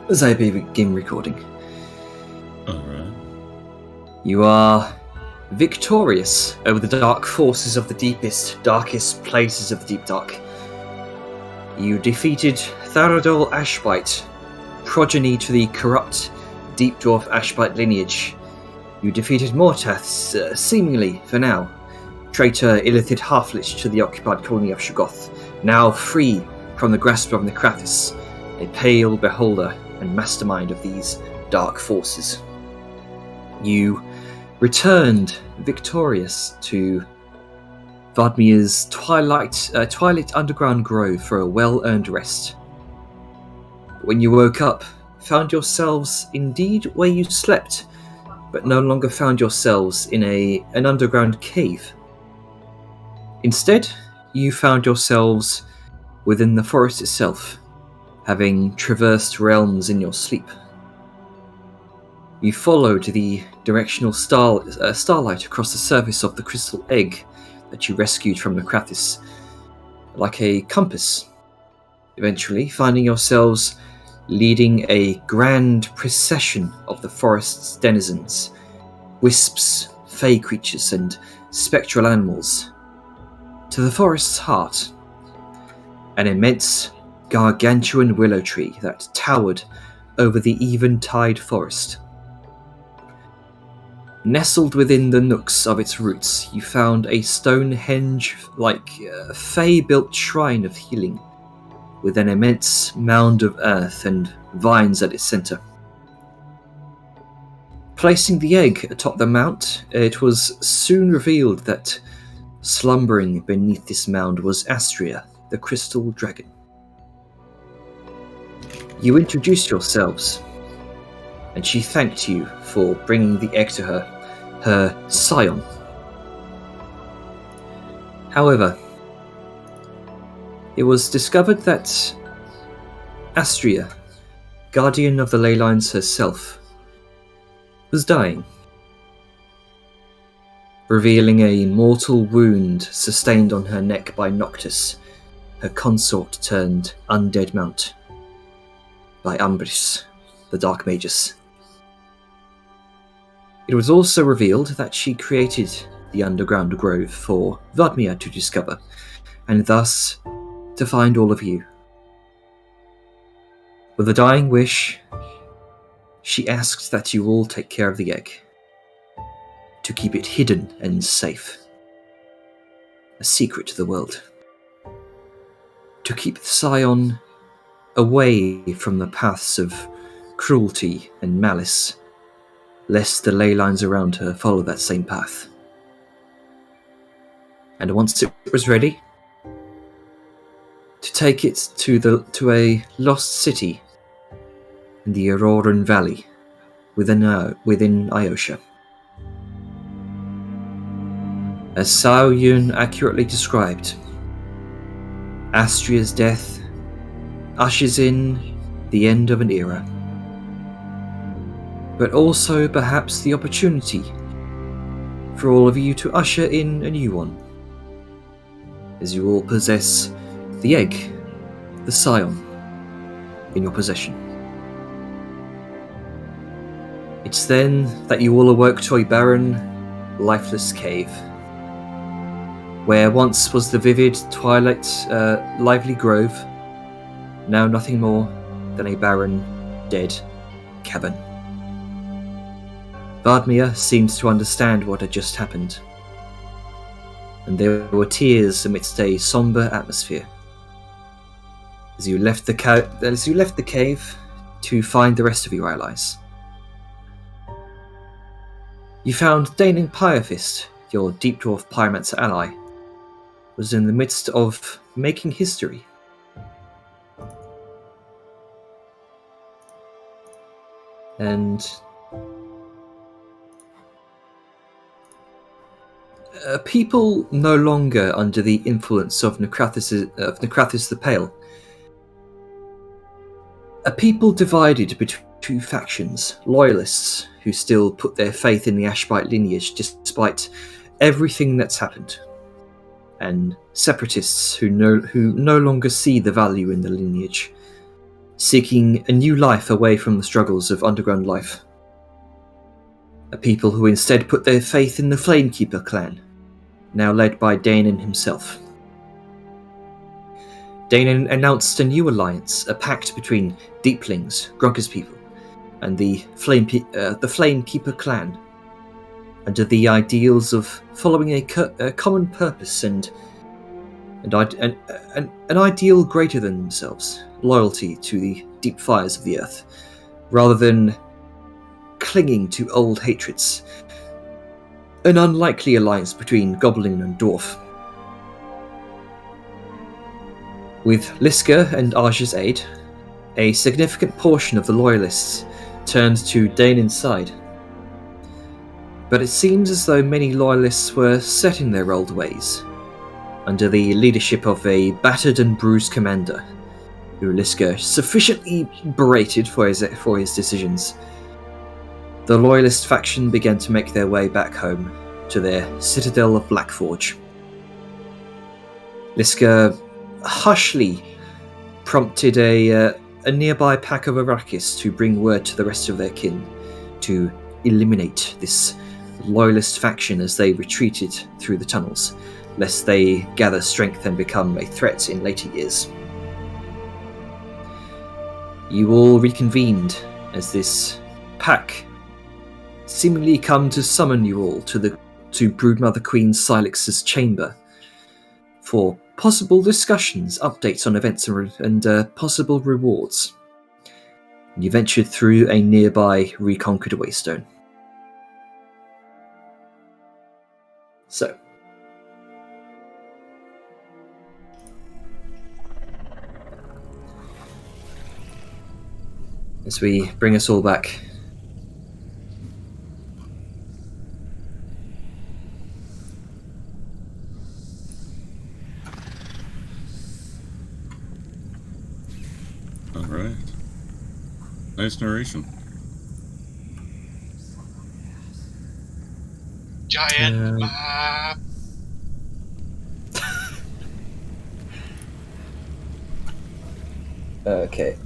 as I begin recording. Alright. You are victorious over the dark forces of the deepest, darkest places of the deep dark. You defeated Tharadol Ashbite, progeny to the corrupt deep dwarf Ashbite lineage. You defeated Mortath, seemingly, for now, traitor illithid half-lich to the occupied colony of Shoggoth, now free from the grasp of Necrathis, a pale beholder and mastermind of these dark forces. You returned victorious to Vadmir's Twilight Underground Grove for a well-earned rest. When you woke up, found yourselves indeed where you slept, but no longer found yourselves in an underground cave. Instead, you found yourselves within the forest itself, having traversed realms in your sleep. You followed the directional starlight across the surface of the crystal egg that you rescued from Necrathis, like a compass, eventually finding yourselves leading a grand procession of the forest's denizens, wisps, fey creatures, and spectral animals, to the forest's heart, an immense gargantuan willow tree that towered over the eventide forest. Nestled within the nooks of its roots, you found a Stonehenge-like fey-built shrine of healing, with an immense mound of earth and vines at its center. Placing the egg atop the mount, it was soon revealed that slumbering beneath this mound was Astria, the crystal dragon. You introduced yourselves, and she thanked you for bringing the egg to her scion. However, it was discovered that Astria, guardian of the ley lines herself, was dying, revealing a mortal wound sustained on her neck by Noctis, her consort turned undead mount, by Umbris, the Dark Magus. It was also revealed that she created the underground grove for Vadmir to discover, and thus to find all of you. With a dying wish, she asked that you all take care of the egg, to keep it hidden and safe, a secret to the world, to keep the scion away from the paths of cruelty and malice, lest the ley lines around her follow that same path. And once it was ready, to take it to a lost city in the Auroran Valley within Iosha. As Sao Yun accurately described, Astria's death ushers in the end of an era, but also perhaps the opportunity for all of you to usher in a new one, as you all possess the egg, the scion, in your possession. It's then that you all awoke to a barren, lifeless cave, where once was the vivid twilight, lively grove, now nothing more than a barren, dead cavern. Vadmir seemed to understand what had just happened, and there were tears amidst a somber atmosphere as you left the cave to find the rest of your allies. You found Daning Pyrefist, your Deep Dwarf Pyromancer ally, was in the midst of making history. And people no longer under the influence of Necrathis the Pale. A people divided between two factions, loyalists who still put their faith in the Ashbite lineage despite everything that's happened, and separatists who no longer see the value in the lineage, seeking a new life away from the struggles of underground life. A people who instead put their faith in the Flamekeeper clan, now led by Danon himself. Danon announced a new alliance, a pact between Deeplings, Grunker's people, and the Flamekeeper clan, under the ideals of following a common purpose and an ideal greater than themselves, loyalty to the deep fires of the earth, rather than clinging to old hatreds. An unlikely alliance between Goblin and Dwarf. With Liska and Aj's aid, a significant portion of the Loyalists turned to Danon's side. But it seems as though many Loyalists were set in their old ways, under the leadership of a battered and bruised commander, who Liska sufficiently berated for his decisions. The Loyalist faction began to make their way back home to their citadel of Blackforge. Liska hushly prompted a nearby pack of Arrakis to bring word to the rest of their kin to eliminate this Loyalist faction as they retreated through the tunnels, lest they gather strength and become a threat in later years. You all reconvened as this pack seemingly come to summon you all to Broodmother Queen Silix's chamber for possible discussions, updates on events, and possible rewards. You ventured through a nearby reconquered waystone. So, as we bring us all back, Alright. Nice narration. Giant map. Okay.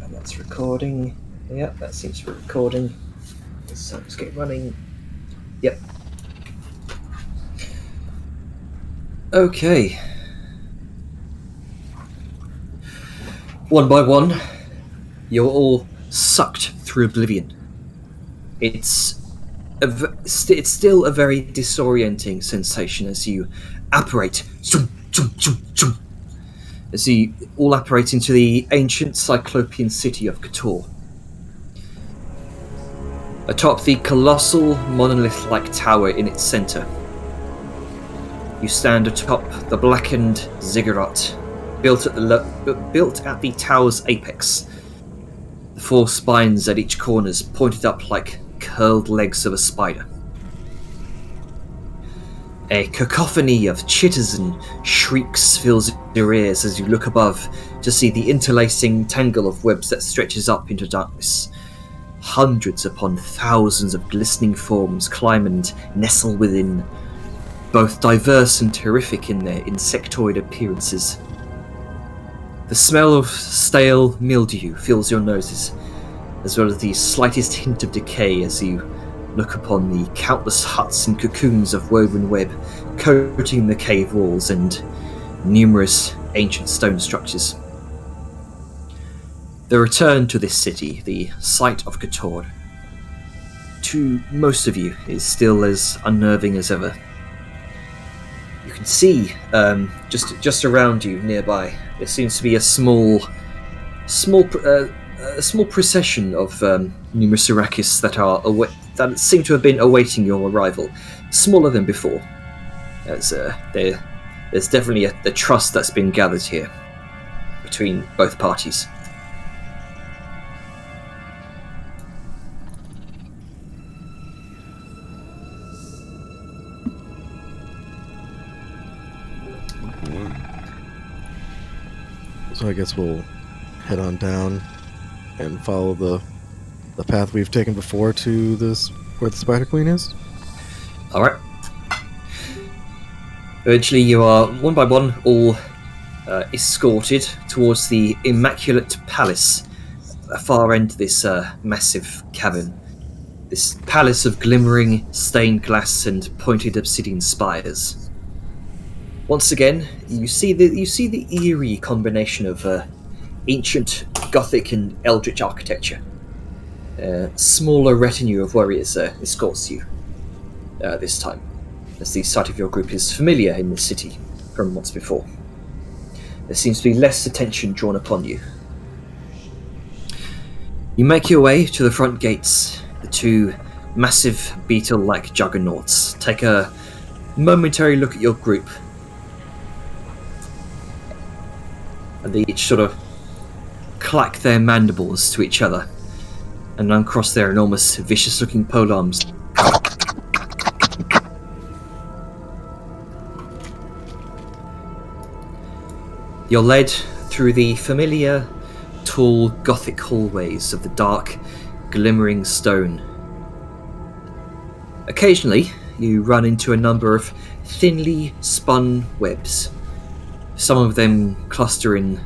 And that's recording. Yep, that seems to be recording. Let's get running. Yep. Okay. One by one, you're all sucked through oblivion. It's still a very disorienting sensation as you apparate. As you all apparate into the ancient Cyclopean city of Kotor. Atop the colossal monolith-like tower in its center, you stand atop the blackened ziggurat, built at the tower's apex. The four spines at each corners pointed up like curled legs of a spider. A cacophony of chitters and shrieks fills your ears as you look above to see the interlacing tangle of webs that stretches up into darkness. Hundreds upon thousands of glistening forms climb and nestle within, both diverse and terrific in their insectoid appearances. The smell of stale mildew fills your noses, as well as the slightest hint of decay as you look upon the countless huts and cocoons of woven web coating the cave walls and numerous ancient stone structures. The return to this city, the site of Kotor, to most of you is still as unnerving as ever. You can see, just around you, nearby, there seems to be a small procession of numerous Arrakis that seem to have been awaiting your arrival, smaller than before. As there's definitely a trust that's been gathered here between both parties. So I guess we'll head on down and follow the path we've taken before to this where the Spider Queen is. All right. Eventually, you are one by one all escorted towards the Immaculate Palace, at the far end of this massive cavern. This palace of glimmering stained glass and pointed obsidian spires. Once again, you see the eerie combination of ancient Gothic and Eldritch architecture. A smaller retinue of warriors escorts you this time, as the sight of your group is familiar in the city from once before. There seems to be less attention drawn upon you. You make your way to the front gates. The two massive beetle-like juggernauts take a momentary look at your group, and they each sort of clack their mandibles to each other and uncross their enormous, vicious-looking polearms. You're led through the familiar, tall, Gothic hallways of the dark, glimmering stone. Occasionally, you run into a number of thinly spun webs. Some of them cluster in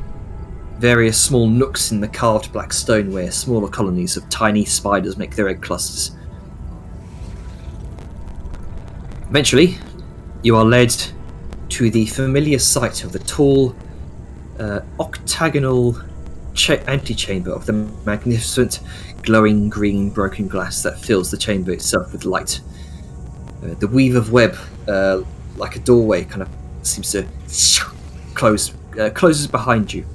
various small nooks in the carved black stone where smaller colonies of tiny spiders make their egg clusters. Eventually, you are led to the familiar sight of the tall, octagonal antechamber of the magnificent, glowing green broken glass that fills the chamber itself with light. The weave of web, like a doorway, kind of seems to closes behind you.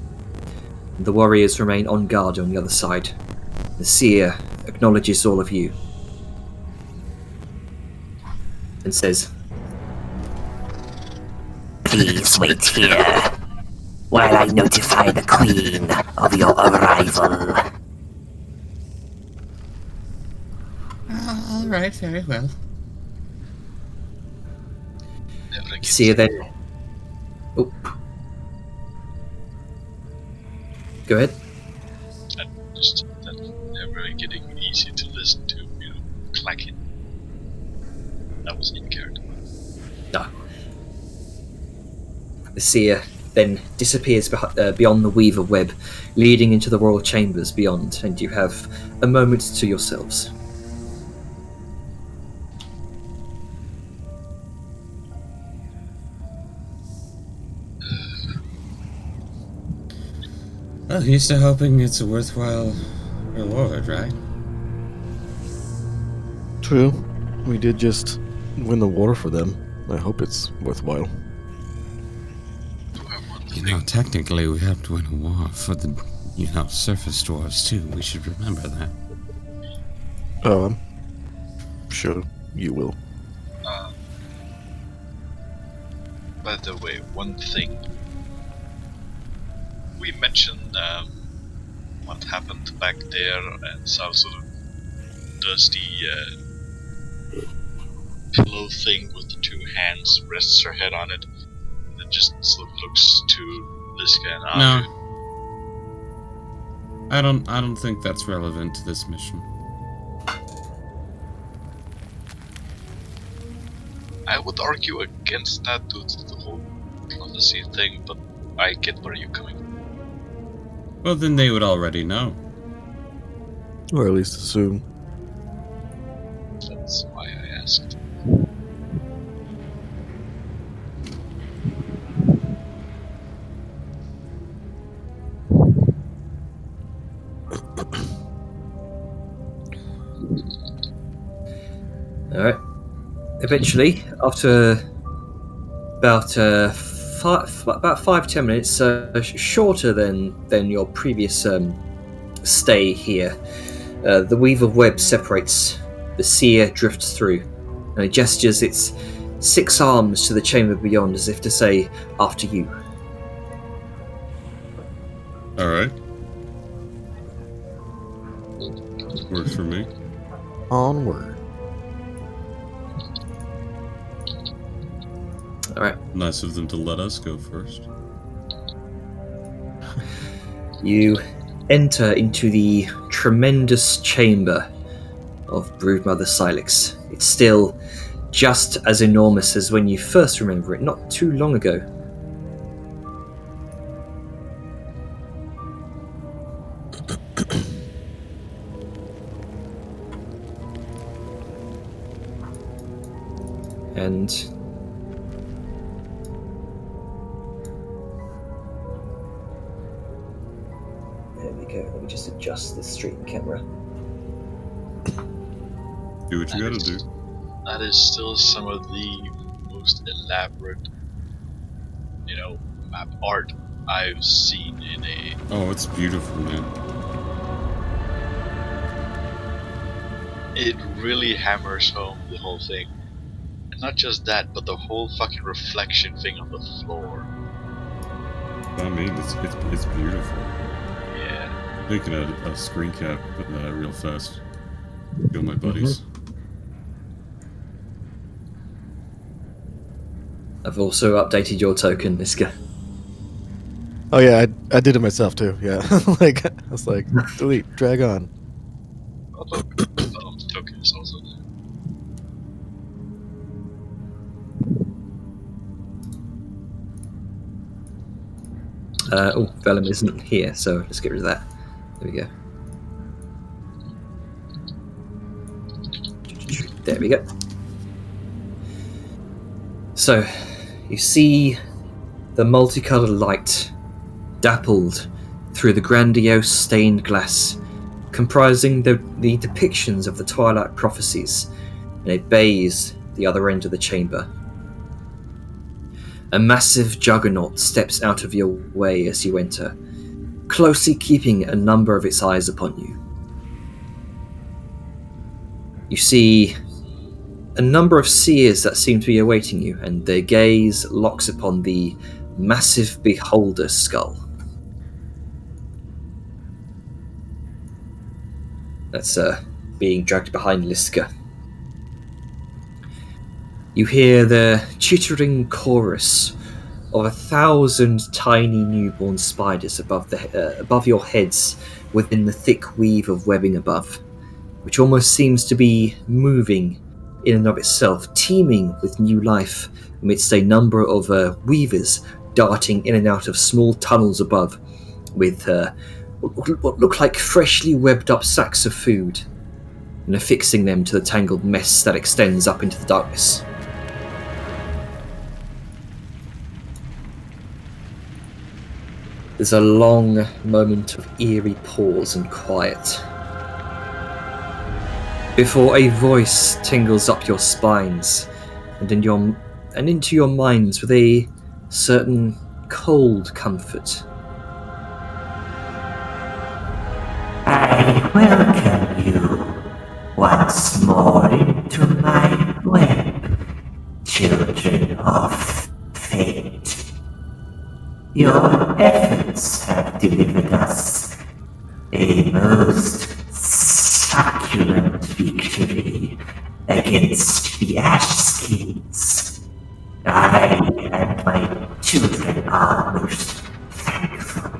The warriors remain on guard on the other side. The seer acknowledges all of you and says, "Please wait here while I notify the Queen of your arrival." All right, very well. seer then... Oh. Go ahead. Just that never getting easy to listen to, clacking. That was in character. Ah. The seer then disappears beyond the weaver web, leading into the royal chambers beyond, and you have a moment to yourselves. Well, he's still hoping it's a worthwhile reward, right? True. We did just win the war for them. I hope it's worthwhile. Technically we have to win a war for the, surface dwarves too. We should remember that. Oh, I'm sure you will. By the way, one thing. We mentioned what happened back there and some sort of dusty pillow thing with the two hands, rests her head on it, and then just sort of looks to Liska and Anu. No. I don't think that's relevant to this mission. I would argue against that due to the whole prophecy thing, but I get where you're coming from. Well, then they would already know. Or at least assume. That's why I asked. Alright. Eventually, after about 5-10 minutes, shorter than your previous stay here, the weave of web separates. The seer drifts through, and it gestures its 6 arms to the chamber beyond, as if to say, "After you." Alright. Works for me. Onward. Alright. Nice of them to let us go first. You enter into the tremendous chamber of Broodmother Silex. It's still just as enormous as when you first remember it, not too long ago. And there we go. Let me just adjust the stream camera. Do what you gotta do. That is still some of the most elaborate, map art I've seen in a. Oh, it's beautiful, man. It really hammers home the whole thing. And not just that, but the whole fucking reflection thing on the floor. I mean, it's beautiful. Yeah. Making a screen cap, but real fast. Kill my buddies. I've also updated your token, Niska. Oh yeah, I did it myself too. Yeah, like I was like, delete, drag on. Oh, the token is also there. Vellum isn't here, so let's get rid of that. There we go. There we go. So, you see the multicolored light dappled through the grandiose stained glass, comprising the depictions of the Twilight prophecies, and it bays the other end of the chamber. A massive juggernaut steps out of your way as you enter, closely keeping a number of its eyes upon you. You see a number of seers that seem to be awaiting you, and their gaze locks upon the massive beholder skull. That's being dragged behind Liska. You hear the chittering chorus of 1,000 tiny newborn spiders above your heads within the thick weave of webbing above, which almost seems to be moving in and of itself, teeming with new life amidst a number of weavers darting in and out of small tunnels above with what look like freshly webbed up sacks of food, and affixing them to the tangled mess that extends up into the darkness. There's a long moment of eerie pause and quiet before a voice tingles up your spines and into your minds with a certain cold comfort. I welcome you once more into my web, children of fate. Your efforts have delivered us a most succulent victory against the Ashskins. I and my children are most thankful.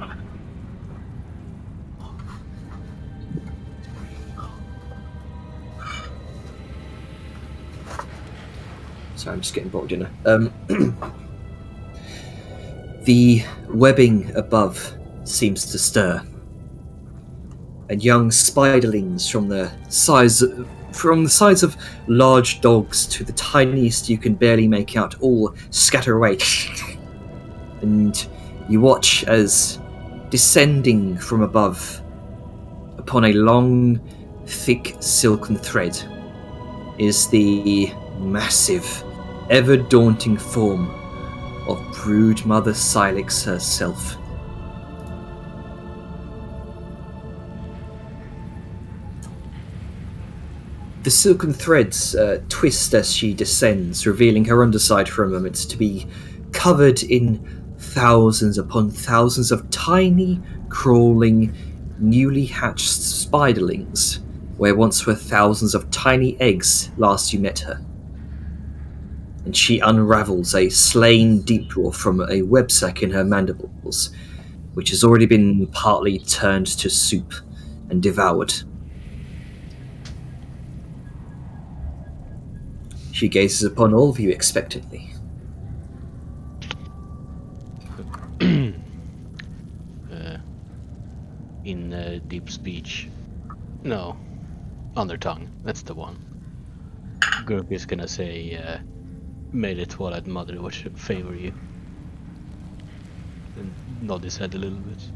Sorry, I'm just getting bogged in there. The webbing above seems to stir, and young spiderlings from the size of large dogs to the tiniest you can barely make out all scatter away. And you watch as, descending from above upon a long, thick silken thread, is the massive, ever-daunting form of Broodmother Silex herself. The silken threads twist as she descends, revealing her underside for a moment to be covered in thousands upon thousands of tiny, crawling, newly hatched spiderlings, where once were thousands of tiny eggs last you met her. And she unravels a slain deep dwarf from a web sack in her mandibles, which has already been partly turned to soup and devoured. She gazes upon all of you expectantly. in deep speech. No, Undertongue. That's the one. Gurk is gonna say, "May the Twilight Mother would favor you," and nod his head a little bit.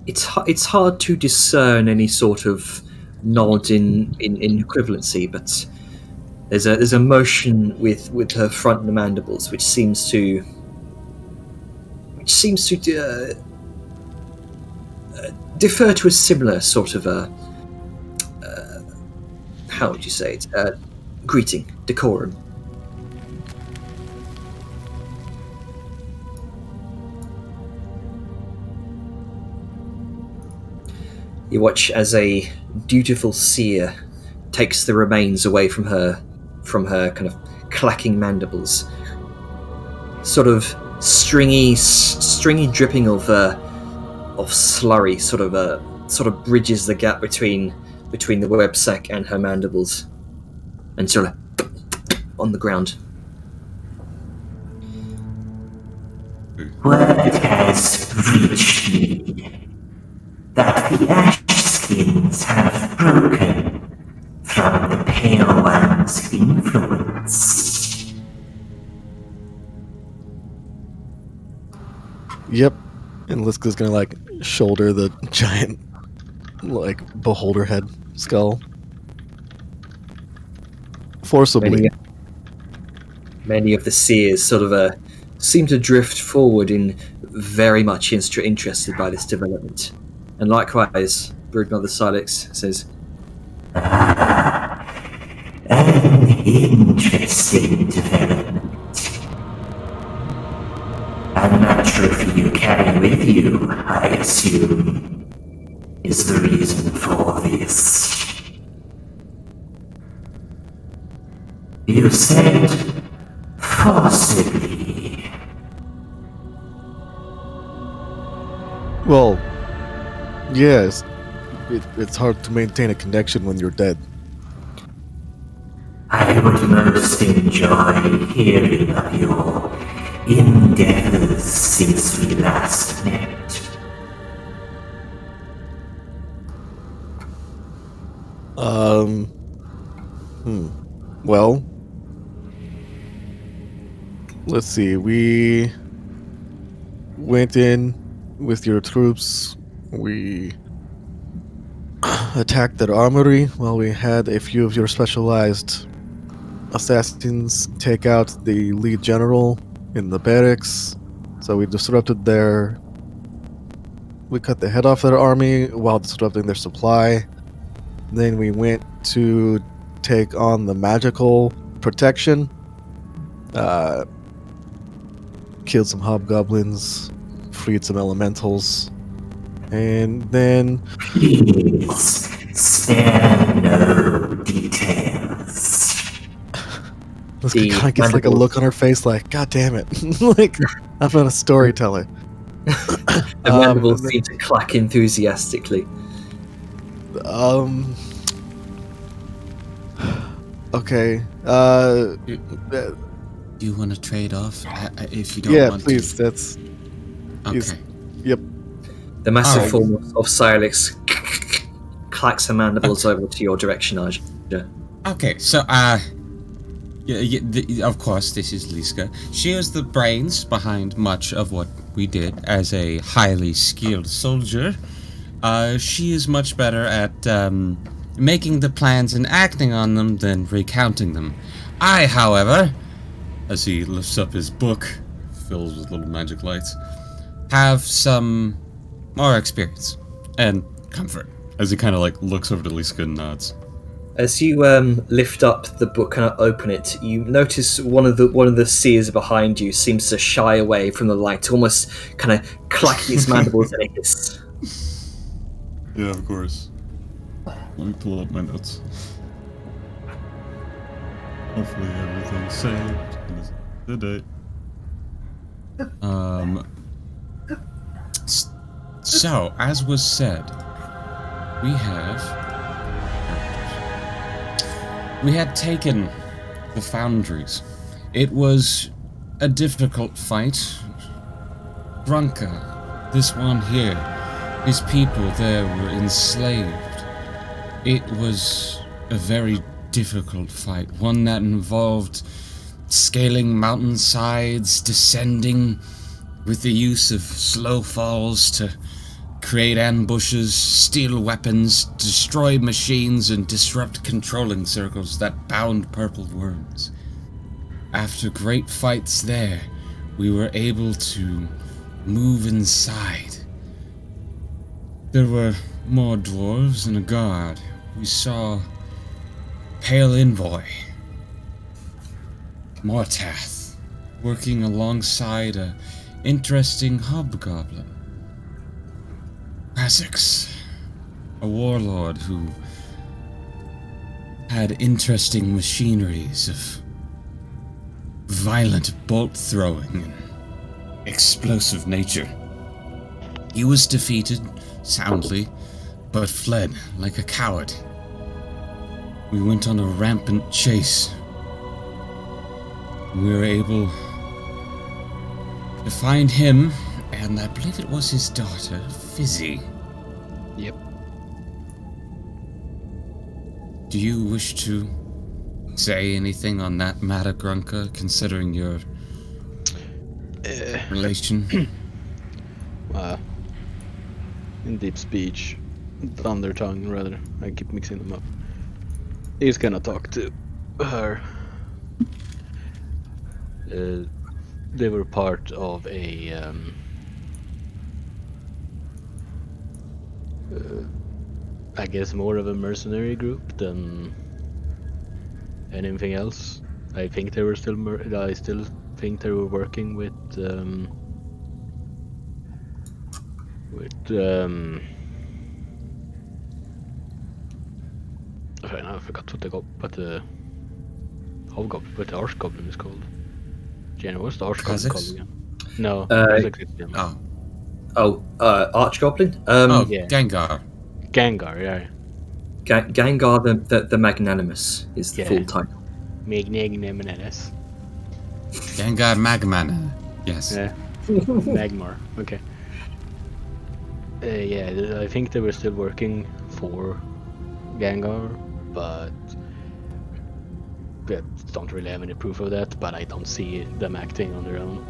It's hard to discern any sort of nod in equivalency, but there's a motion with her front mandibles which seems to defer to a similar sort of how would you say it? Greeting, decorum. You watch as a dutiful seer takes the remains away from her kind of clacking mandibles. Sort of stringy dripping of slurry sort of bridges the gap between the web sac and her mandibles, and sort of on the ground. Word has reached me that the ash skins have broken from the Pale One's influence. Yep. And Liska's gonna like shoulder the giant like beholder head skull forcibly. Many of the seers sort of seem to drift forward in very much interested by this development. And likewise, Broodmother Silex says, An interesting development. A natural you carry with you, I assume, is the reason for this. You said forcibly. Well, yes. It's hard to maintain a connection when you're dead. I would most enjoy hearing of your endeavors since we last met. Well, let's see. We went in with your troops. We attacked their armory while we had a few of your specialized assassins take out the lead general in the barracks. So we disrupted we cut the head off their army while disrupting their supply. Then we went to take on the magical protection, killed some hobgoblins, freed some elementals, and then... Please, spare no details. This guy kind of gets like a look on her face like, God damn it. Like, I'm not a storyteller. The mandibles seem to clack enthusiastically. Okay. Do you want to trade off? If you don't want please. to. That's... Okay. Yep. The massive Alright. form of Silex clacks her mandibles over to your direction, Arja. Okay, so, of course, this is Liska. She is the brains behind much of what we did as a highly skilled soldier. She is much better at making the plans and acting on them than recounting them. I, however, as he lifts up his book, filled with little magic lights, have some more experience and comfort. As he kind of like looks over to Liska and nods. As you lift up the book and open it, you notice one of the seers behind you seems to shy away from the light, almost kind of clacking its mandibles in a hiss. Yeah, of course. Let me pull up my notes. Hopefully everything's saved today. So, as was said, we had taken the foundries. It was a difficult fight. Drunka This one here, his people there were enslaved. It was a very difficult fight, one that involved scaling mountainsides, descending with the use of slow falls to create ambushes, steal weapons, destroy machines, and disrupt controlling circles that bound purple worms. After great fights there, we were able to move inside. There were more dwarves and a guard. We saw Pale Envoy, Mortath, working alongside a interesting hobgoblin. Kha'Zix, a warlord who had interesting machineries of violent bolt throwing and explosive nature. He was defeated soundly, but fled like a coward. We went on a rampant chase. We were able to find him, and I believe it was his daughter, Fizzy. Yep. Do you wish to say anything on that matter, Grunka, considering your relation? In deep speech, thunder tongue rather. I keep mixing them up. He's gonna talk to her. They were part of a I guess more of a mercenary group than anything else. I think they were still I still think they were working with okay, now I forgot what the hobgoblin, what the archgoblin is called. Jenna, what's the archgoblin called again? No, Archgoblin? Yeah. Gengar. Gengar, yeah. Gengar the Magnanimous is the Yeah. full title. Magnanimous. Gengar Magmana. Yes. Yeah. Magmar, okay. Yeah, I think they were still working for Gengar, but I don't really have any proof of that, but I don't see them acting on their own.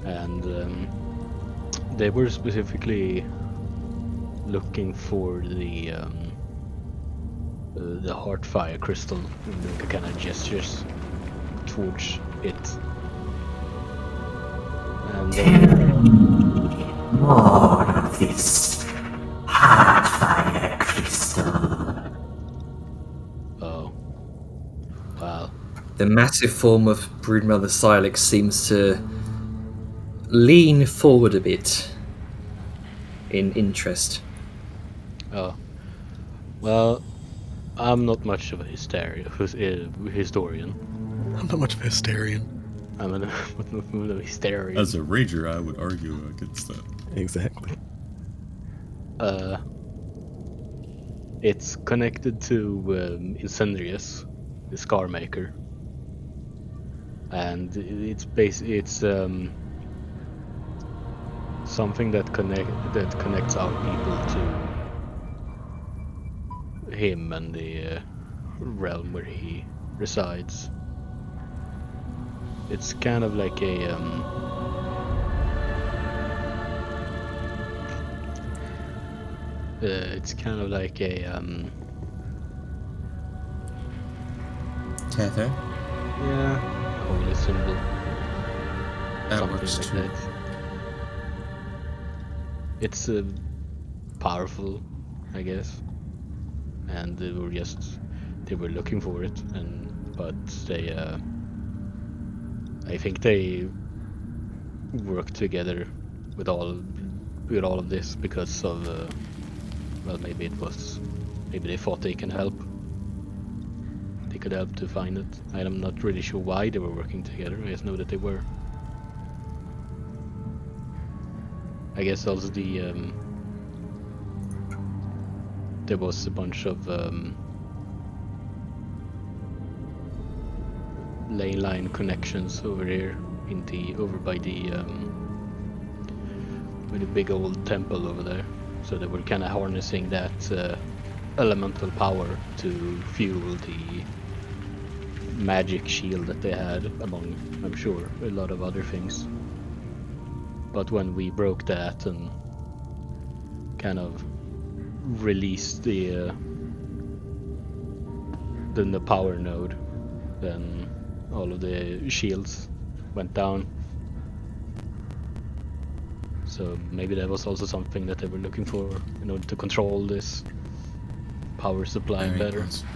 And they were specifically looking for the Heartfire crystal and the kind of gestures towards it. And More of this Heartfire crystal. oh, wow. The massive form of Broodmother Silex seems to lean forward a bit in interest. Oh, well, I'm not much of a historian. I'm not much of a hysterian. I'm not a historian. As a rager, I would argue against that. Exactly. It's connected to Incendius, the Scar Maker, and it's something that connects our people to him and the realm where he resides. It's kind of like a Tether. yeah, holy symbol. That Something works like too. that. It's powerful, I guess, and they were looking for it, but they I think they worked together with all of this because of well, maybe they thought they could help to find it. I'm not really sure why they were working together. I just know that they were. I guess also there was a bunch of ley line connections over here over by the with a big old temple over there. So they were kind of harnessing that elemental power to fuel the magic shield that they had, among, I'm sure, a lot of other things. But when we broke that and kind of released the power node, then all of the shields went down. So maybe that was also something that they were looking for in order to control this power supply Very better. possible.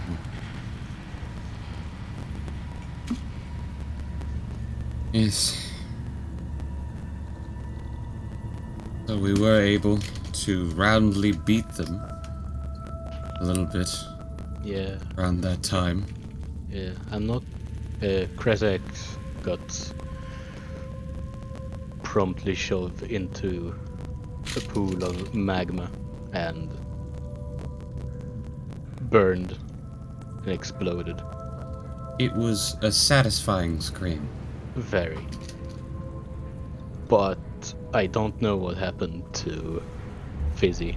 Yes. So we were able to roundly beat them a little bit Yeah, around that time. yeah. I'm not. Kresek got promptly shoved into a pool of magma and burned and exploded. It was a satisfying scream. Very. But I don't know what happened to Fizzy.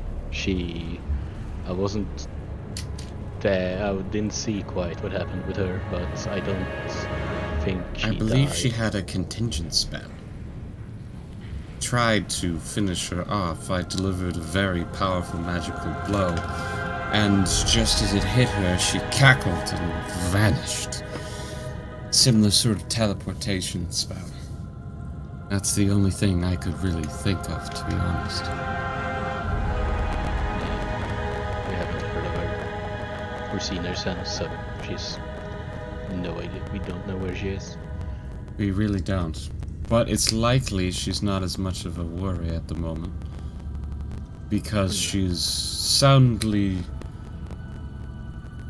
I wasn't there. I didn't see quite what happened with her, but I don't think she I believe died. she had a contingent spell. Tried to finish her off. I delivered a very powerful magical blow, and just as it hit her, she cackled and vanished. Similar sort of teleportation spell. That's the only thing I could really think of, to be honest. We haven't heard of her or seen her since, so she's no idea. We don't know where she is. We really don't. But it's likely she's not as much of a worry at the moment. Because she's soundly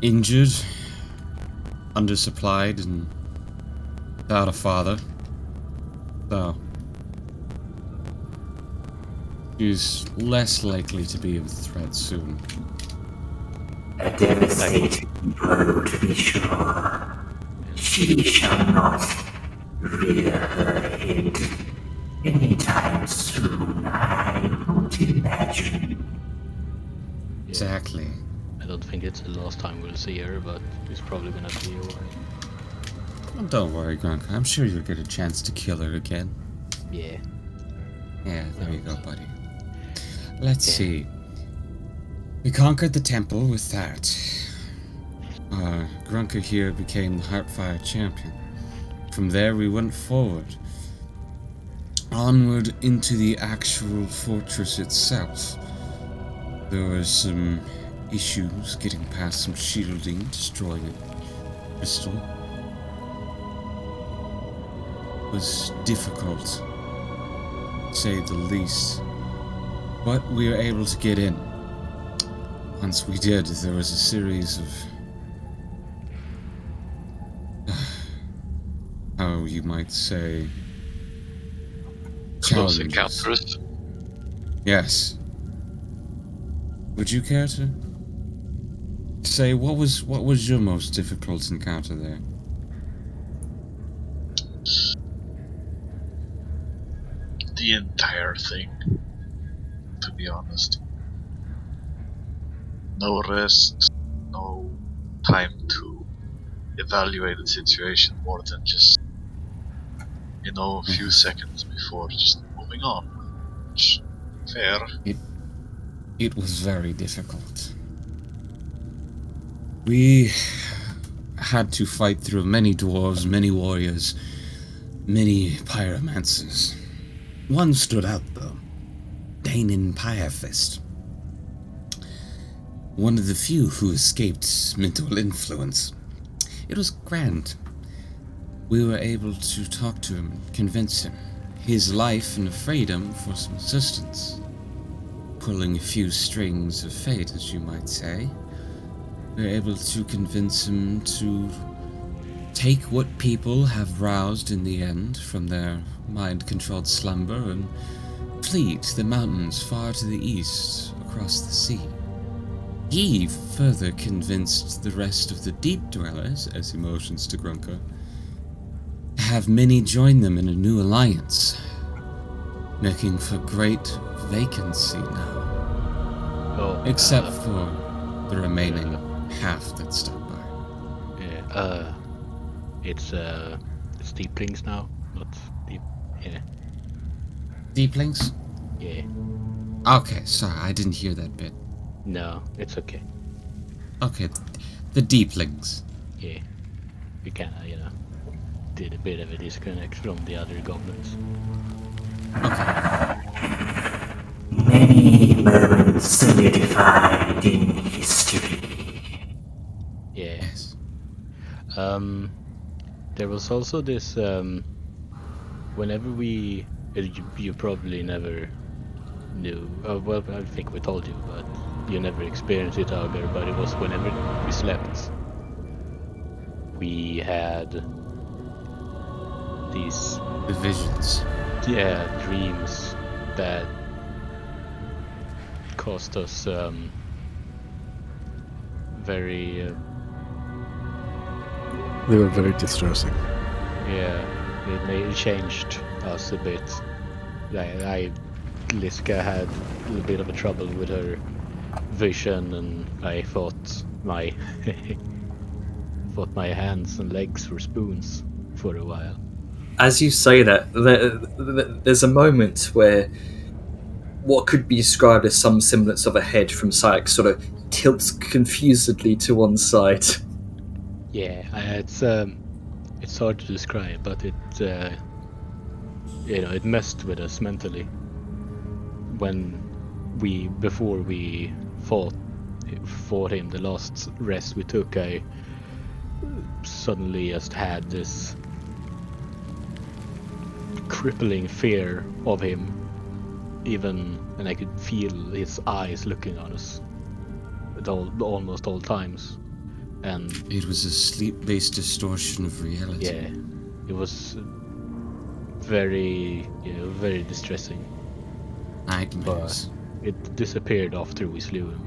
injured, undersupplied, and without a father. So she's less likely to be a threat soon. A devastating blow, to be sure. She shall not rear her head anytime soon, I would imagine. Exactly. I don't think it's the last time we'll see her, but it's probably gonna be a while. Well, don't worry, Grunka. I'm sure you'll get a chance to kill her again. Yeah. Yeah, there you go, buddy. Let's see. We conquered the temple with that. Grunka here became the Heartfire champion. From there we went forward. Onward into the actual fortress itself. There were some issues getting past some shielding, destroying a crystal. It was difficult, to say the least. But we were able to get in. Once we did, there was a series of how you might say Close challenges. encounters. Yes. Would you care to say what was your most difficult encounter there? The entire thing, to be honest. No rest, no time to evaluate the situation more than just, a few seconds before just moving on. Which, fair. It was very difficult. We had to fight through many dwarves, many warriors, many pyromancers. One stood out though, Danon Pyrefist. One of the few who escaped mental influence. It was grand. We were able to talk to him, convince him. His life and freedom for some assistance. Pulling a few strings of fate, as you might say. We were able to convince him to take what people have roused in the end from their mind-controlled slumber and flee to the mountains far to the east, across the sea. He further convinced the rest of the Deep Dwellers, as he motions to Grunka, to have many join them in a new alliance, making for great vacancy now. Oh, Except for the remaining half that stuck by. yeah. It's deeplings now, not deep. Yeah, Deeplings? yeah. Okay, sorry, I didn't hear that bit. No, it's okay. Okay, the deeplings. Yeah, we kind of did a bit of a disconnect from the other goblins. Many moments solidified in history. Yeah. Yes. There was also this. Whenever we, you probably never knew. Well, I think we told you, but you never experienced it, Augur. But it was whenever we slept, we had these The visions. dreams that caused us very They were very distressing. it changed us a bit. Liska had a little bit of a trouble with her vision, and I thought my hands and legs were spoons for a while. As you say that, there's a moment where what could be described as some semblance of a head from Syx sort of tilts confusedly to one side. Yeah, it's hard to describe, but it messed with us mentally. Before we fought him, the last rest we took, I suddenly just had this crippling fear of him, and I could feel his eyes looking on us at almost all times. And It was a sleep-based distortion of reality. yeah, it was very distressing. Nightmares. It disappeared after we slew him.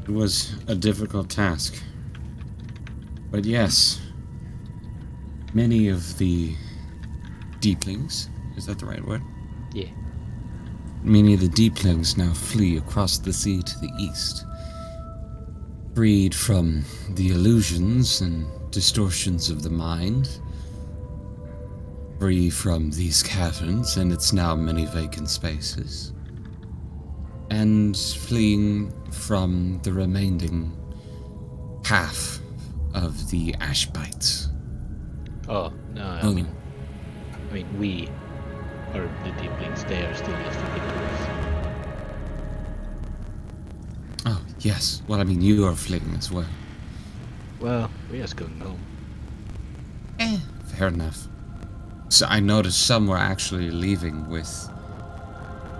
It was a difficult task. But yes, many of the deeplings, is that the right word? Yeah. Many of the deeplings now flee across the sea to the east, freed from the illusions and distortions of the mind, free from these caverns and its now many vacant spaces, and fleeing from the remaining half of the Ashbites. Oh no, I mean we are the deeplings. They are still just looking to us. Oh, yes. Well, I mean, you are fleeing as well. Well, we're just going home. Fair enough. So I noticed some were actually leaving with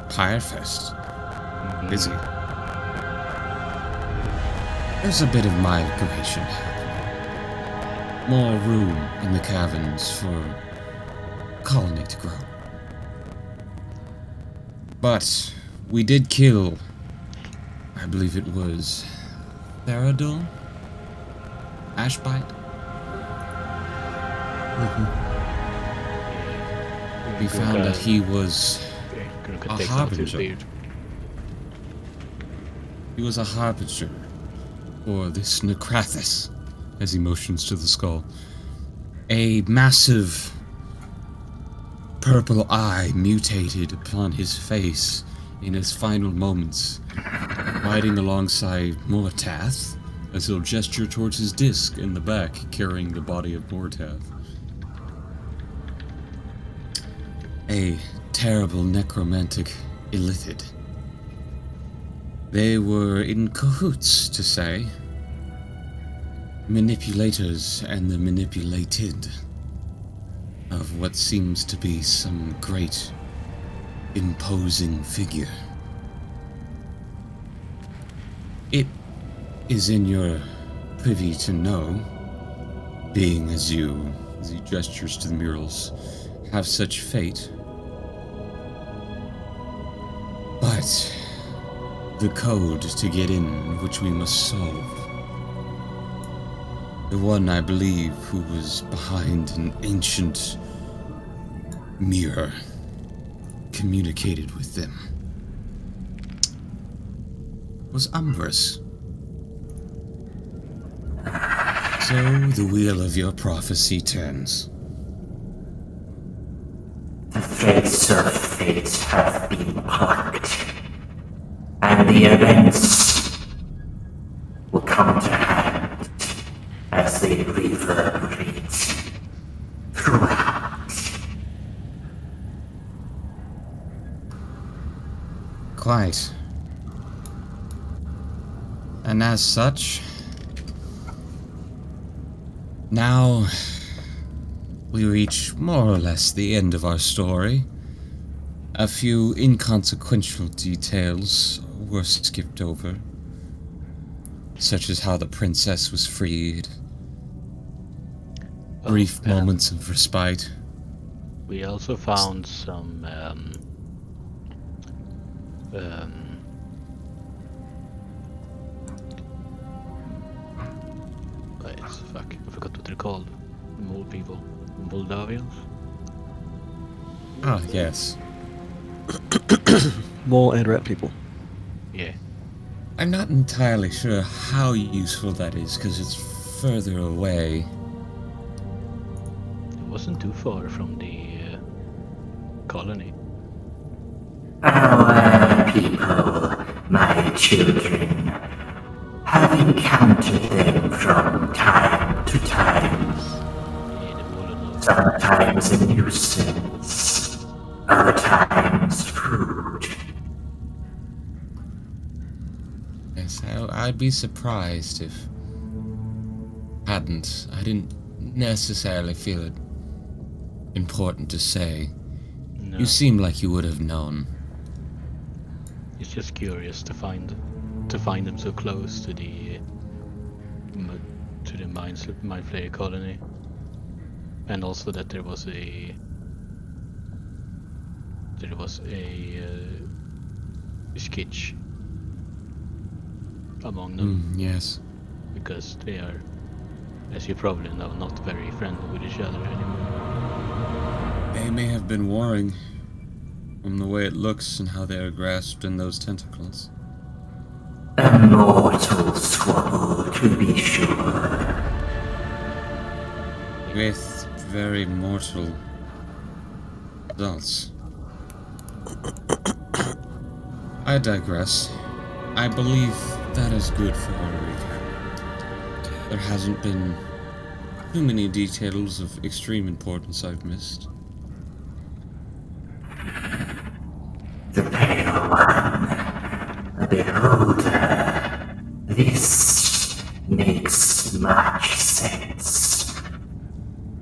Pyrefest. Busy. There's a bit of migration happening. More room in the caverns for colony to grow. But we did kill, I believe it was Theradol? Ashbite? We found that he was a harbinger. He was a harbinger for this Necrathus, as he motions to the skull. A massive purple eye mutated upon his face in his final moments, riding alongside Mortath, as he'll gesture towards his disc in the back, carrying the body of Mortath. A terrible necromantic illithid. They were in cahoots, to say. Manipulators and the manipulated of what seems to be some great, imposing figure. It is in your privy to know, being as he gestures to the murals, have such fate. But the code to get in, which we must solve. The one, I believe, who was behind an ancient mirror communicated with them was Umbrus. So the wheel of your prophecy turns. The threads of fate have been plucked, and the events will come to hand as they reverberate throughout. Quite. And as such, now we reach more or less the end of our story. A few inconsequential details were skipped over, such as how the princess was freed, brief moments of respite. We also found some fuck, I forgot what they're called. Mole people. Moldavians? Ah, yes. Mole and rat people. Yeah. I'm not entirely sure how useful that is, because it's further away. It wasn't too far from the colony. Our people, my children, have encountered them from time to time. Yeah, the Molotov. Sometimes a nuisance, other times food. Yes, I'd be surprised if I didn't necessarily feel it important to say. No, You seem like you would have known. it's just curious to find them so close to the Mind Flayer colony, and also that there was a skitch among them, Yes. because they are, as you probably know, not very friendly with each other anymore. They may have been warring from the way it looks and how they are grasped in those tentacles. A mortal squabble, to be sure. With very mortal results. I digress. I believe that is good for our recap. There hasn't been too many details of extreme importance I've missed. The pale one, the beholder. This makes much sense.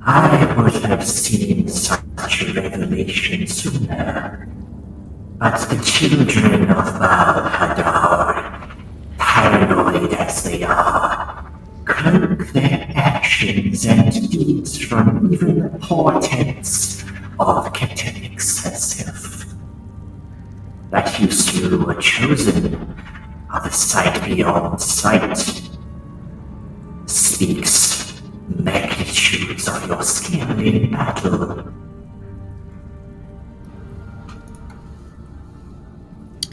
I would have seen such a revelation sooner. But the children of Valhadar, paranoid as they are, cloak their actions and deeds from even the portents of Catanix herself. That you slew a chosen of the sight beyond sight speaks magnitudes of your skill in battle.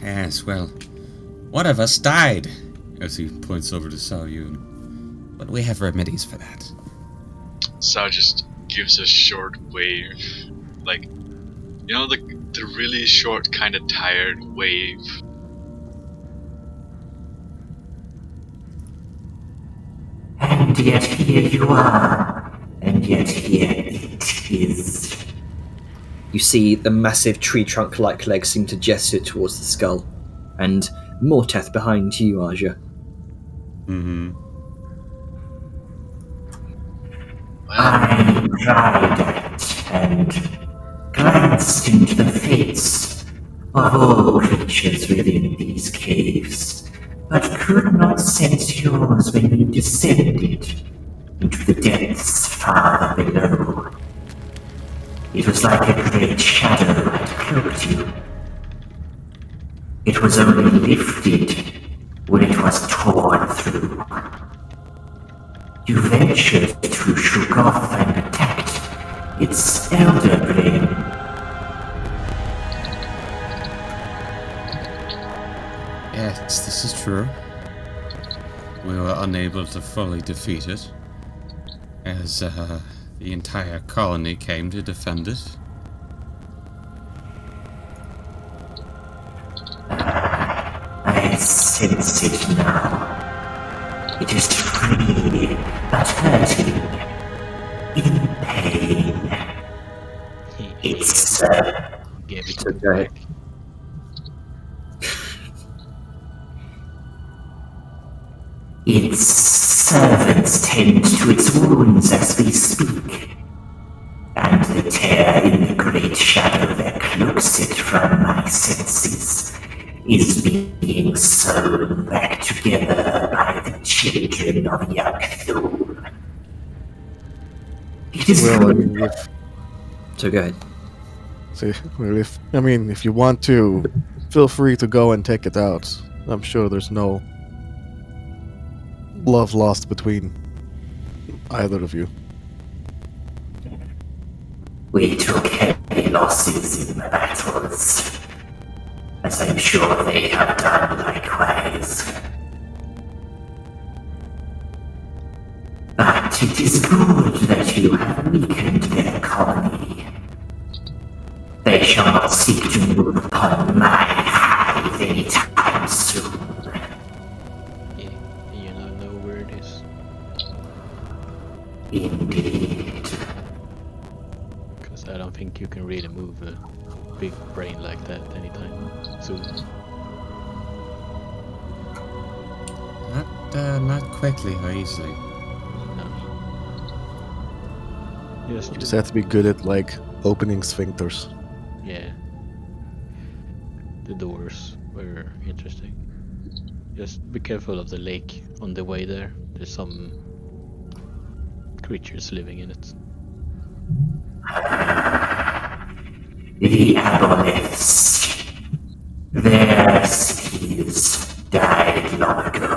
Yes, well, one of us died, as he points over to Sao Yun. But we have remedies for that. Sao just gives a short wave, like, you know, the really short, kind of tired wave. And yet here you are, and yet here it is. You see the massive tree trunk-like legs seem to gesture towards the skull, and Morteth behind you, Aja. Mm-hmm. I cried at and glanced into the fates of all creatures within these caves, but could not sense yours when you descended into the depths far below. It was like a great shadow had cloaked you. It was only lifted when it was torn through. You ventured through Shugoth and attacked its elder brain, true. We were unable to fully defeat it, as the entire colony came to defend it. I sense it now. It is free, but hurting, in pain. It's Gave it Okay. back. its servants tend to its wounds as we speak, and the tear in the great shadow that cloaks it from my senses is being sewn back together by the children of Yakthul. It is Well, I good. mean, if So go ahead. if you want to, feel free to go and take it out. I'm sure there's no love lost between either of you. We took heavy losses in the battles, as I'm sure they have done likewise. But it is good that you have weakened their colony. They shall not seek to move upon my hive anytime soon. Yeah, you know where it is. Indeed. Because I don't think you can really move a big brain like that anytime soon. Not quickly or easily. No. Just, You just have to be good at, like, opening sphincters. yeah. The doors were interesting. Just be careful of the lake on the way there. There's some creatures living in it. The Aboleths. Their cities died long ago.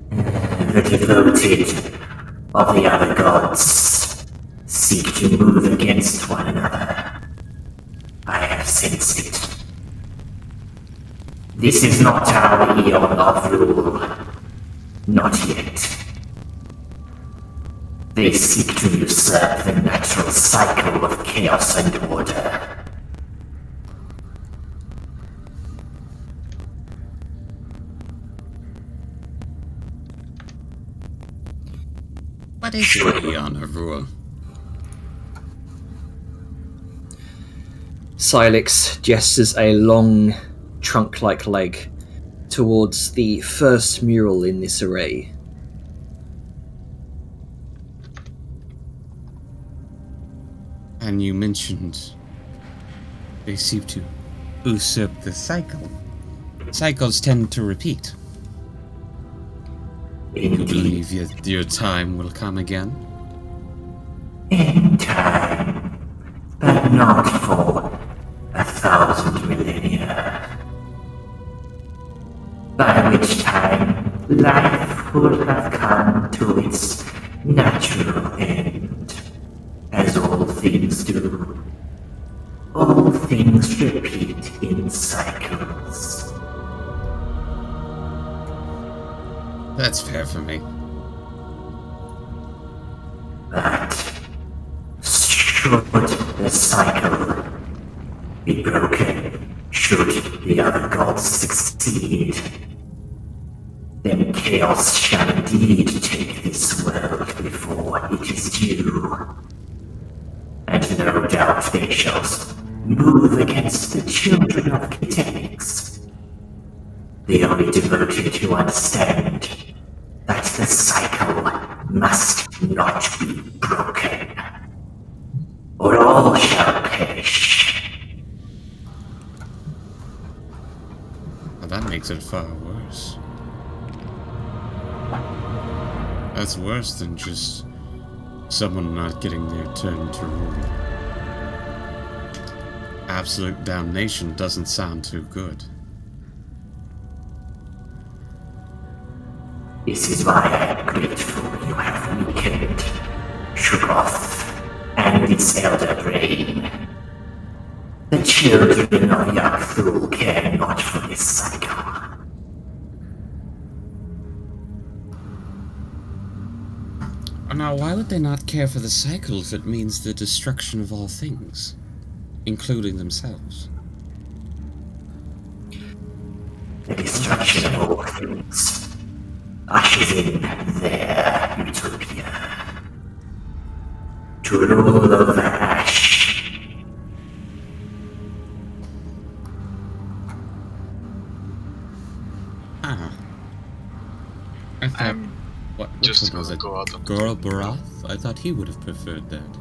The devoted of the other gods seek to move against one another. I have sensed it. This is not our eon of rule. Not yet. They seek to usurp the natural cycle of chaos and order. What is your Eon of Rule? Silex gestures a long, trunk-like leg towards the first mural in this array. And you mentioned they seem to usurp the cycle. Cycles tend to repeat. You believe your time will come again? In time, but not for 1,000 millennia. By which time, life will have come to its natural end, as all things do. All things repeat in cycles. That's fair for me. But should the cycle be broken, should the other gods succeed, then chaos shall indeed take this world before it is due. And no doubt they shall move against the children of Kitenix. The only devoted who understand that the cycle must not be broken, or all shall perish. Well, that makes it far worse. That's worse than just someone not getting their turn to rule. Absolute damnation doesn't sound too good. This is why I am grateful you have weakened Shoggoth. and its elder brain. The children of Yakthul care not for this cycle. Now, why would they not care for the cycle if it means the destruction of all things, including themselves? The destruction of all things ushers in their utopia. To rule over Ash. Ah. I thought, I'm which just one was gonna it? go out and Girl Barath? I thought he would have preferred that.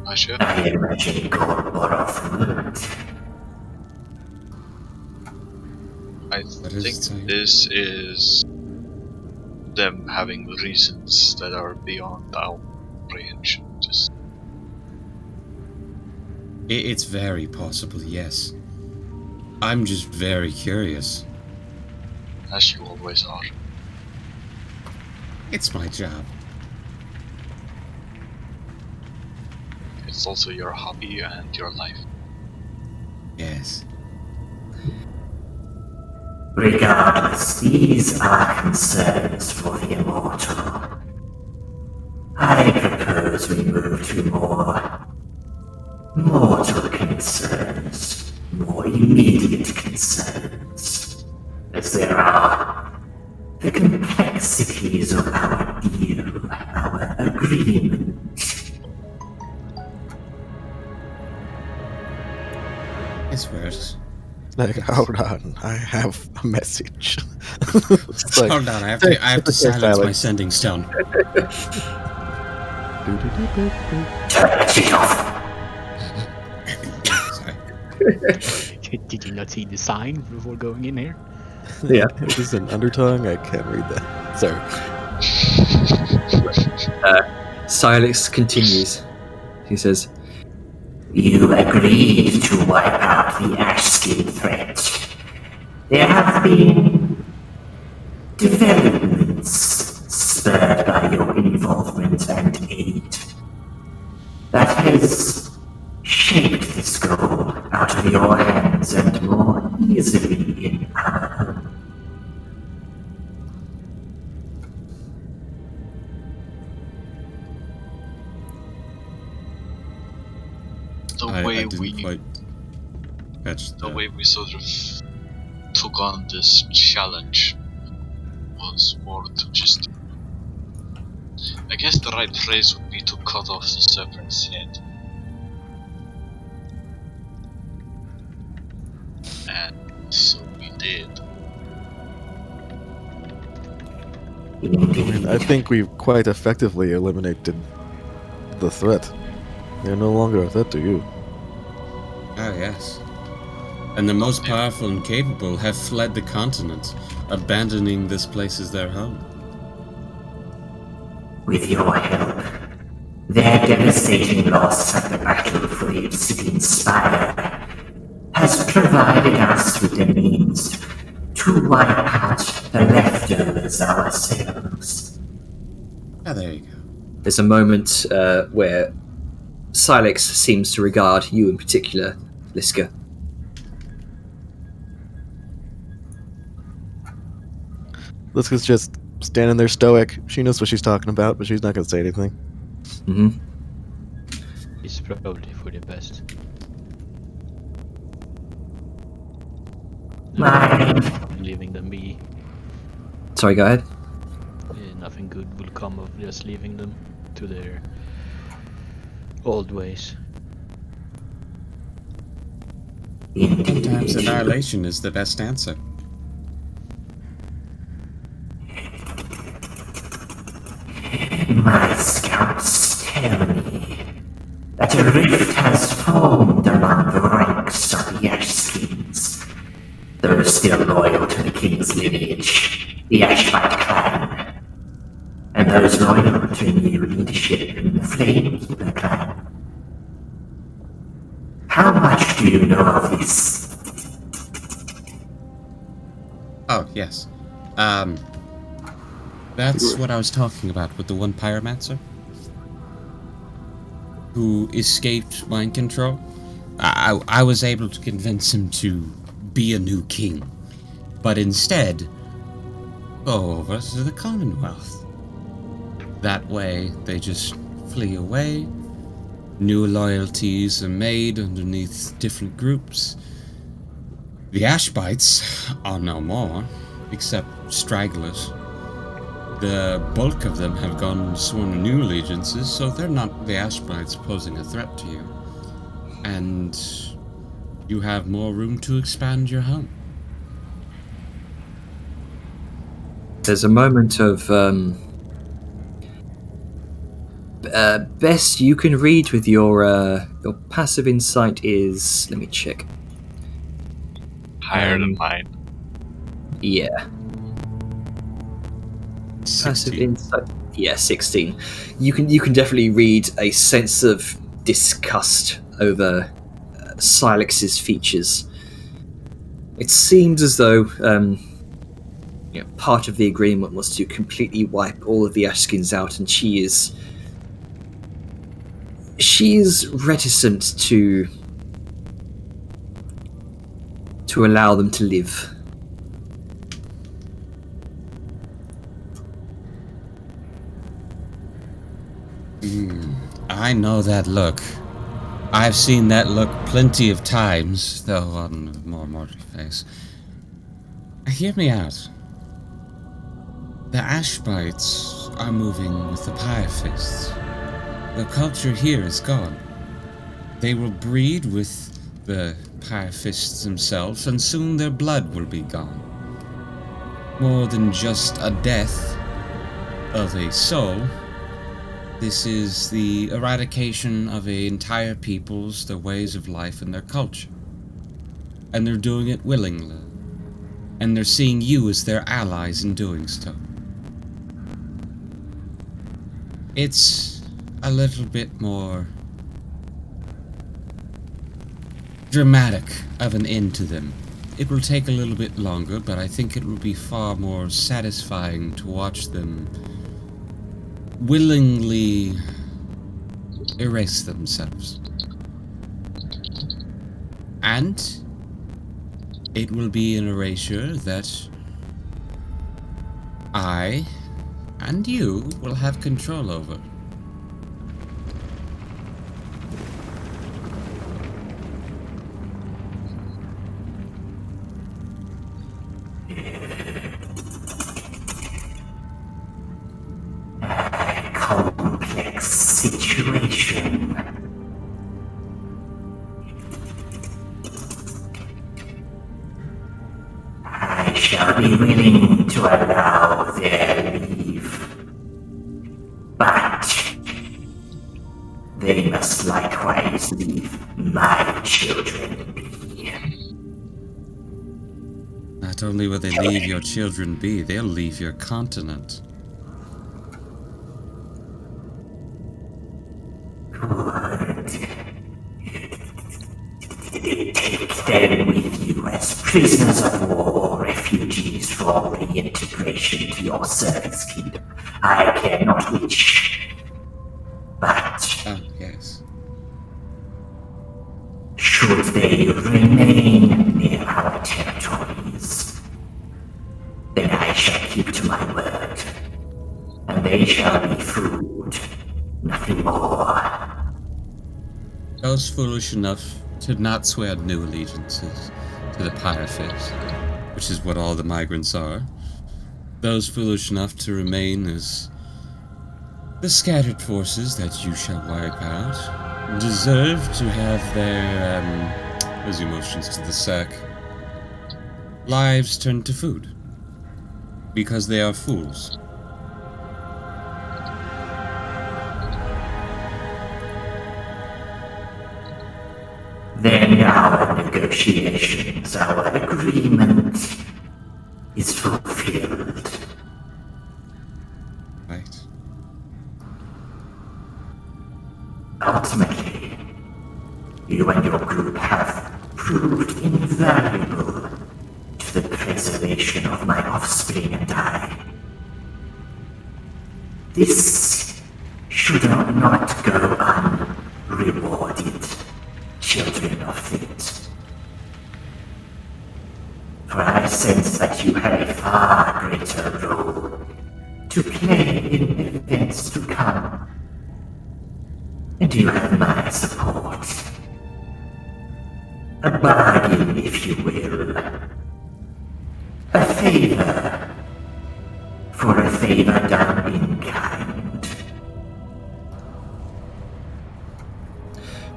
I should. I imagine Gorboroth would. I What is think it saying? this is them having reasons that are beyond our comprehension. Just It's very possible, yes. I'm just very curious. as you always are. It's my job. It's also your hobby and your life. Yes. Regardless, these are concerns for the immortal. I propose we move to more mortal concerns, more immediate concerns, as there are the complexities of our deal, our agreement. It's worse. Like, hold on, I have a message. It's like, Hold on, I have to typical silence my silence. sending stone. Do-do-do-do-do. Turn that shit off. Sorry. Did you not see the sign before going in here? Yeah. It is an undertongue. I can't read that. Sorry. Silex continues. He says, You agreed to wipe out the Ashskin threat. There have been developments spurred by your involvement and aid that has shaped this goal out of your hands and more easily in our own. The way I didn't we quite catch the that. way we sort of took on this challenge was more to just, I guess the right phrase would be to cut off the serpent's head. And so we did. I think we've quite effectively eliminated the threat. They're no longer a threat to you. Ah, yes. And the most powerful and capable have fled the continent, abandoning this place as their home. With your help, their devastating loss at the Battle for the Obsidian Spire has provided us with the means to wipe out the leftovers ourselves. Ah, there you go. there's a moment where Silex seems to regard you in particular, Liska. Liska's just standing there stoic. She knows what she's talking about, but she's not going to say anything. Hmm. It's probably for the best. Leaving them be. Sorry, go ahead. Nothing good will come of just leaving them to their old ways. Sometimes annihilation is the best answer. My scouts tell me that a rift has formed among the ranks of the Ashskins, those still loyal to the king's lineage, the Ashbite clan, and those loyal to new leadership in the Flamekeeper clan. How much do you know of this? Oh, yes. That's what I was talking about with the one pyromancer who escaped mind control. I was able to convince him to be a new king, but instead go over to the Commonwealth. That way, they just flee away. New loyalties are made underneath different groups. The Ashbites are no more, except stragglers. The bulk of them have gone and sworn new allegiances, so they're not the Ashbites posing a threat to you. And you have more room to expand your home. There's a moment of best you can read with your passive insight is, let me check. Higher than mine. Yeah. Passive 16. insight. Yeah, 16. You can definitely read a sense of disgust over Silex's features. It seems as though part of the agreement was to completely wipe all of the Ashskins out, and she is reticent to allow them to live. I know that look. I've seen that look plenty of times, though on a more mortal face. Hear me out. The Ashbites are moving with the Pyrefists. The culture here is gone. They will breed with the Pyrefists themselves, and soon their blood will be gone. More than just a death of a soul, this is the eradication of an entire people's, their ways of life, and their culture. And they're doing it willingly. And they're seeing you as their allies in doing so. It's a little bit more dramatic of an end to them. It will take a little bit longer, but I think it will be far more satisfying to watch them willingly erase themselves. And it will be an erasure that I and you will have control over. Complex situation. I shall be willing to allow their leave, but they must likewise leave my children be. Not only will they leave your children be, they'll leave your continent. Take them with you as prisoners of war, refugees for reintegration to your service kingdom. I care not which, but Ah, yes. should they remain near our territories, then I shall keep to my word, and they shall be food, nothing more. Those foolish enough to not swear new allegiances to the Pyrefists, which is what all the migrants are. Those foolish enough to remain as the scattered forces that you shall wipe out deserve to have their, those emotions to the sack, lives turned to food. Because they are fools. Then our negotiations, our agreement is fulfilled. Right. Ultimately, you and your group have proved invaluable to the preservation of my offspring and I. This should not go unrewarded, children of Fate. For I sense that you have a far greater role to play in events to come. And you have my support. A bargain, if you will. A favor for a favor done in kind.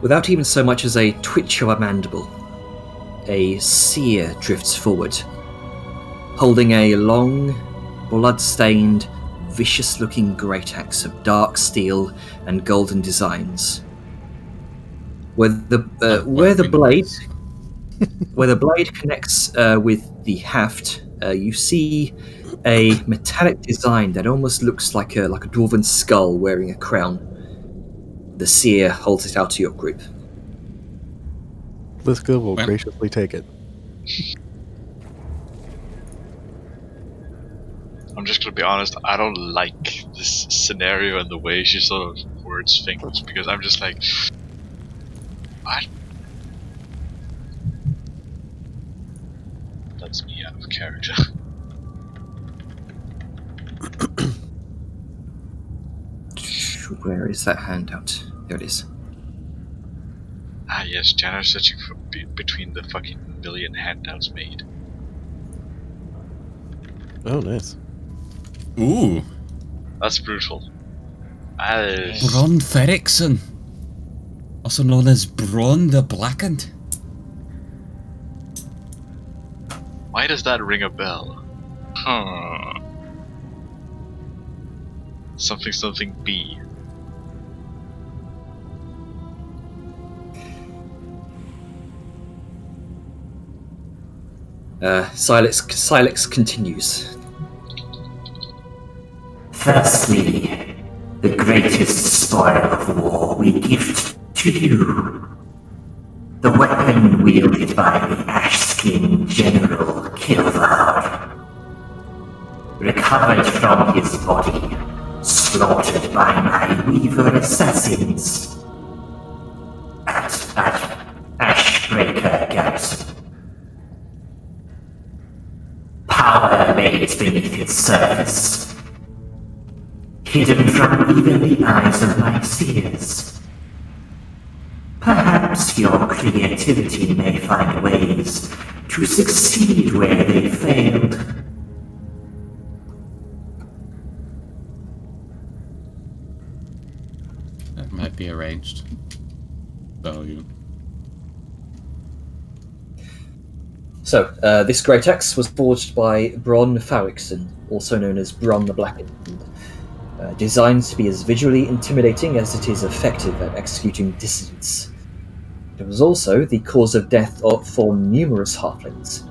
Without even so much as a twitch of a mandible, a seer drifts forward, holding a long, blood-stained, vicious-looking great axe of dark steel and golden designs. Where the blade connects with the haft, you see a metallic design that almost looks like a dwarven skull wearing a crown. The seer holds it out to your group. Liska will Well- graciously take it. I'm just gonna be honest, I don't like this scenario and the way she sort of words things, because I'm just like, what? That's me out of character. Where is that handout? There it is. Ah yes, Jana's searching for between the fucking million handouts made. Oh, nice. Ooh, That's brutal. Bronn Ferrickson, also known as Bronn the Blackened. Why does that ring a bell? Huh. Something B. Silex continues. Firstly, the greatest spoil of war we gift to you. The weapon wielded by the Ashskin General Kilvar. Recovered from his body, slaughtered by my Weaver assassins. At Ashbreaker Garrison. Power laid beneath its surface. Hidden from even the eyes of my seers. Perhaps your creativity may find ways to succeed where they failed. That might be arranged. Value. So, this great axe was forged by Bronn Ferrickson, also known as Bronn the Blackened. Designed to be as visually intimidating as it is effective at executing dissidents. It was also the cause of death for numerous halflings.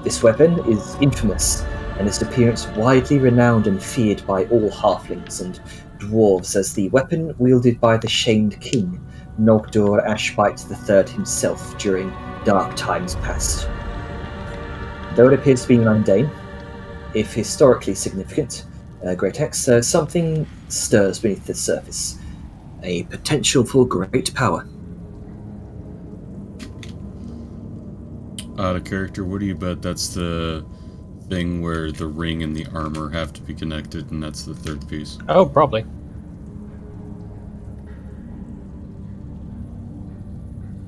This weapon is infamous, and its appearance widely renowned and feared by all halflings and dwarves as the weapon wielded by the shamed king, Nogdor Ashbite III himself during dark times past. Though it appears to be mundane, if historically significant, Great Axe, something stirs beneath the surface. A potential for great power. Out of character, what do you bet that's the thing where the ring and the armor have to be connected, and that's the third piece? Oh, probably.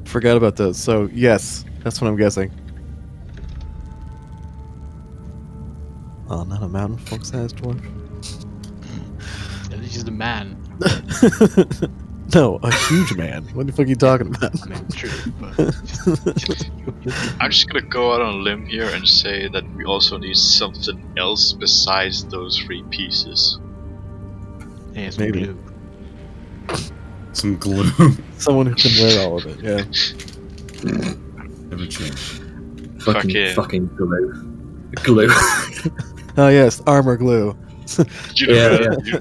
Forgot about those. So, yes, that's what I'm guessing. Oh, not a mountain folk-sized dwarf? He's the man. No, a huge man. What the fuck are you talking about? I mean, true, but I'm just gonna go out on a limb here and say that we also need something else besides those three pieces. yeah, some Maybe. glue. Some glue. Someone who can wear all of it, yeah. Never change. Fucking glue. Glue. Oh, yes, armor glue. You Yeah, know, yeah.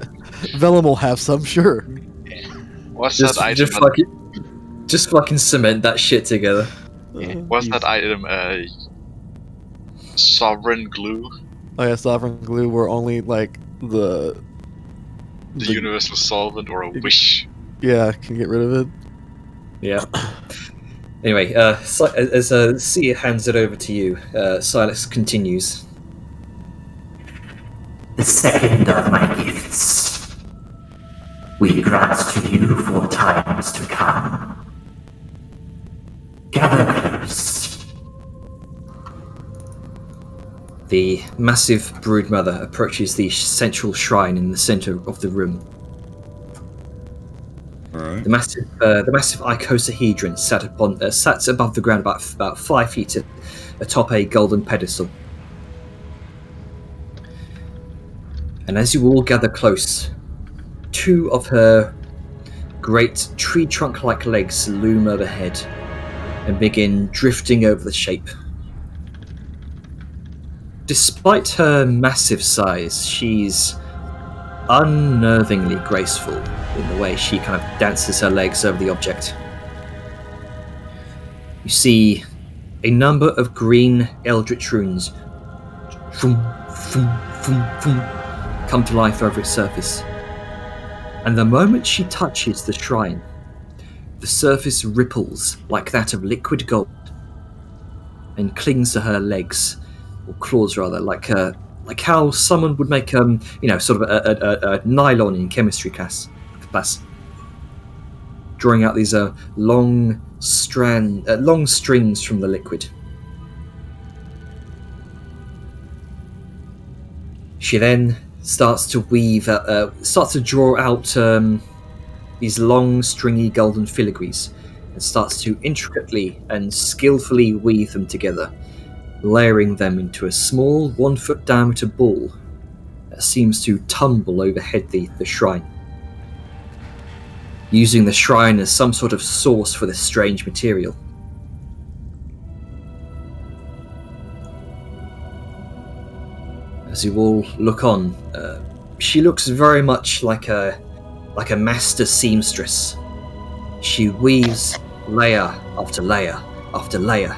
Vellum will have some, sure. What's just, that item? just fucking cement that shit together. What's that item? Sovereign glue. Oh, yeah, sovereign glue were only, like, the The universal solvent or a wish. Yeah, can get rid of it. Yeah. Anyway, as Sia hands it over to you, Silas continues. The second of my gifts we grant to you for times to come. Gather close. The massive broodmother approaches the central shrine in the center of the room. Alright. The massive icosahedron sat above the ground about 5 feet atop a golden pedestal. And as you all gather close, 2 of her great tree trunk-like legs loom overhead and begin drifting over the shape. Despite her massive size, she's unnervingly graceful in the way she kind of dances her legs over the object. You see a number of green eldritch runes come to life over its surface. And the moment she touches the shrine, the surface ripples like that of liquid gold and clings to her legs, or claws rather, like how someone would make sort of a nylon in chemistry class, drawing out these long strings from the liquid. She then starts to draw out these long, stringy golden filigrees, and starts to intricately and skillfully weave them together, layering them into a small 1-foot diameter ball that seems to tumble overhead the shrine, using the shrine as some sort of source for this strange material. As you all look on, she looks very much like a master seamstress. She weaves layer after layer after layer,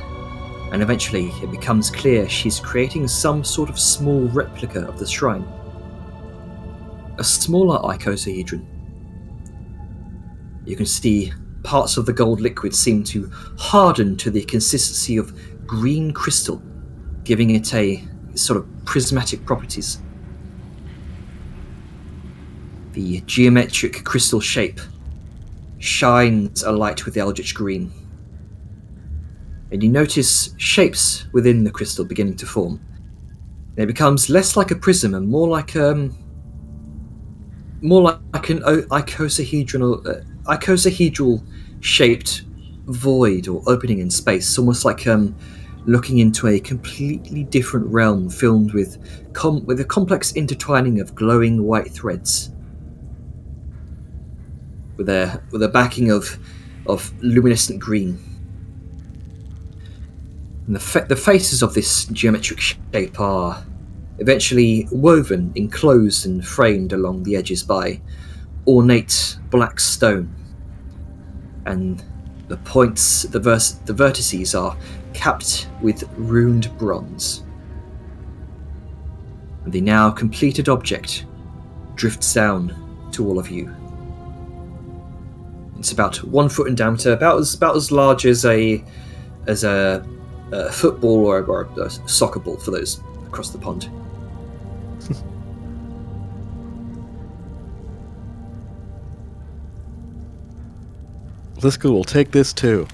and eventually it becomes clear she's creating some sort of small replica of the shrine. A smaller icosahedron. You can see parts of the gold liquid seem to harden to the consistency of green crystal, giving it a sort of prismatic properties. The geometric crystal shape shines alight with the eldritch green, and you notice shapes within the crystal beginning to form. And it becomes less like a prism and more like an icosahedral shaped void or opening in space, almost like looking into a completely different realm filled with a complex intertwining of glowing white threads, with a backing of luminescent green. And the faces of this geometric shape are eventually woven, enclosed and framed along the edges by ornate black stone, and the points, the vertices are capped with runed bronze. And the now completed object drifts down to all of you. It's about 1 foot in diameter, about as large as a football or a soccer ball for those across the pond. Liska will take this too,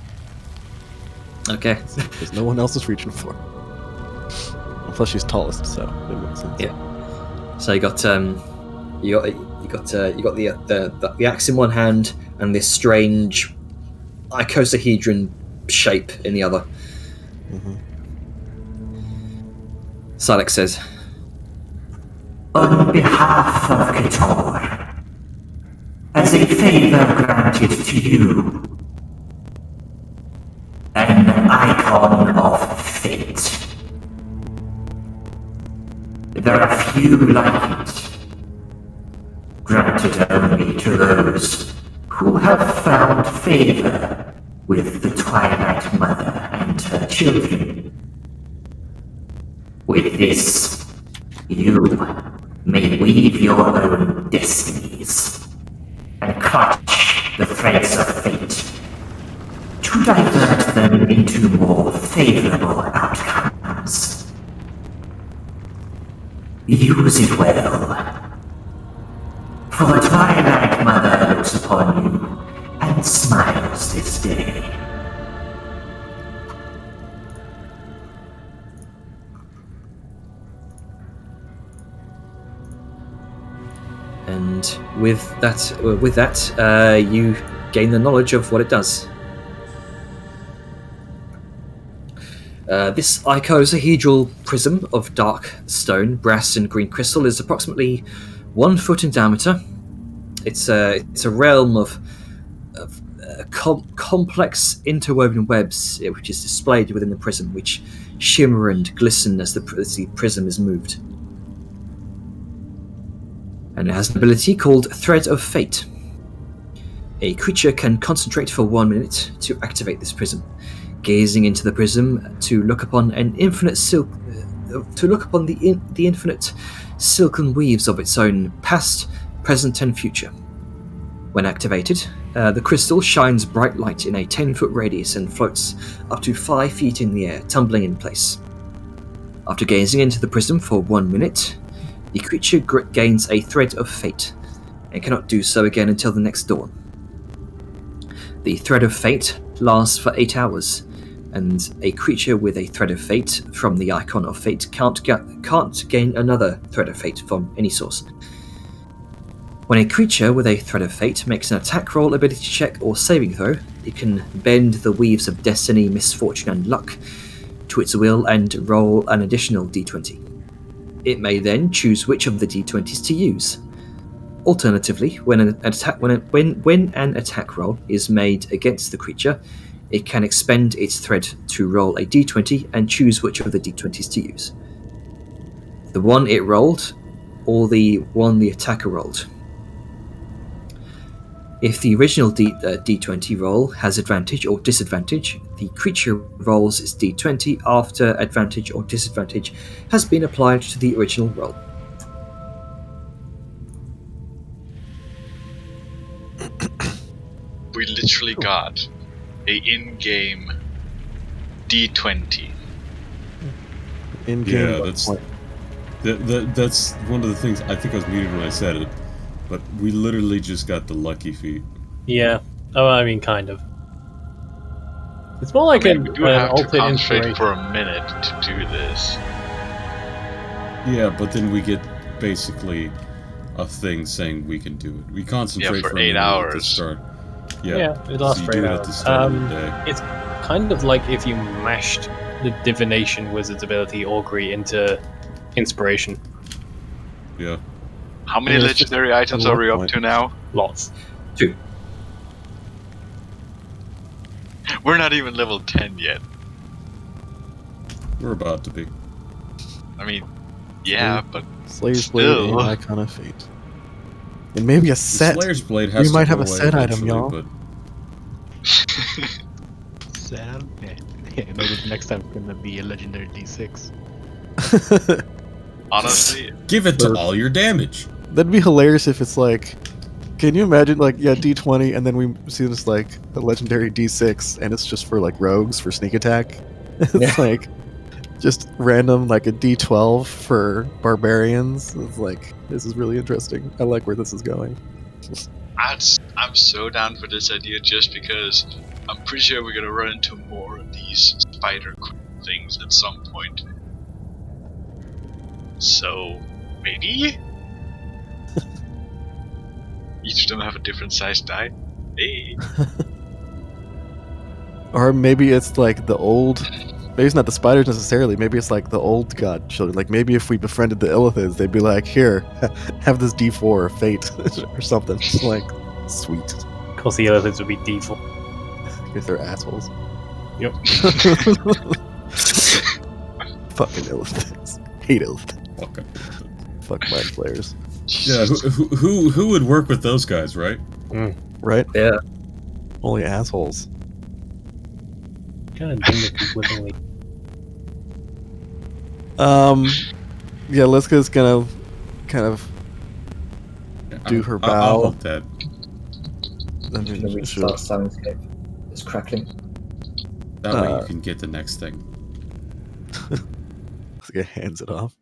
Okay. because no one else is reaching for. Plus, she's tallest, so it makes sense. Yeah. So you got the axe in one hand and this strange icosahedron shape in the other. Mm-hmm. Silex says, On behalf of Ketor, as a favor granted to you, an icon of fate. There are few like it, granted only to those who have found favor with the Twilight Mother and her children. With this, you may weave your own destinies and clutch the threads of fate to divert them into more favorable outcomes. Use it well, for the Twilight Mother looks upon you and smiles this day. And with that, you gain the knowledge of what it does. This icosahedral prism of dark stone, brass, and green crystal is approximately 1 foot in diameter. It's a realm of complex interwoven webs, which is displayed within the prism, which shimmer and glisten as the prism is moved. And it has an ability called Thread of Fate. A creature can concentrate for 1 minute to activate this prism, gazing into the prism to look upon the infinite silken weaves of its own past, present, and future. When activated, the crystal shines bright light in a 10-foot radius and floats up to 5 feet in the air, tumbling in place. After gazing into the prism for 1 minute, the creature gains a Thread of Fate, and cannot do so again until the next dawn. The Thread of Fate lasts for 8 hours, and a creature with a Thread of Fate from the Icon of Fate can't gain another Thread of Fate from any source. When a creature with a Thread of Fate makes an attack roll, ability check, or saving throw, it can bend the weaves of destiny, misfortune, and luck to its will and roll an additional d20. It may then choose which of the d20s to use. Alternatively, when an attack roll is made against the creature, it can expend its thread to roll a d20 and choose which of the d20s to use. The one it rolled, or the one the attacker rolled. If the original d20 roll has advantage or disadvantage, the creature rolls its d20 after advantage or disadvantage has been applied to the original roll. We literally got a in-game D20. In-game. Yeah, that's one of the things. I think I was muted when I said it, but we literally just got the lucky feat. Yeah. Oh, I mean, kind of. It's more like we an do have to alternate concentrate inspiration. for a minute to do this. Yeah, but then we get basically a thing saying we can do it. We concentrate for for a 8 minute at the hours. start. Yeah, it lasts so you for do 8 it hours. at the start of the day. It's kind of like if you mashed the divination wizard's ability augury into inspiration. Yeah. How many Yeah, it's just legendary items a are we luck up point. to now? Lots. 2. We're not even level 10 yet. We're about to be. I mean, yeah, but Slayer's Blade Still. and Icon of Fate. And maybe a The set. Slayer's Blade has We might to have go a away set item, eventually, y'all. But Sad. Yeah, maybe the next time it's gonna be a legendary D6. honestly, give it to all your damage. That'd be hilarious if it's like, can you imagine like, yeah, D20 and then we see this like a legendary D6 and it's just for like rogues for sneak attack. It's like just random like a D12 for barbarians. It's like, this is really interesting. I like where this is going. I'm so down for this idea just because I'm pretty sure we're gonna run into more of these spider things at some point. So, maybe? Each of them have a different size die? Hey. Or maybe it's like the old, maybe it's not the spiders necessarily, maybe it's like the old god children. Like maybe if we befriended the Illithids, they'd be like, here, have this D4 of fate or something. Just like, sweet. Of course, the Illithids would be default. If they're assholes. Yep. Fucking Illithids. Hate Illithids. Okay. Fuck mind players. Yeah, who would work with those guys, right? Right? Yeah. Only assholes. Kind of doing it completely. Yeah, let's just kind kind of do her I'll bow. hold that. And The then she'll, restart soundscape is crackling. That way you can get the next thing. hands it off.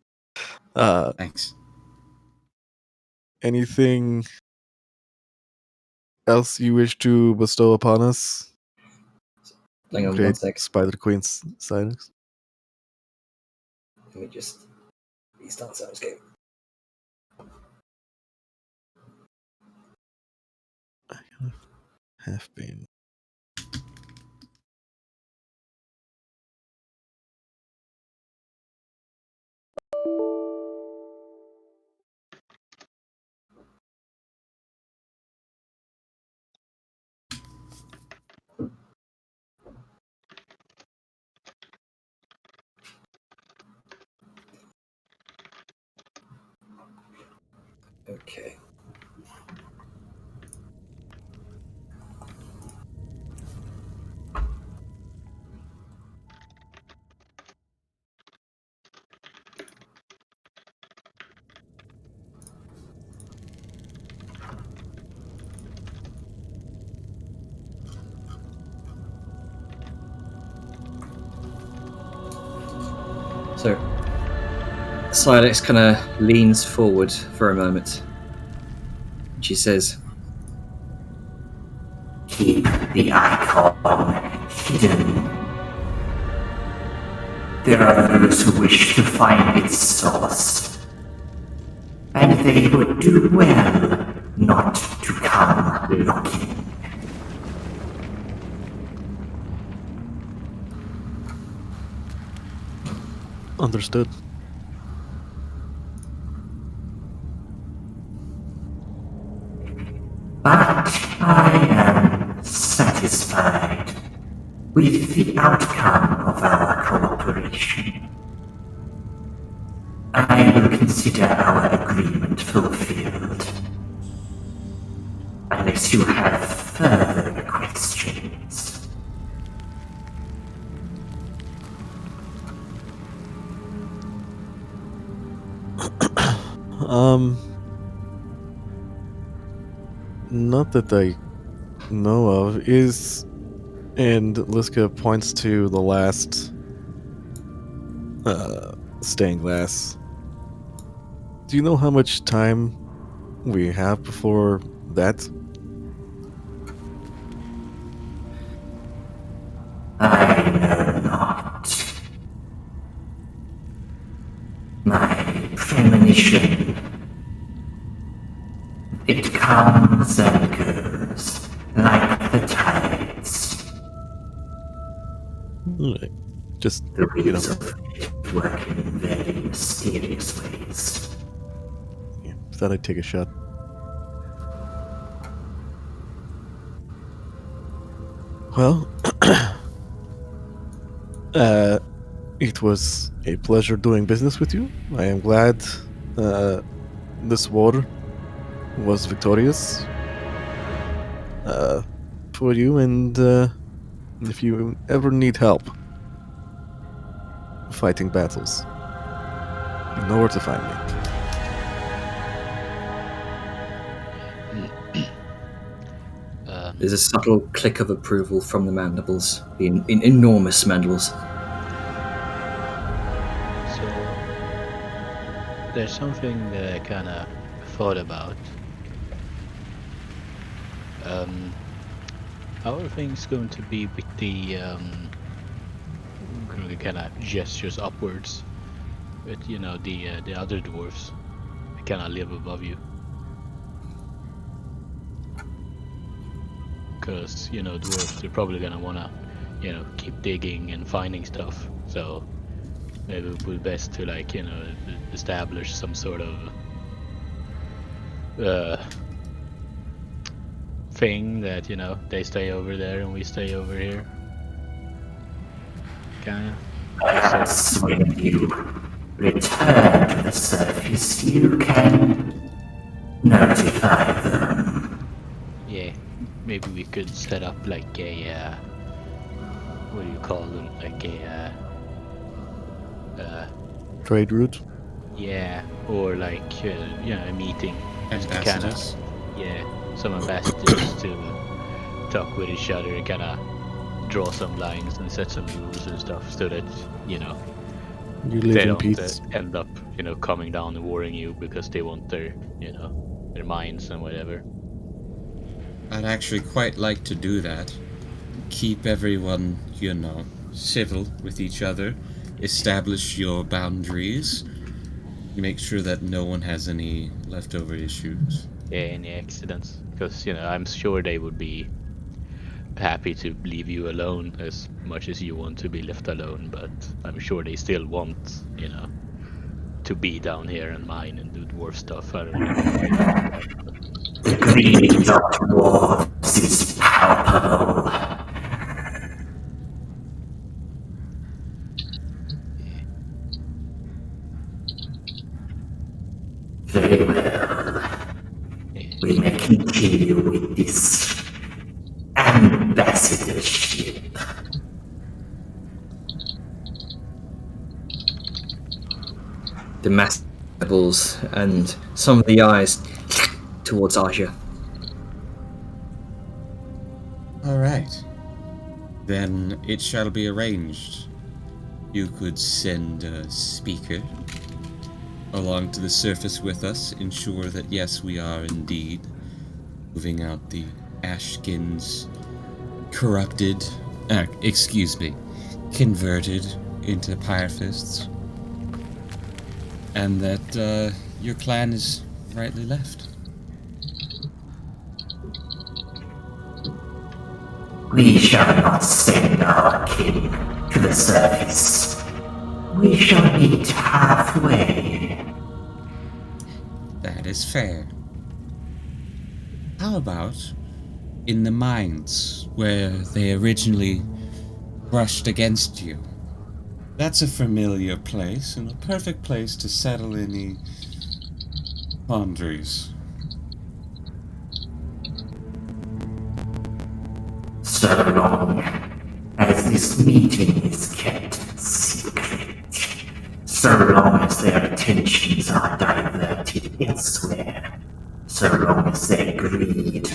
Thanks. Anything else you wish to bestow upon us? Hang on one Create sec. Spider Queen's silence. Let me just restart soundscape. Have been. Okay. So, Silex kind of leans forward for a moment. She says, Keep the icon hidden. There are those who wish to find its source, and they would do well not to come looking. Understood. But I am satisfied with the outcome of our cooperation. I will consider our agreement fulfilled. Unless you have further questions. Not that I know of. And Liska points to the last stained glass. Do you know how much time we have before that? I know not. My premonition. It comes and goes, like the tides. Alright. Just, The you know, wheels of fate work in very mysterious ways. yeah, thought I'd take a shot. Well, it was a pleasure doing business with you. I am glad this war was victorious for you, and if you ever need help fighting battles, you know where to find me. there's a subtle click of approval from the mandibles, the enormous mandibles. So there's something that I kind of thought about. How are things going to be with the kind of gestures upwards with the other dwarves that kind of live above you? Because dwarves, they're probably gonna wanna keep digging and finding stuff, so maybe it would be best to establish some sort of thing that they stay over there and we stay over here, kinda. Perhaps when you return to the surface, you can notify them. Yeah, maybe we could set up like a what do you call them? Like a Trade route? yeah, or like a meeting. Just to kinda- Ambassadors. yeah, some ambassadors to talk with each other and kind of draw some lines and set some rules and stuff, so that You they live in don't peace. end up coming down and warring you because they want their their mines and whatever. I'd actually quite like to do that. Keep everyone, civil with each other. Establish your boundaries. Make sure that no one has any leftover issues. Any accidents, because I'm sure they would be happy to leave you alone as much as you want to be left alone, but I'm sure they still want to be down here and mine and do dwarf stuff. I don't know. The greed of dwarves is palpable. Very well. We may continue with this ambassadorship. The mass pebbles and some of the eyes towards Aja. Alright. Then it shall be arranged. You could send a speaker along to the surface with us, ensure that yes, we are indeed moving out the Ashkins converted into Pyrefists, and that your clan is rightly left. We shall not send our kin to the surface. We shall meet halfway. That is fair. How about in the mines where they originally brushed against you? That's a familiar place and a perfect place to settle any quandaries. So long as this meeting is kept secret, so long as their attentions are diverted elsewhere, so long as their greed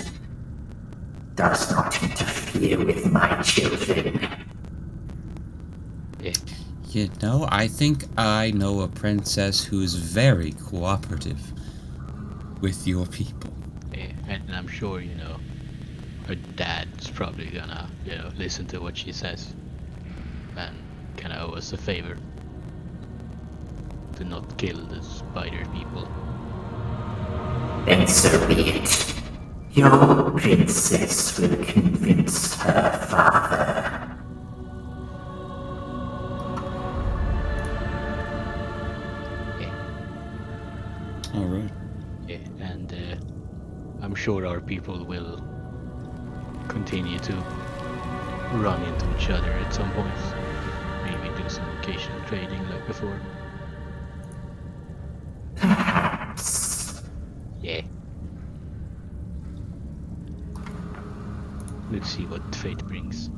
does not interfere with my children. I think I know a princess who's very cooperative with your people. And I'm sure her dad's probably gonna listen to what she says and kind of owe us a favor to not kill the spider people. Then so be it. Your princess will convince her father. Alright. Yeah, and I'm sure our people will continue to run into each other at some point. Maybe do some occasional trading like before. Perhaps. Yeah. Let's see what fate brings.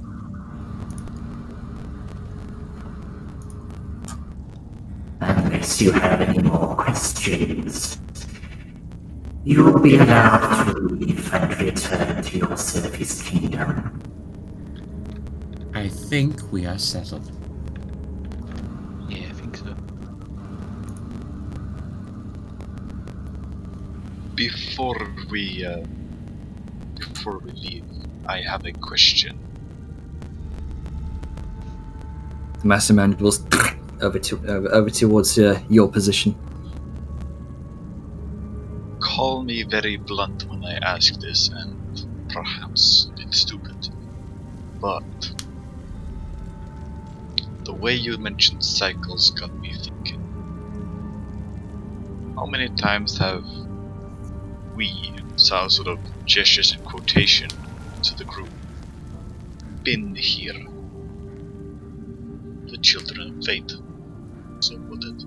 Unless you have any more questions, you will be allowed to leave and return to your service kingdom. I think we are settled. Yeah, I think so. Before we leave, I have a question. The master mandibles over towards your position. Call me very blunt when I ask this, and perhaps it's stupid, but the way you mentioned cycles got me thinking. How many times have we, so sort of gestures and quotation to the group, been here? The children of fate, so put it.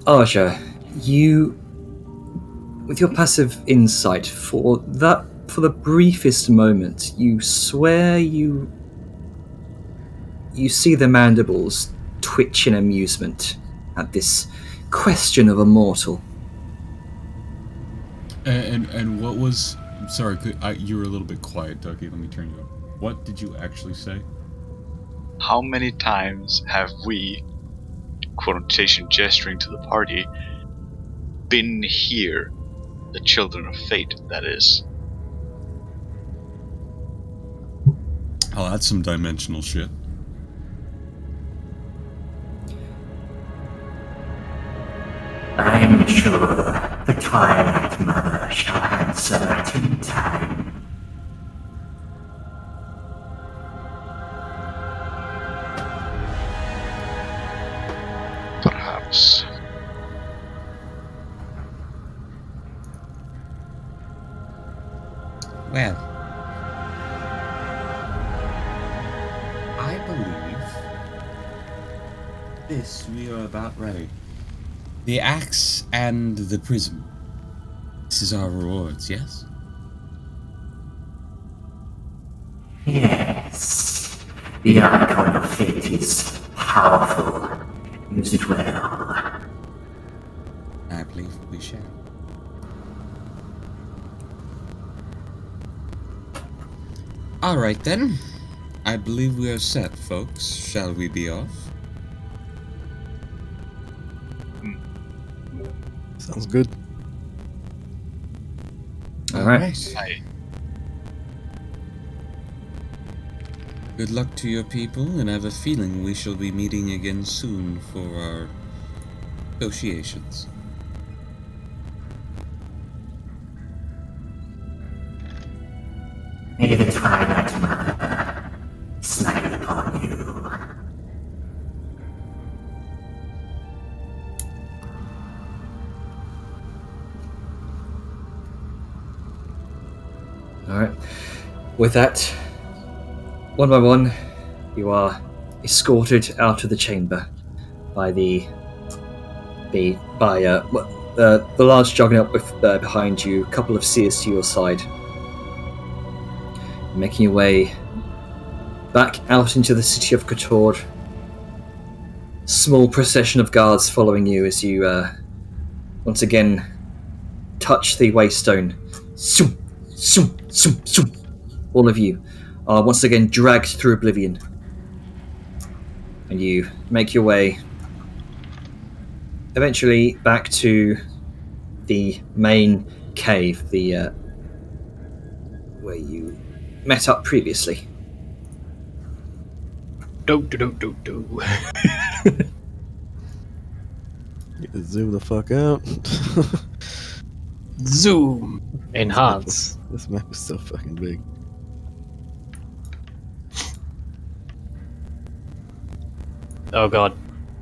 Aja, you, with your passive insight, for the briefest moment, you swear you you see the mandibles twitch in amusement at this question of a mortal. And what was... I'm sorry, you were a little bit quiet, Ducky. Let me turn you up. What did you actually say? How many times have we, quotation gesturing to the party, been here? The children of fate, that is. Oh, that's some dimensional shit. I am sure the Twilight Mother shall answer at any time. Perhaps. Well, I believe this we are about ready. The axe and the prism. This is our rewards, yes? Yes. The icon of fate is powerful. Use it well. I believe we shall. Alright then. I believe we are set, folks. Shall we be off? Sounds good. All right. Aye. Good luck to your people, and I have a feeling we shall be meeting again soon for our negotiations. May the Twilight Mother smile upon you. All right. With that, one by one, you are escorted out of the chamber by the large juggernaut behind you, a couple of seers to your side, making your way back out into the city of Kotor. Small procession of guards following you as you once again touch the waystone. Zoom, zoom, zoom, zoom. All of you are once again dragged through oblivion, and you make your way eventually back to the main cave, the where you met up previously. Do. Zoom the fuck out. Zoom. Enhance. This map is so fucking big. Oh god.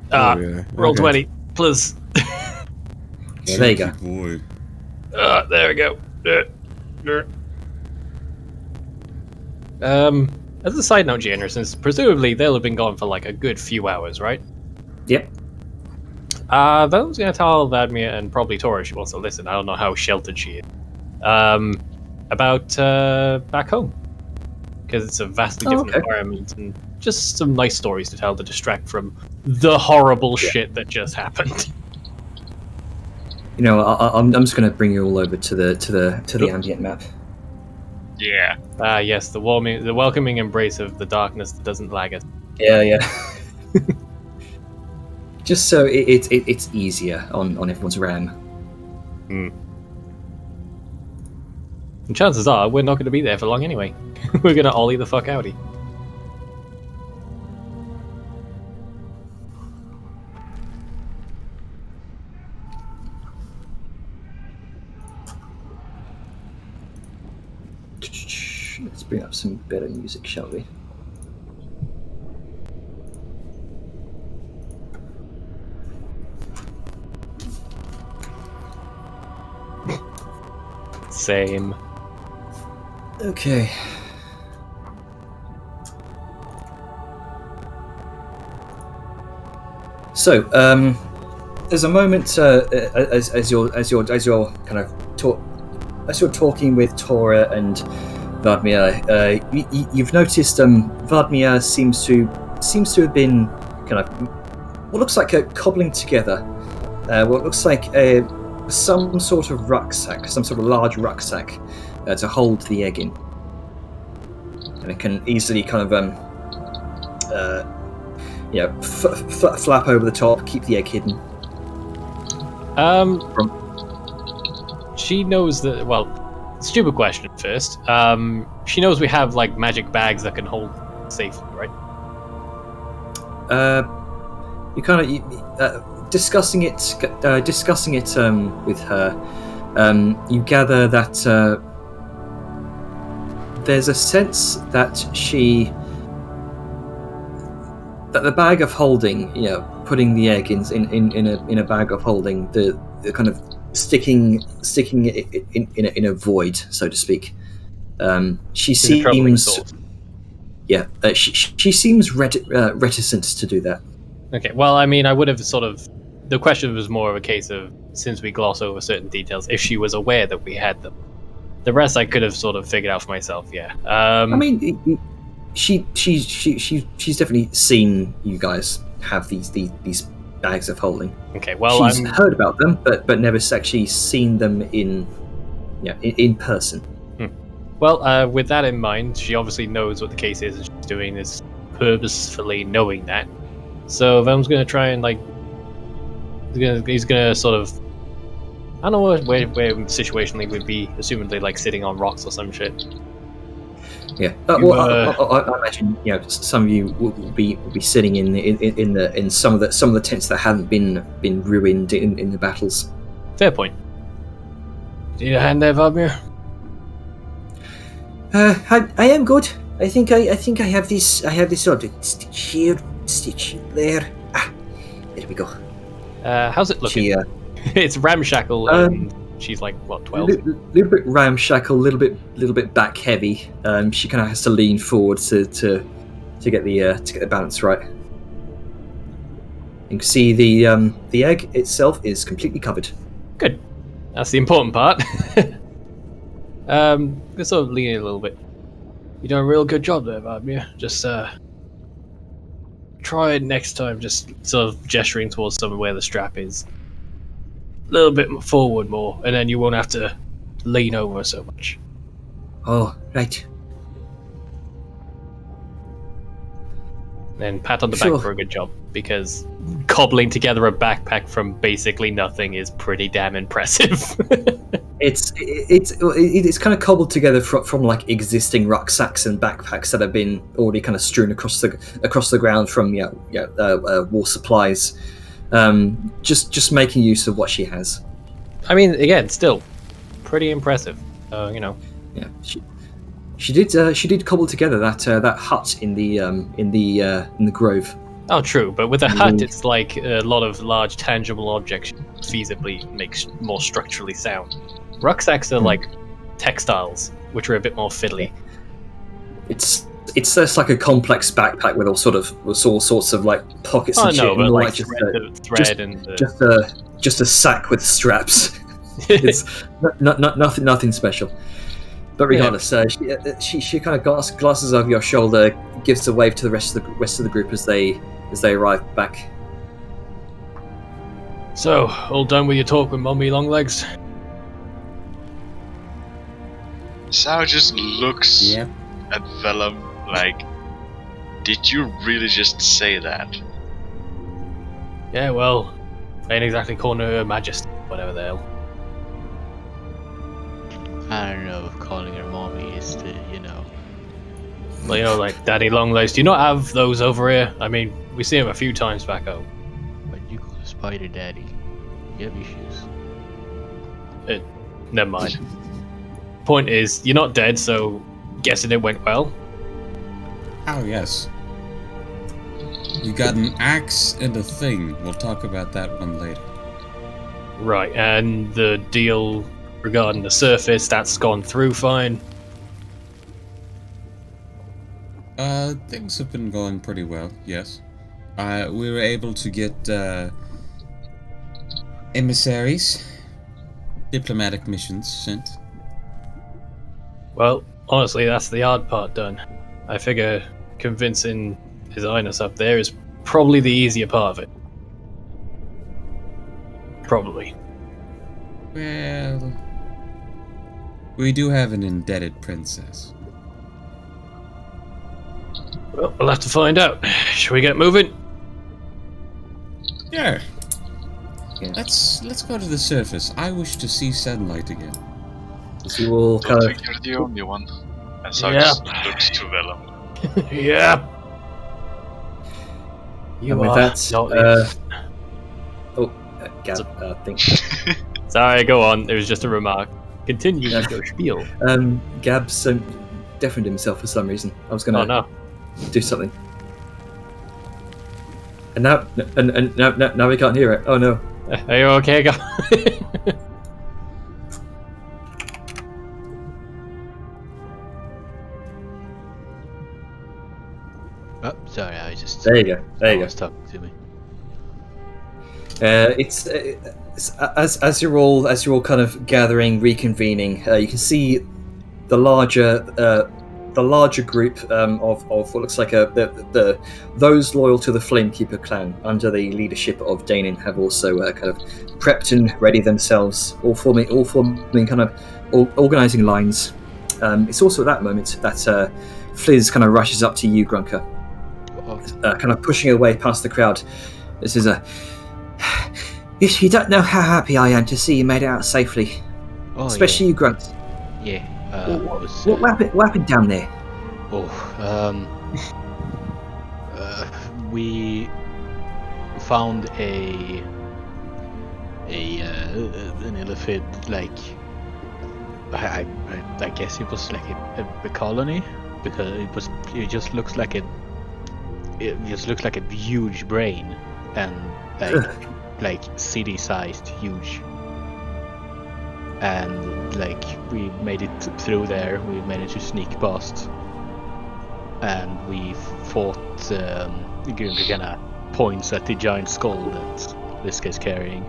There we are. Roll Okay. 20, please. So there you go. Boy. There we go. As a side note, Janer, since presumably they'll have been gone for like a good few hours, right? Yep. I was gonna tell Vadmir and probably Tora, she wants to listen. I don't know how sheltered she is. About back home. Because it's a vastly different okay. environment and just some nice stories to tell to distract from the horrible shit that just happened. You know, I'm just going to bring you all over to the ambient map. Yeah. Yes, the welcoming embrace of the darkness that doesn't lag us. Yeah. Just so it's easier on everyone's RAM. And chances are we're not going to be there for long anyway. We're going to ollie the fuck outie. Let's bring up some better music, shall we? Same. Okay. So, there's a moment as you're kind of as you're talking with Tora and Vadmir, you've noticed Vadmir seems to seems to have been kind of what looks like a cobbling together. What looks like some sort of rucksack, some sort of large rucksack to hold the egg in, and it can easily kind of flap over the top, keep the egg hidden. She knows that. Well, stupid question first. She knows we have like magic bags that can hold safely, right? You kind of discussing it with her. You gather that there's a sense that the bag of holding, putting the egg in a bag of holding, the kind of sticking it in a void, so to speak. She seems, she seems reticent to do that. Okay, well, I mean, I would have the question was more of a case of, since we gloss over certain details, if she was aware that we had them. The rest I could have sort of figured out for myself, yeah. I mean, she's definitely seen you guys have these bags of holding. Okay, well, she's heard about them, but never actually seen them in person. Well, with that in mind, she obviously knows what the case is, and she's doing this purposefully knowing that. So Velm's going to try and, like, he's going to sort of, I don't know where situationally we'd be, assumedly, like, sitting on rocks or some shit. Yeah. I imagine some of you will be sitting in some of the tents that haven't been ruined in the battles. Fair point. Do you need a hand there, Vladimir? I am good. I think I have this. I have this object. Stitch here, stitch there. There we go. How's it looking? It's ramshackle, and she's like what, 12? Little bit ramshackle, little bit back heavy. She kind of has to lean forward to get the balance right. You can see the egg itself is completely covered. Good. That's the important part. Let's sort of lean in a little bit. You're doing a real good job there, Vladimir. Just try it next time. Just sort of gesturing towards somewhere where the strap is. A little bit forward more, and then you won't have to lean over so much. Oh, right. And pat on the back for a good job, because cobbling together a backpack from basically nothing is pretty damn impressive. It's kind of cobbled together from like existing rucksacks and backpacks that have been already kind of strewn across the ground from war supplies. Just making use of what she has. I mean, again, still pretty impressive. Yeah. She did cobble together that hut in the grove. Oh, true, but with a hut, it's like a lot of large tangible objects feasibly makes more structurally sound. Rucksacks are like textiles, which are a bit more fiddly. It's just like a complex backpack with all sorts of like pockets and shit. But like just a sack with straps. It's nothing special. But regardless, she kind of glances over your shoulder, gives a wave to the rest of the group as they arrive back. So, all done with your talk with Mummy Longlegs? Sao just looks at Vellum like, did you really just say that? Yeah, well, I ain't exactly calling her Majesty, whatever the hell. I don't know if calling her mommy is to, Well, like Daddy Longlegs. Do you not have those over here? I mean, we see him a few times back home. But you call Spider Daddy. You have issues. Never mind. Point is, you're not dead, so guessing it went well. Oh, yes. You got an axe and a thing. We'll talk about that one later. Right, and the deal regarding the surface, that's gone through fine. Things have been going pretty well, yes. We were able to get emissaries, diplomatic missions sent. Well, honestly, that's the hard part done. I figure convincing His Highness up there is probably the easier part of it. Probably. Well, we do have an indebted princess. Well, we'll have to find out. Shall we get moving? Yeah. Yeah. Let's go to the surface. I wish to see sunlight again. As you all Don't kind think you're the only one. And Yeah. Sarkis looks to Vellum. Yeah. and You with are that, not the- Gab, think. Sorry, go on. It was just a remark. Continue with your spiel. Gab's deafened himself for some reason. I was Oh gonna no. do something. And now we can't hear it. Oh no. Are you okay, guy? Oh, sorry, I was just. There you go. There you I go. was talking to me. It's as you're all kind of gathering, reconvening. You can see the larger group of what looks like those loyal to the Flamekeeper clan under the leadership of Danin have also kind of prepped and ready themselves, all forming kind of organizing lines. It's also at that moment that Fliz kind of rushes up to you, Grunker, kind of pushing away past the crowd. This is You don't know how happy I am to see you made it out safely, Oh, especially you, Grunt. yeah. What happened down there? We found an elephant, like I guess it was like a colony, because it just looks like a huge brain, and like city-sized huge. And like we made it through there, we managed to sneak past, and we fought. Kind of points at the giant skull that this guy's carrying.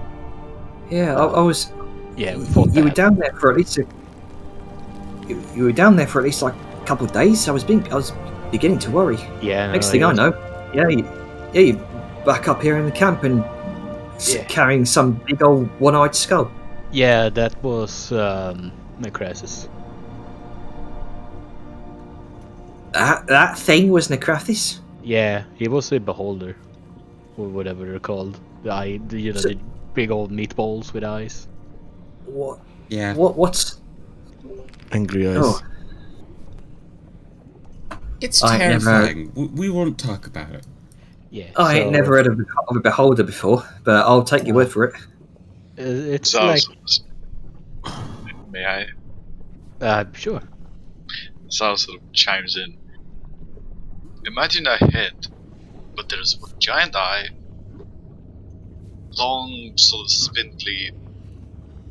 Yeah, I was. Yeah, we fought You were that. down there for at least you were down there for at least like a couple of days. I was beginning to worry. Yeah. Next thing I know, you back up here in the camp and Yeah. carrying some big old one-eyed skull. Yeah, that was Necrasis. That thing was Necrathis. Yeah, he was a beholder, or whatever they're called. The big old meatballs with eyes. What? Yeah. What's? Angry eyes. Oh, It's I never- terrifying. We won't talk about it. Yeah. I ain't so, never heard of a beholder before, but I'll take your word for it. It's Sal, like may I? Sure. Sal sort of chimes in. Imagine a head, but there's a giant eye, long, sort of spindly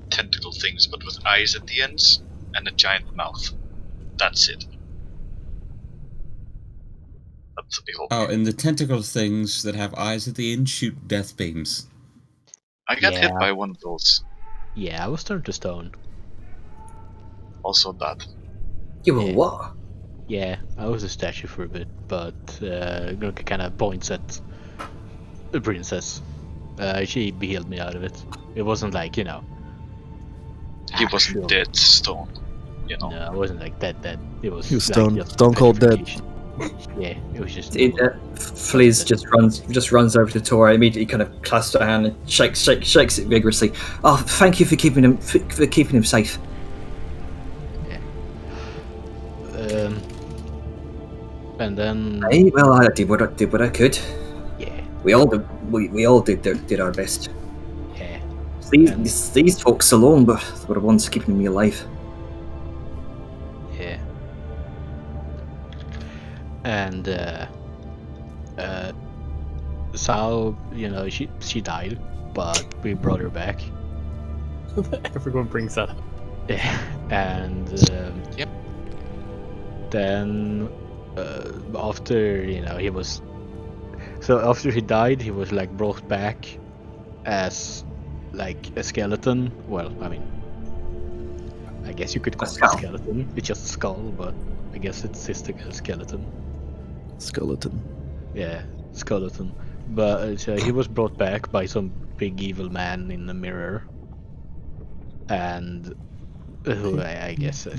tentacle things, but with eyes at the ends, and a giant mouth. That's it. That's a beholder. Oh, and the tentacle things that have eyes at the end shoot death beams. I got hit Yeah. by one of those. Yeah, I was turned to stone. Also that. You were Yeah. what? Yeah, I was a statue for a bit, but Gunka kind of points at the princess. She healed me out of it. It wasn't like, He wasn't actual- dead stone, No, it wasn't like dead. It was. He was like stone- just stone cold dead. petrification. Yeah, it was just. Fliz just runs over to Tora, immediately kind of clasps her hand and shakes it vigorously. Oh, thank you for keeping him safe. And then. Hey, well, I did what I could. Yeah, We all did our best. yeah. These folks alone were the ones keeping me alive. Yeah. And Sal, she died, but we brought her back. Everyone brings that up. Yeah. And Yep. then after he was, so after he died, he was like brought back as like a skeleton. Well, I mean, I guess you could call it a skull. skeleton. It's just a skull, but I guess it's just a skeleton. Skeleton. Yeah, skeleton. But he was brought back by some big evil man in the mirror, and who I guess I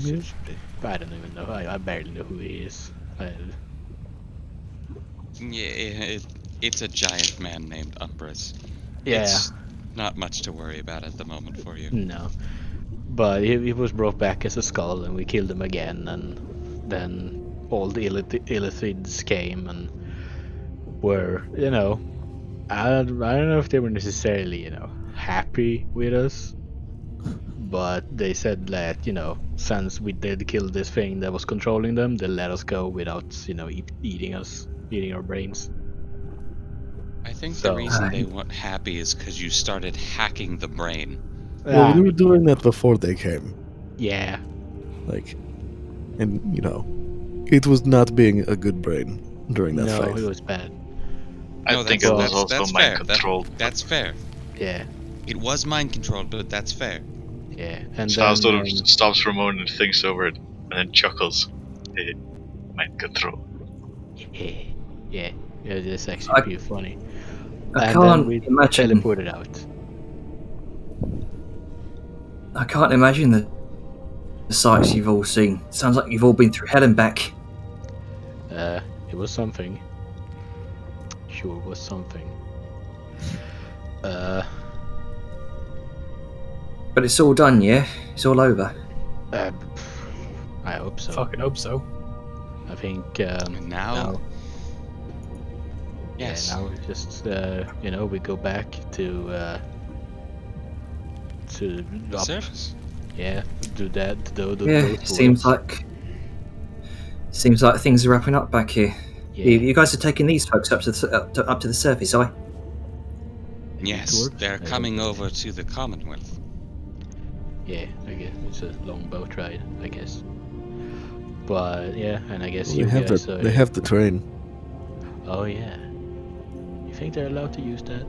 don't even know. I barely know who he is. Yeah, it's a giant man named Umbras. Yeah. It's not much to worry about at the moment for you. No. But he was brought back as a skull, and we killed him again, and then all the Illithids came and were, I don't know if they were necessarily, happy with us, but they said that, since we did kill this thing that was controlling them, they let us go without, eating us, eating our brains. I think So- the reason they weren't happy is because you started hacking the brain. Well, we were doing that before they came. Yeah. And it was not being a good brain during that No, fight. it was bad. I think it was also mind fair. controlled. That's fair. Yeah. It was mind controlled, but that's fair. Yeah. And Stav sort then, of stops for a moment and thinks over it, and then chuckles. Mind control. Yeah, it's actually pretty funny. I And can't then we imagine. teleported out. I can't imagine the sights you've all seen. Sounds like you've all been through hell and back. It was something. Sure was something. But it's all done, yeah? It's all over. I hope so. Fucking hope so. I think And now, yeah, yes. now we just we go back to up, Surface. yeah, do that, do Yeah, those seems works. like things are wrapping up back here. Yeah. You guys are taking these folks up to the surface, aye? Yes, works. they're I coming hope. over to the Commonwealth. Yeah, I guess it's a long boat ride, I guess. But yeah, and I guess Well, you they have guys the are. they have the train. Oh yeah. You think they're allowed to use that?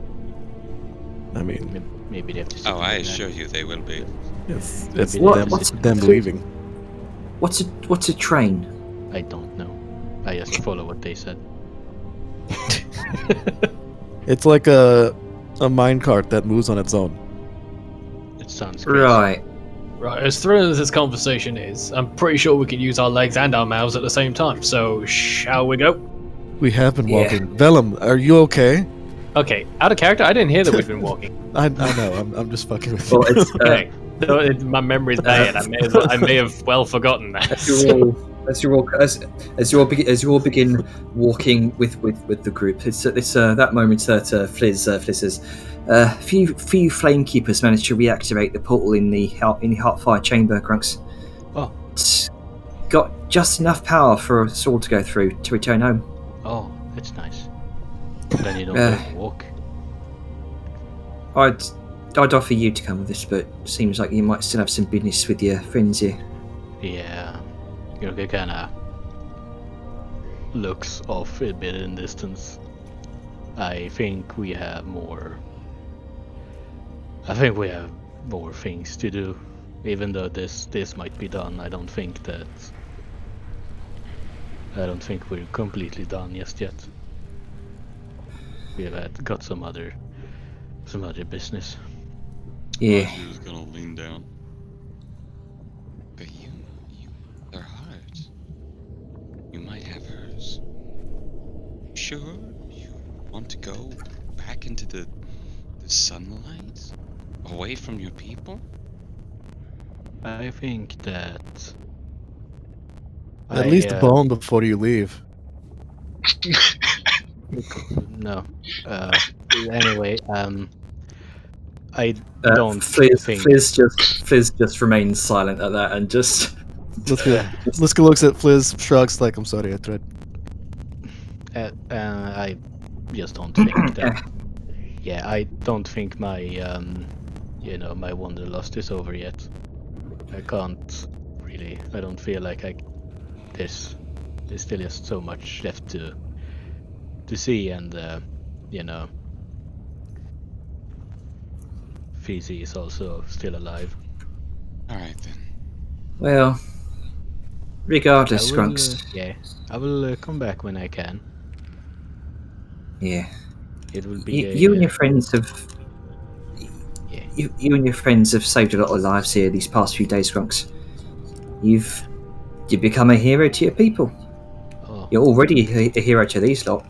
I mean, Maybe they have to. sit Oh, in I the back. assure you they will be. it's Maybe What- them, what's- them leaving. What's a train? I don't know. I just follow what they said. It's like a minecart that moves on its own. It sounds crazy. Right. Right, as thrilling as this conversation is, I'm pretty sure we can use our legs and our mouths at the same time. So, shall we go? We have been Yeah. walking. Vellum, are you okay? Okay, out of character, I didn't hear that we've been walking. I know. I'm just fucking with you. Well, it's, Okay, no, my memory's bad. I may have well forgotten that. as you all begin walking with the group, it's that moment that Fliz says, few flame keepers managed to reactivate the portal in the Heartfire chamber, Grunks. Oh. It's got just enough power for us all to go through to return home. Oh, that's nice. Then you don't Yeah. have to walk. I'd offer you to come with us, but seems like you might still have some business with your friends here. Yeah. Gurka kinda looks off a bit in distance. I think we have more things to do. Even though this might be done, I don't think we're completely done just yet. We've got some other business. Yeah. She was gonna lean down. But you, her heart. You might have hers. Sure, you want to go back into the sunlight, away from your people? I think that At least I, bone before you leave. No. Anyway, I don't Fliz think. just remains silent at that and just Liska looks at Fliz, shrugs like, I'm sorry, I tried. I just don't think that. Yeah, I don't think my my wanderlust is over yet. I can't really. I don't feel like there's still just so much left to see, and Fizi is also still alive. Alright then. Yeah. It will be You and your friends have. Yeah. You and your friends have saved a lot of lives here these past few days, Grunks. You've become a hero to your people. Oh, You're already a hero to these lot.